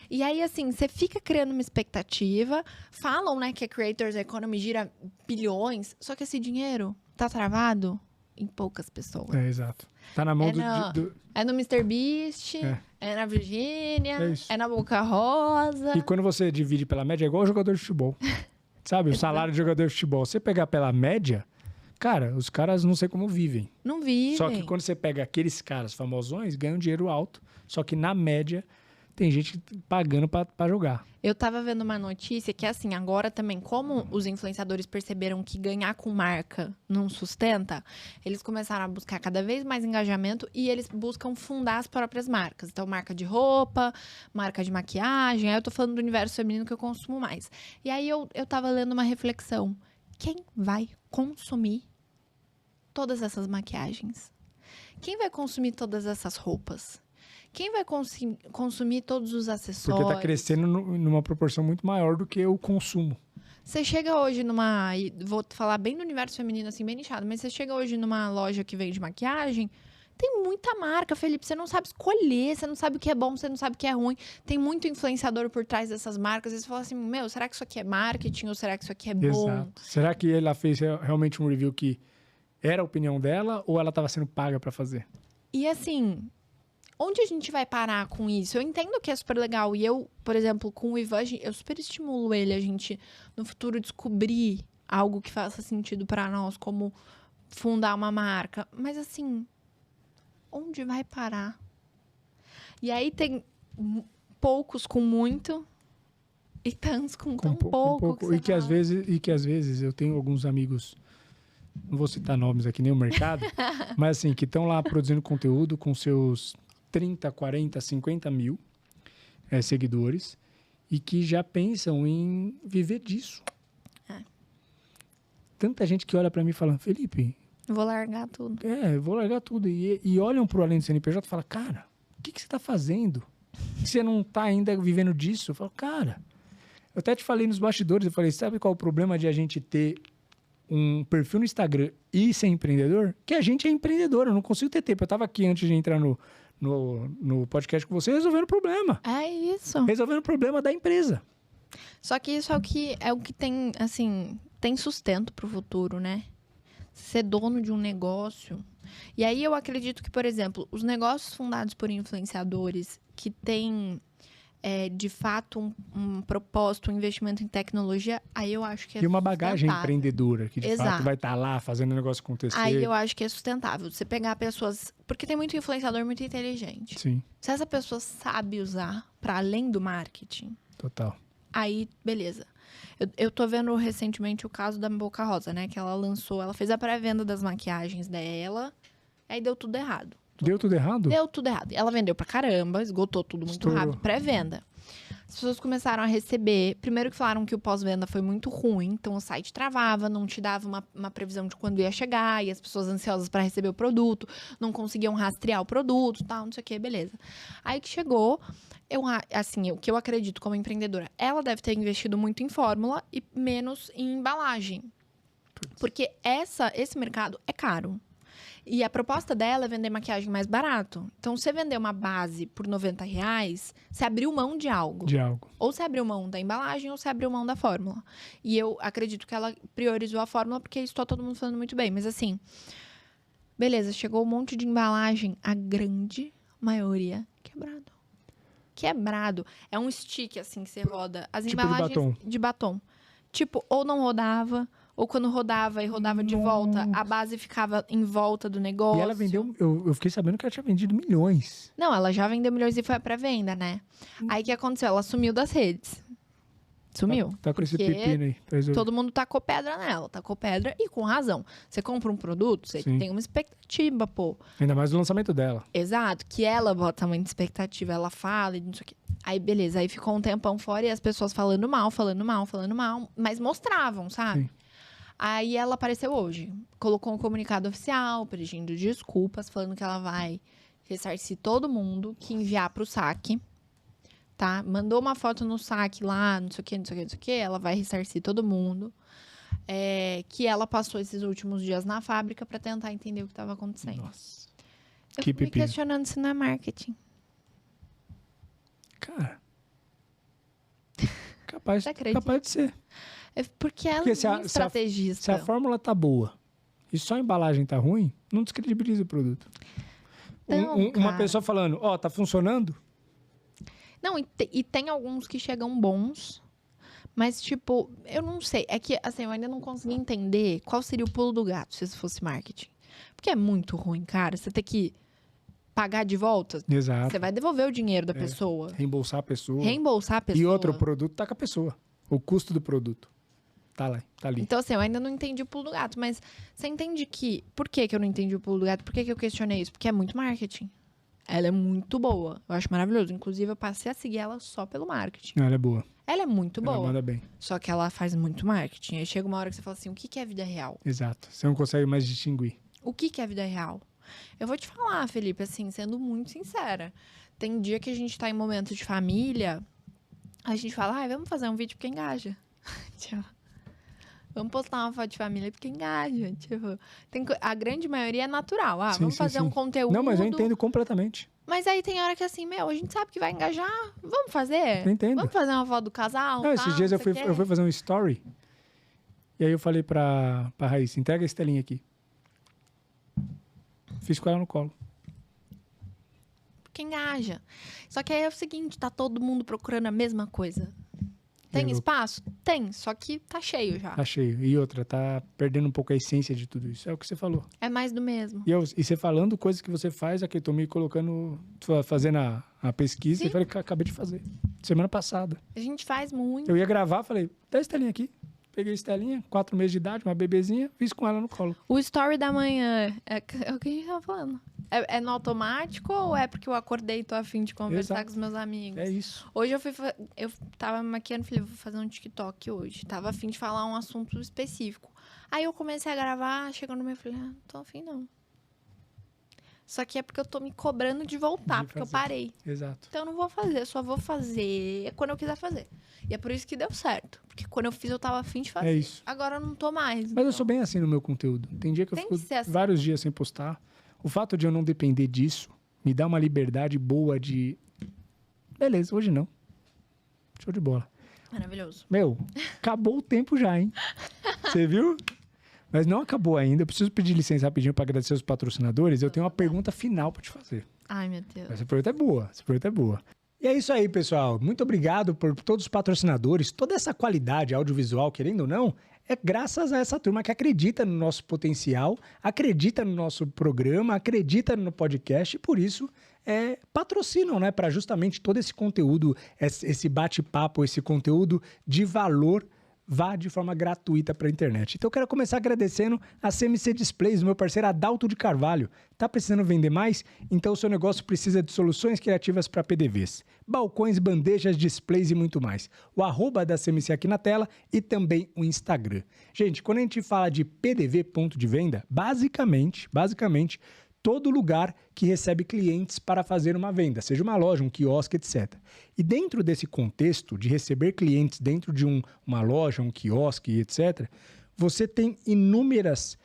E aí, assim, você fica criando uma expectativa. Falam, né, que a Creators Economy gira bilhões, só que esse dinheiro tá travado em poucas pessoas. Exato. Tá na mão É no MrBeast, é na Virgínia, é na Boca Rosa. E quando você divide pela média, é igual o jogador de futebol. Sabe, o salário de jogador de futebol. Você pegar pela média, cara, os caras não sei como vivem. Não vivem. Só que quando você pega aqueles caras famosões, ganham dinheiro alto. Só que na média, tem gente pagando pra jogar. Eu tava vendo uma notícia que, assim, agora também, como os influenciadores perceberam que ganhar com marca não sustenta, eles começaram a buscar cada vez mais engajamento e eles buscam fundar as próprias marcas. Então, marca de roupa, marca de maquiagem. Aí eu tô falando do universo feminino que eu consumo mais. E aí eu tava lendo uma reflexão. Quem vai consumir todas essas maquiagens? Quem vai consumir todas essas roupas? Quem vai consumir todos os acessórios? Porque tá crescendo numa proporção muito maior do que o consumo. Você chega hoje numa... Vou falar bem do universo feminino, assim, bem nichado. Mas você chega hoje numa loja que vende maquiagem, tem muita marca, Felipe. Você não sabe escolher, você não sabe o que é bom, você não sabe o que é ruim. Tem muito influenciador por trás dessas marcas. Às vezes você fala assim, será que isso aqui é marketing ou será que isso aqui é bom? Exato. Será que ela fez realmente um review que era a opinião dela ou ela estava sendo paga para fazer? E assim... Onde a gente vai parar com isso? Eu entendo que é super legal. E eu, por exemplo, com o Ivan, eu super estimulo ele a gente, no futuro, descobrir algo que faça sentido para nós, como fundar uma marca. Mas, assim, onde vai parar? E aí tem poucos com muito e tantos com tão pouco. E que às vezes eu tenho alguns amigos, não vou citar nomes aqui nem o mercado, mas assim, que estão lá produzindo conteúdo com seus 30, 40, 50 mil seguidores e que já pensam em viver disso. Tanta gente que olha para mim e fala, Felipe... Vou largar tudo. Vou largar tudo. E olham pro Além do CNPJ e falam, cara, o que você tá fazendo? Você não tá ainda vivendo disso? Eu falo, cara... Eu até te falei nos bastidores, eu falei, sabe qual é o problema de a gente ter um perfil no Instagram e ser empreendedor? Que a gente é empreendedor, eu não consigo ter tempo. Eu tava aqui antes de entrar no podcast com você, resolvendo o problema. É isso. Resolvendo o problema da empresa. Só que isso é o que tem, assim, tem sustento pro futuro, né? Ser dono de um negócio. E aí eu acredito que, por exemplo, os negócios fundados por influenciadores que têm, de fato, um propósito, um investimento em tecnologia, aí eu acho que é e uma bagagem empreendedora, que de fato vai estar lá fazendo o negócio acontecer. Aí eu acho que é sustentável. Você pegar pessoas... Porque tem muito influenciador muito inteligente. Sim. Se essa pessoa sabe usar para além do marketing... Total. Aí, beleza. Eu tô vendo recentemente o caso da Boca Rosa, né? Que ela fez a pré-venda das maquiagens dela, aí deu tudo errado. Deu tudo errado? Deu tudo errado. Ela vendeu pra caramba, esgotou tudo muito rápido, pré-venda. As pessoas começaram a receber... Primeiro que falaram que o pós-venda foi muito ruim, então o site travava, não te dava uma previsão de quando ia chegar, e as pessoas ansiosas para receber o produto, não conseguiam rastrear o produto, tal, não sei o que, beleza. Aí que chegou... o que eu acredito como empreendedora, ela deve ter investido muito em fórmula e menos em embalagem. Porque esse mercado é caro. E a proposta dela é vender maquiagem mais barato. Então, você vender uma base por R$90, você abriu mão de algo. Ou você abriu mão da embalagem, ou você abriu mão da fórmula. E eu acredito que ela priorizou a fórmula, porque isso tá todo mundo falando muito bem. Mas assim, beleza, chegou um monte de embalagem, a grande maioria quebrado. É um stick, assim, que você roda. As embalagens de batom. Tipo, ou não rodava, Ou quando rodava de volta, a base ficava em volta do negócio. E ela vendeu, eu fiquei sabendo que ela tinha vendido milhões. Não, ela já vendeu milhões e foi pra venda, né? Aí o que aconteceu? Ela sumiu das redes. Sumiu. Tá com esse pepino aí. Todo mundo tacou pedra nela. Tacou pedra e com razão. Você compra um produto, você tem uma expectativa, pô. Ainda mais o lançamento dela. Exato. Que ela bota muita expectativa. Ela fala e não sei o quê. Aí, beleza. Aí ficou um tempão fora e as pessoas falando mal. Mas mostravam, sabe? Sim. Aí ela apareceu hoje. Colocou um comunicado oficial, pedindo desculpas, falando que ela vai ressarcir todo mundo que enviar pro saque. Tá? Mandou uma foto no saque lá, não sei o que, ela vai ressarcir todo mundo. Que ela passou esses últimos dias na fábrica pra tentar entender o que estava acontecendo. Nossa. Eu fico me questionando se não é marketing. Cara. Capaz de ser. Porque ela é muito estrategista. Se a fórmula tá boa e só a embalagem tá ruim, não descredibiliza o produto. Então, uma pessoa falando, tá funcionando? Não, e tem alguns que chegam bons, mas, tipo, eu não sei. É que, assim, eu ainda não consegui entender qual seria o pulo do gato se isso fosse marketing. Porque é muito ruim, cara. Você ter que pagar de volta. Exato. Você vai devolver o dinheiro da pessoa. Reembolsar a pessoa. E outro produto tá com a pessoa. O custo do produto. Tá lá, tá ali. Então, assim, eu ainda não entendi o pulo do gato, mas você entende que... Por que eu não entendi o pulo do gato? Por que eu questionei isso? Porque é muito marketing. Ela é muito boa. Eu acho maravilhoso. Inclusive, eu passei a seguir ela só pelo marketing. Ela é boa. Ela é muito boa. Ela manda bem. Só que ela faz muito marketing. Aí chega uma hora que você fala assim, o que é vida real? Exato. Você não consegue mais distinguir. O que é vida real? Eu vou te falar, Felipe, assim, sendo muito sincera. Tem dia que a gente tá em momento de família, a gente fala, vamos fazer um vídeo porque engaja. Vamos postar uma foto de família porque engaja. Tipo, a grande maioria é natural. Vamos fazer um conteúdo. Não, mas eu entendo completamente. Mas aí tem hora que assim, a gente sabe que vai engajar. Vamos fazer? Eu entendo. Vamos fazer uma foto do casal? Não, esses dias eu fui fazer um story. E aí eu falei pra Raíssa, entrega a Estelinha aqui. Fiz com ela no colo. Porque engaja. Só que aí é o seguinte, tá todo mundo procurando a mesma coisa. Tem espaço? Tem, só que tá cheio já. Tá cheio. E outra, tá perdendo um pouco a essência de tudo isso. É o que você falou. É mais do mesmo. E você falando coisas que você faz, aqui eu tô me colocando, fazendo a pesquisa, e falei que acabei de fazer. Semana passada. A gente faz muito. Eu ia gravar, falei, dá a Estelinha aqui. Peguei a Estelinha, 4 meses de idade, uma bebezinha, fiz com ela no colo. O story da manhã, é o que a gente tava falando. É no automático ou é porque eu acordei e tô a fim de conversar com os meus amigos? É isso. Hoje eu tava me maquiando, falei, vou fazer um TikTok hoje. Tava a fim de falar um assunto específico. Aí eu comecei a gravar, chegou no meio, falei, não tô a fim não. Só que é porque eu tô me cobrando de voltar, porque eu parei. Exato. Então eu não vou fazer, eu só vou fazer quando eu quiser fazer. E é por isso que deu certo. Porque quando eu fiz, eu tava a fim de fazer. É isso. Agora eu não tô mais. Mas então. eu sou bem assim no meu conteúdo. Tem dia que eu fico vários dias sem postar. O fato de eu não depender disso me dá uma liberdade boa de... Beleza, hoje não. Show de bola. Maravilhoso. Acabou o tempo já, hein? Você viu? Mas não acabou ainda. Eu preciso pedir licença rapidinho para agradecer os patrocinadores. Eu tenho uma pergunta final para te fazer. Ai, meu Deus. Essa pergunta é boa. E é isso aí, pessoal. Muito obrigado por todos os patrocinadores. Toda essa qualidade audiovisual, querendo ou não, é graças a essa turma que acredita no nosso potencial, acredita no nosso programa, acredita no podcast e por isso patrocinam, né? Para justamente todo esse conteúdo, esse bate-papo, esse conteúdo de valor vá de forma gratuita para a internet. Então eu quero começar agradecendo a CMC Displays, meu parceiro Adalto de Carvalho. Tá precisando vender mais? Então o seu negócio precisa de soluções criativas para PDVs. Balcões, bandejas, displays e muito mais. O @ da CMC aqui na tela e também o Instagram. Gente, quando a gente fala de PDV, ponto de venda, basicamente, todo lugar que recebe clientes para fazer uma venda, seja uma loja, um quiosque, etc. E dentro desse contexto de receber clientes dentro de uma loja, um quiosque, etc., você tem inúmeras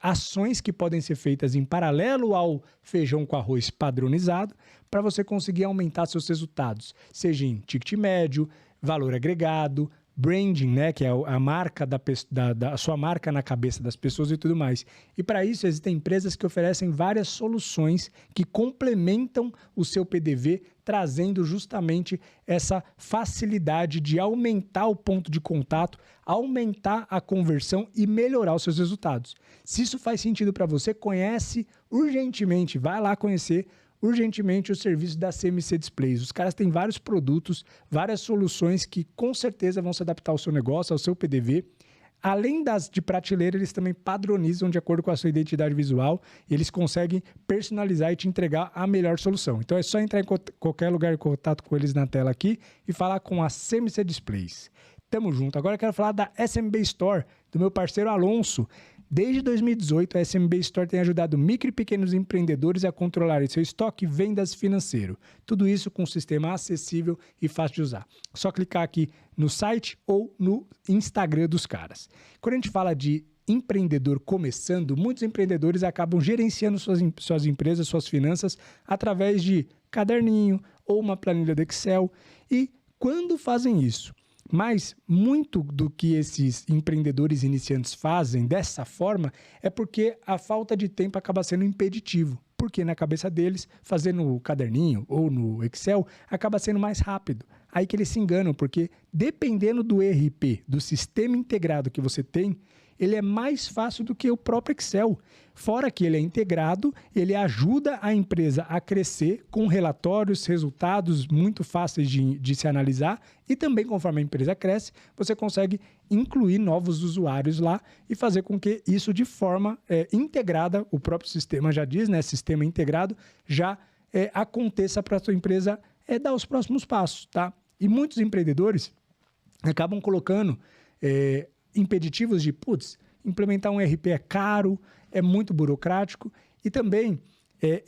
ações que podem ser feitas em paralelo ao feijão com arroz padronizado para você conseguir aumentar seus resultados, seja em ticket médio, valor agregado, branding, né, que é a marca da sua marca na cabeça das pessoas e tudo mais. E para isso existem empresas que oferecem várias soluções que complementam o seu PDV, trazendo justamente essa facilidade de aumentar o ponto de contato, aumentar a conversão e melhorar os seus resultados. Se isso faz sentido para você, conhece urgentemente, vai lá conhecer urgentemente o serviço da CMC Displays. Os caras têm vários produtos, várias soluções que com certeza vão se adaptar ao seu negócio, ao seu PDV. Além das de prateleira, eles também padronizam de acordo com a sua identidade visual e eles conseguem personalizar e te entregar a melhor solução. Então é só entrar em qualquer lugar em contato com eles na tela aqui e falar com a CMC Displays. Tamo junto. Agora eu quero falar da SMB Store, do meu parceiro Alonso. Desde 2018, a SMB Store tem ajudado micro e pequenos empreendedores a controlarem seu estoque e vendas financeiro. Tudo isso com um sistema acessível e fácil de usar. Só clicar aqui no site ou no Instagram dos caras. Quando a gente fala de empreendedor começando, muitos empreendedores acabam gerenciando suas empresas, suas finanças, através de caderninho ou uma planilha do Excel. E quando fazem isso? Mas muito do que esses empreendedores iniciantes fazem dessa forma é porque a falta de tempo acaba sendo impeditivo. Porque na cabeça deles, fazer no caderninho ou no Excel, acaba sendo mais rápido. Aí que eles se enganam, porque dependendo do ERP, do sistema integrado que você tem, ele é mais fácil do que o próprio Excel. Fora que ele é integrado, ele ajuda a empresa a crescer com relatórios, resultados muito fáceis de se analisar e também, conforme a empresa cresce, você consegue incluir novos usuários lá e fazer com que isso de forma integrada, o próprio sistema já diz, né? Sistema integrado, já aconteça para a sua empresa dar os próximos passos, tá? E muitos empreendedores acabam colocando impeditivos de, implementar um ERP é caro, é muito burocrático e também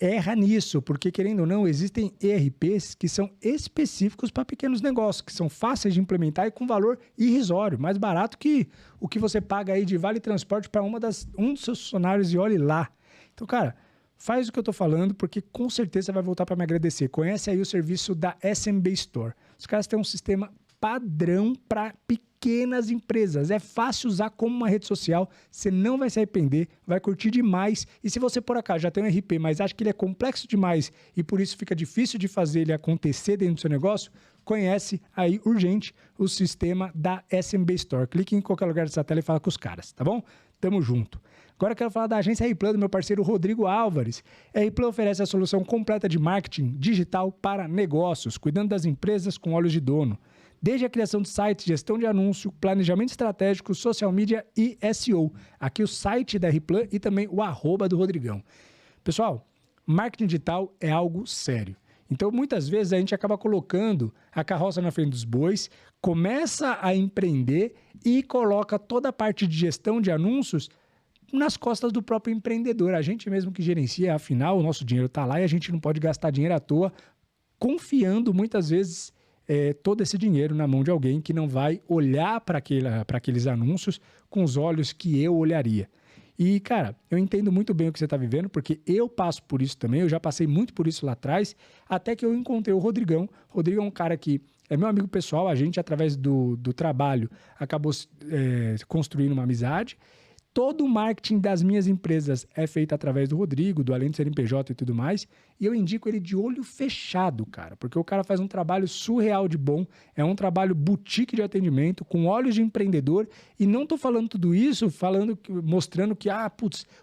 erra nisso, porque querendo ou não, existem ERPs que são específicos para pequenos negócios, que são fáceis de implementar e com valor irrisório, mais barato que o que você paga aí de vale transporte para um dos seus funcionários e olhe lá. Então, cara, faz o que eu estou falando, porque com certeza vai voltar para me agradecer. Conhece aí o serviço da SMB Store. Os caras têm um sistema padrão para pequenas empresas. É fácil usar como uma rede social, você não vai se arrepender, vai curtir demais. E se você, por acaso, já tem um RP, mas acha que ele é complexo demais e por isso fica difícil de fazer ele acontecer dentro do seu negócio, conhece aí, urgente, o sistema da SMB Store. Clique em qualquer lugar dessa tela e fala com os caras, tá bom? Tamo junto. Agora eu quero falar da agência R-Plan, do meu parceiro Rodrigo Álvares. A R-Plan oferece a solução completa de marketing digital para negócios, cuidando das empresas com olhos de dono. Desde a criação de sites, gestão de anúncio, planejamento estratégico, social media e SEO. Aqui o site da R-Plan e também o @ do Rodrigão. Pessoal, marketing digital é algo sério. Então, muitas vezes, a gente acaba colocando a carroça na frente dos bois, começa a empreender e coloca toda a parte de gestão de anúncios nas costas do próprio empreendedor. A gente mesmo que gerencia, afinal, o nosso dinheiro está lá e a gente não pode gastar dinheiro à toa, confiando muitas vezes todo esse dinheiro na mão de alguém que não vai olhar para aqueles anúncios com os olhos que eu olharia. E, cara, eu entendo muito bem o que você está vivendo, porque eu passo por isso também, eu já passei muito por isso lá atrás, até que eu encontrei o Rodrigão. O Rodrigão é um cara que é meu amigo pessoal, a gente, através do trabalho, acabou construindo uma amizade. Todo o marketing das minhas empresas é feito através do Rodrigo, do Além do CNPJ e tudo mais, e eu indico ele de olho fechado, cara, porque o cara faz um trabalho surreal de bom, é um trabalho boutique de atendimento, com olhos de empreendedor, e não tô falando tudo isso, mostrando que,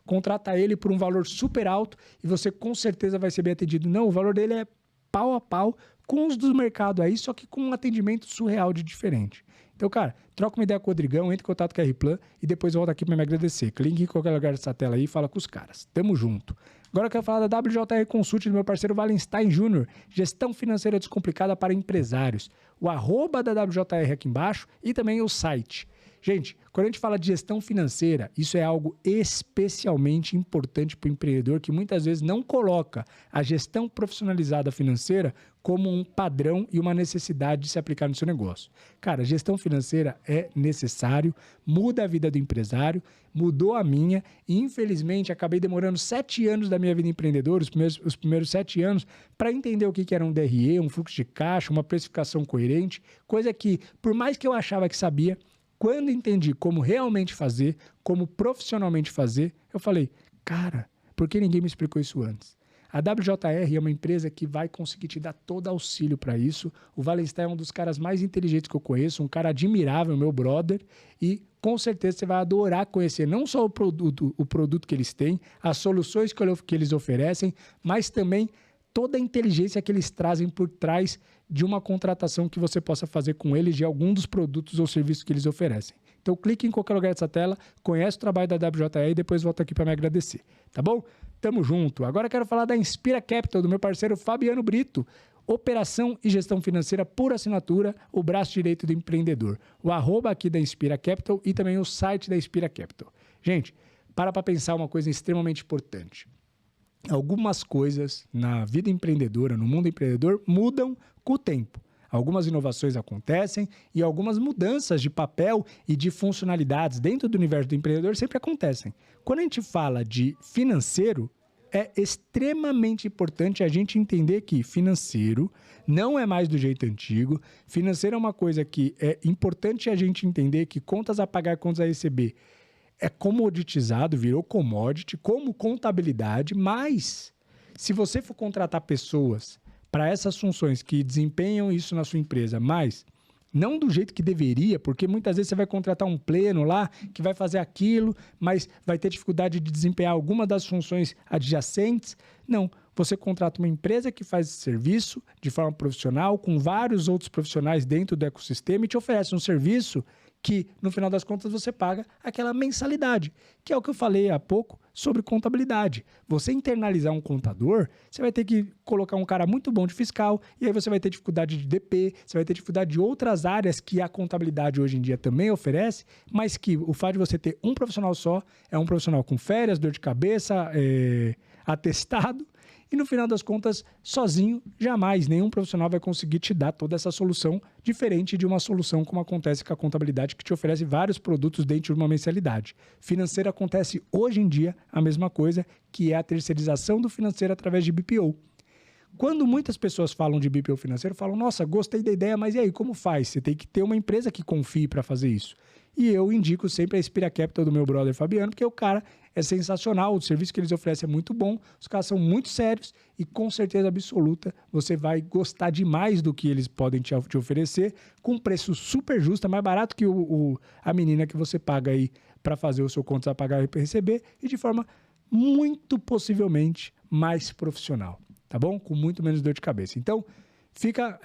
contrata ele por um valor super alto e você com certeza vai ser bem atendido. Não, o valor dele é pau a pau com os do mercado aí, só que com um atendimento surreal de diferente. Então, cara, troca uma ideia com o Rodrigão, entre em contato com a R-Plan e depois volta aqui para me agradecer. Clique em qualquer lugar dessa tela aí e fala com os caras. Tamo junto. Agora eu quero falar da WJR Consult do meu parceiro Valenstein Júnior, gestão financeira descomplicada para empresários. O @ da WJR aqui embaixo e também o site. Gente, quando a gente fala de gestão financeira, isso é algo especialmente importante para o empreendedor que muitas vezes não coloca a gestão profissionalizada financeira como um padrão e uma necessidade de se aplicar no seu negócio. Cara, gestão financeira é necessário, muda a vida do empresário, mudou a minha e infelizmente acabei demorando 7 anos da minha vida empreendedora, os primeiros 7 anos, para entender o que era um DRE, um fluxo de caixa, uma precificação coerente, coisa que, por mais que eu achava que sabia, quando entendi como realmente fazer, como profissionalmente fazer, eu falei, cara, por que ninguém me explicou isso antes? A WJR é uma empresa que vai conseguir te dar todo auxílio para isso. O Valenstein é um dos caras mais inteligentes que eu conheço, um cara admirável, meu brother, e com certeza você vai adorar conhecer não só o produto que eles têm, as soluções que eles oferecem, mas também toda a inteligência que eles trazem por trás de uma contratação que você possa fazer com eles de algum dos produtos ou serviços que eles oferecem. Então clique em qualquer lugar dessa tela, conhece o trabalho da WJR e depois volta aqui para me agradecer, tá bom? Tamo junto. Agora eu quero falar da Inspira Capital, do meu parceiro Fabiano Brito. Operação e gestão financeira por assinatura, o braço direito do empreendedor. O @ aqui da Inspira Capital e também o site da Inspira Capital. Gente, para pensar uma coisa extremamente importante. Algumas coisas na vida empreendedora, no mundo empreendedor, mudam com o tempo. Algumas inovações acontecem e algumas mudanças de papel e de funcionalidades dentro do universo do empreendedor sempre acontecem. Quando a gente fala de financeiro, é extremamente importante a gente entender que financeiro não é mais do jeito antigo. Financeiro é uma coisa que é importante a gente entender que contas a pagar, contas a receber é comoditizado, virou commodity, como contabilidade, mas se você for contratar pessoas para essas funções que desempenham isso na sua empresa, mas não do jeito que deveria, porque muitas vezes você vai contratar um pleno lá que vai fazer aquilo, mas vai ter dificuldade de desempenhar alguma das funções adjacentes. Não, você contrata uma empresa que faz esse serviço de forma profissional, com vários outros profissionais dentro do ecossistema e te oferece um serviço que, no final das contas, você paga aquela mensalidade, que é o que eu falei há pouco sobre contabilidade. Você internalizar um contador, você vai ter que colocar um cara muito bom de fiscal, e aí você vai ter dificuldade de DP, você vai ter dificuldade de outras áreas que a contabilidade hoje em dia também oferece, mas que o fato de você ter um profissional só, é um profissional com férias, dor de cabeça, atestado, e no final das contas, sozinho, jamais nenhum profissional vai conseguir te dar toda essa solução, diferente de uma solução como acontece com a contabilidade, que te oferece vários produtos dentro de uma mensalidade. Financeiro acontece hoje em dia a mesma coisa, que é a terceirização do financeiro através de BPO. Quando muitas pessoas falam de BPO financeiro, falam, nossa, gostei da ideia, mas e aí, como faz? Você tem que ter uma empresa que confie para fazer isso. E eu indico sempre a Inspira Capital do meu brother Fabiano, porque o cara é sensacional, o serviço que eles oferecem é muito bom, os caras são muito sérios e com certeza absoluta você vai gostar demais do que eles podem te oferecer, com um preço super justo, é mais barato que a menina que você paga aí para fazer o seu contas a pagar e receber e de forma muito possivelmente mais profissional, tá bom? Com muito menos dor de cabeça. Então, fica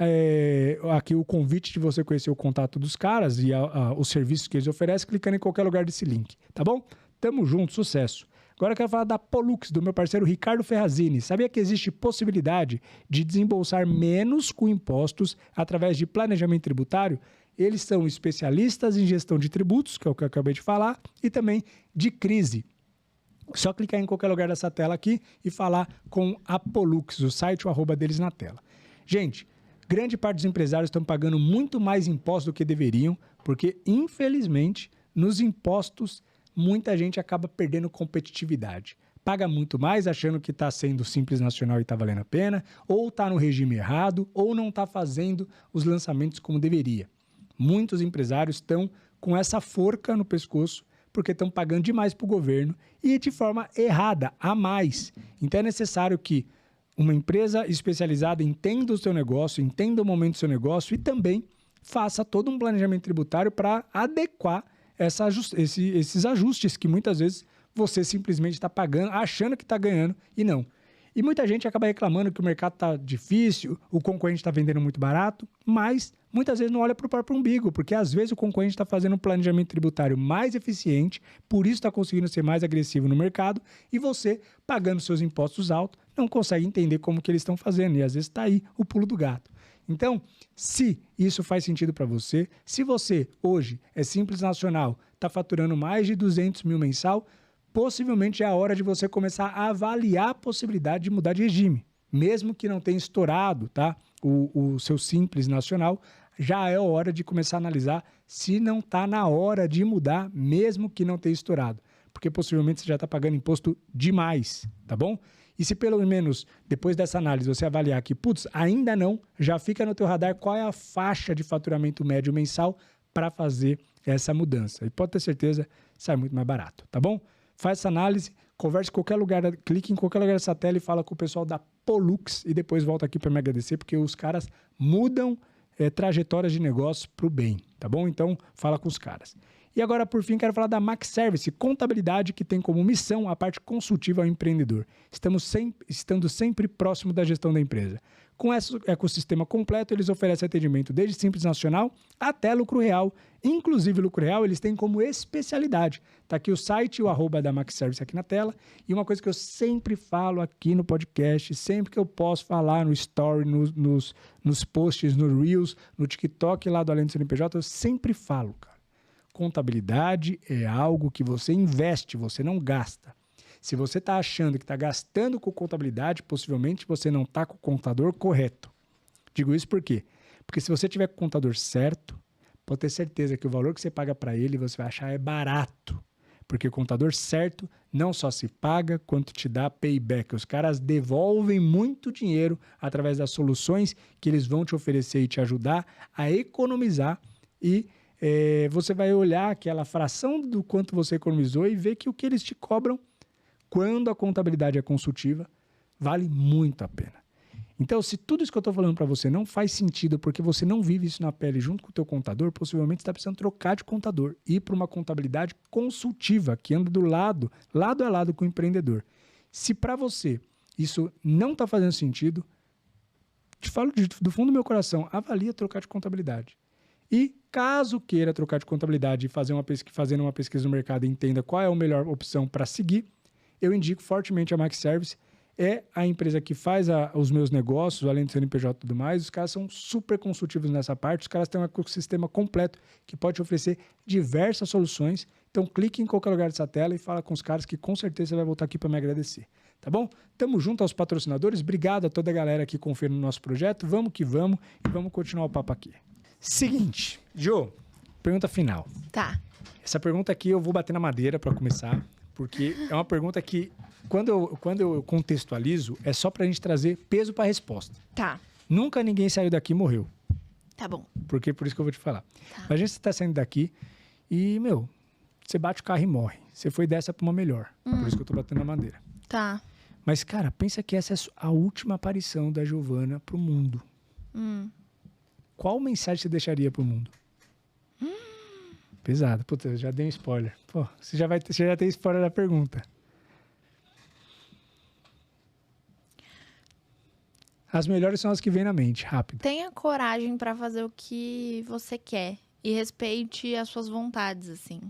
aqui o convite de você conhecer o contato dos caras e os serviços que eles oferecem, clicando em qualquer lugar desse link, tá bom? Tamo junto, sucesso. Agora eu quero falar da Pollux, do meu parceiro Ricardo Ferrazini. Sabia que existe possibilidade de desembolsar menos com impostos através de planejamento tributário? Eles são especialistas em gestão de tributos, que é o que eu acabei de falar, e também de crise. Só clicar em qualquer lugar dessa tela aqui e falar com a Pollux, o site, o @ deles na tela. Gente, grande parte dos empresários estão pagando muito mais impostos do que deveriam, porque, infelizmente, nos impostos, muita gente acaba perdendo competitividade. Paga muito mais achando que está sendo Simples Nacional e está valendo a pena, ou está no regime errado, ou não está fazendo os lançamentos como deveria. Muitos empresários estão com essa forca no pescoço, porque estão pagando demais para o governo e de forma errada, a mais. Então é necessário que uma empresa especializada entenda o seu negócio, entenda o momento do seu negócio e também faça todo um planejamento tributário para adequar esses ajustes que muitas vezes você simplesmente está pagando, achando que está ganhando e não. E muita gente acaba reclamando que o mercado está difícil, o concorrente está vendendo muito barato, mas muitas vezes não olha para o próprio umbigo, porque às vezes o concorrente está fazendo um planejamento tributário mais eficiente, por isso está conseguindo ser mais agressivo no mercado, e você, pagando seus impostos altos, não consegue entender como que eles estão fazendo, e às vezes está aí o pulo do gato. Então, se isso faz sentido para você, se você hoje é Simples Nacional, está faturando mais de 200 mil mensal, possivelmente é a hora de você começar a avaliar a possibilidade de mudar de regime. Mesmo que não tenha estourado, tá, o seu Simples Nacional, já é a hora de começar a analisar se não está na hora de mudar, mesmo que não tenha estourado. Porque possivelmente você já está pagando imposto demais, tá bom? E se pelo menos depois dessa análise você avaliar que, putz, ainda não, já fica no teu radar qual é a faixa de faturamento médio mensal para fazer essa mudança. E pode ter certeza, sai muito mais barato, tá bom? Faz essa análise, converse em qualquer lugar, clique em qualquer lugar dessa tela e fala com o pessoal da Pollux e depois volta aqui para me agradecer, porque os caras mudam trajetórias de negócio para o bem, tá bom? Então, fala com os caras. E agora, por fim, quero falar da Max Service, contabilidade que tem como missão a parte consultiva ao empreendedor, estando sempre próximo da gestão da empresa. Com esse ecossistema completo, eles oferecem atendimento desde Simples Nacional até Lucro Real. Inclusive, Lucro Real, eles têm como especialidade. Está aqui o site, o @ da Max Service aqui na tela. E uma coisa que eu sempre falo aqui no podcast, sempre que eu posso falar no story, nos posts, no Reels, no TikTok lá do Além do CNPJ, eu sempre falo, cara. Contabilidade é algo que você investe, você não gasta. Se você está achando que está gastando com contabilidade, possivelmente você não está com o contador correto. Digo isso por quê? Porque se você tiver com o contador certo, pode ter certeza que o valor que você paga para ele, você vai achar barato. Porque o contador certo não só se paga, quanto te dá payback. Os caras devolvem muito dinheiro através das soluções que eles vão te oferecer e te ajudar a economizar. E você vai olhar aquela fração do quanto você economizou e ver que o que eles te cobram, quando a contabilidade é consultiva, vale muito a pena. Então, se tudo isso que eu estou falando para você não faz sentido porque você não vive isso na pele junto com o teu contador, possivelmente você está precisando trocar de contador e ir para uma contabilidade consultiva, que anda lado a lado com o empreendedor. Se para você isso não está fazendo sentido, te falo do fundo do meu coração, avalia trocar de contabilidade. E caso queira trocar de contabilidade e fazendo uma pesquisa no mercado e entenda qual é a melhor opção para seguir, eu indico fortemente a Max Service. É a empresa que faz os meus negócios, além do CNPJ e tudo mais. Os caras são super consultivos nessa parte. Os caras têm um ecossistema completo que pode te oferecer diversas soluções. Então, clique em qualquer lugar dessa tela e fala com os caras que com certeza você vai voltar aqui para me agradecer. Tá bom? Tamo junto aos patrocinadores. Obrigado a toda a galera que confia no nosso projeto. Vamos que vamos e vamos continuar o papo aqui. Seguinte, Jo, pergunta final. Tá. Essa pergunta aqui eu vou bater na madeira para começar, porque é uma pergunta que, quando eu contextualizo, é só pra gente trazer peso pra resposta. Tá. Nunca ninguém saiu daqui e morreu. Tá bom. Por isso que eu vou te falar. Tá. Imagina você tá saindo daqui e, você bate o carro e morre. Você foi dessa pra uma melhor. Por isso que eu tô batendo na madeira. Tá. Mas, cara, pensa que essa é a última aparição da Giovana pro mundo. Qual mensagem você deixaria pro mundo? Pesado. Puta, eu já dei um spoiler. Pô, você já tem spoiler da pergunta. As melhores são as que vêm na mente, rápido. Tenha coragem pra fazer o que você quer e respeite as suas vontades, assim.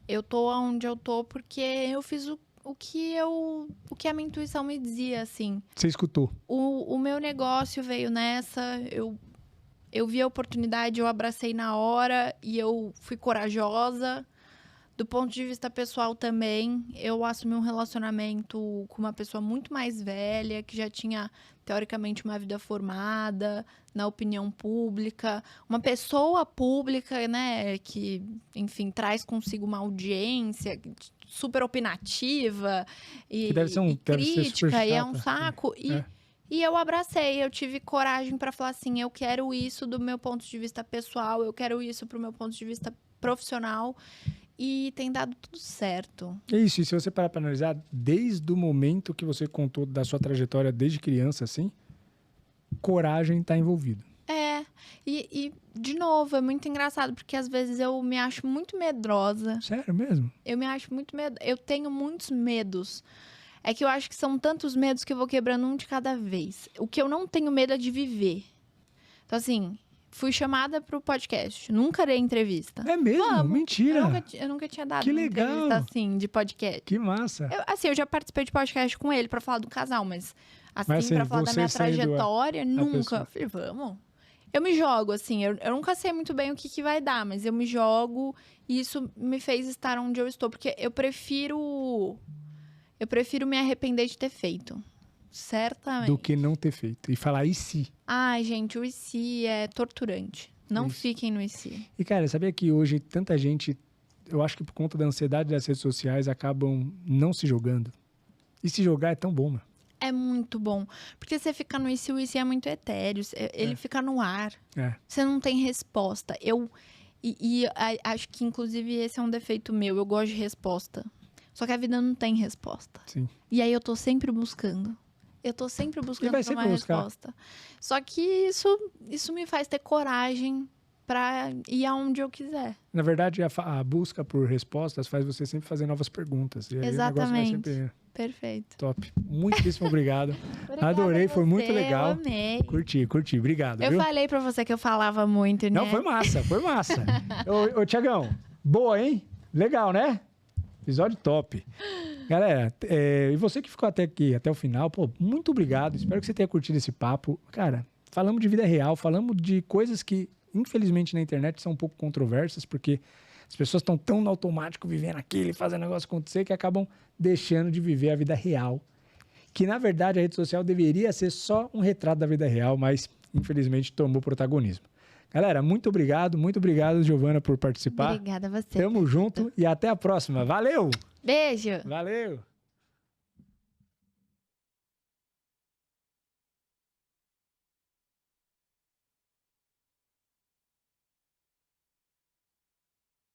Eu tô onde eu tô porque eu fiz o que a minha intuição me dizia, assim. Você escutou? O meu negócio veio nessa, eu vi a oportunidade, eu abracei na hora e eu fui corajosa. Do ponto de vista pessoal também, eu assumi um relacionamento com uma pessoa muito mais velha, que já tinha, teoricamente, uma vida formada na opinião pública. Uma pessoa pública, né, que, enfim, traz consigo uma audiência super opinativa e, deve ser crítica, e é um saco. E eu abracei, eu tive coragem para falar assim, eu quero isso do meu ponto de vista pessoal, eu quero isso pro meu ponto de vista profissional. E tem dado tudo certo. É isso, e se você parar para analisar, desde o momento que você contou da sua trajetória desde criança, assim, coragem está envolvido. E de novo, é muito engraçado, porque às vezes eu me acho muito medrosa. Sério mesmo? Eu me acho muito medrosa. Eu tenho muitos medos. É que eu acho que são tantos medos que eu vou quebrando um de cada vez. O que eu não tenho medo é de viver. Então, assim, fui chamada pro podcast. Nunca dei entrevista. É mesmo? Vamos. Mentira. Eu nunca tinha dado que uma legal. entrevista assim, de podcast. Que massa. Eu já participei de podcast com ele pra falar do casal, mas assim pra falar da minha trajetória, nunca. Falei, vamos. Eu me jogo, assim, eu nunca sei muito bem o que vai dar, mas eu me jogo e isso me fez estar onde eu estou, porque eu prefiro me arrepender de ter feito. Certamente. Do que não ter feito. E falar e se? Ai, gente, o e se é torturante. Não fiquem no e se. E, cara, sabia que hoje tanta gente, eu acho que por conta da ansiedade das redes sociais, acabam não se jogando. E se jogar é tão bom, mano. É muito bom. Porque você fica no e se é muito etéreo. Ele fica no ar. Você não tem resposta. Acho que, inclusive, esse é um defeito meu. Eu gosto de resposta. Só que a vida não tem resposta. Sim. E aí eu tô sempre buscando. Por uma resposta. Só que isso me faz ter coragem para ir aonde eu quiser. Na verdade, a busca por respostas faz você sempre fazer novas perguntas. E aí exatamente. O negócio vai sempre... Perfeito. Top. Muitíssimo obrigado. Adorei, foi muito legal. Eu amei. Curti. Obrigado. Eu falei pra você que eu falava muito, né? Não, foi massa. Ô, Tiagão, boa, hein? Legal, né? Episódio top. Galera, e você que ficou até aqui, até o final, pô, muito obrigado. Espero que você tenha curtido esse papo. Cara, falamos de vida real, falamos de coisas que, infelizmente, na internet são um pouco controversas, porque as pessoas estão tão no automático vivendo aquilo e fazendo o negócio acontecer que acabam deixando de viver a vida real. Que, na verdade, a rede social deveria ser só um retrato da vida real, mas, infelizmente, tomou protagonismo. Galera, muito obrigado, Giovana, por participar. Obrigada a você. Tamo junto e até a próxima. Valeu! Beijo! Valeu!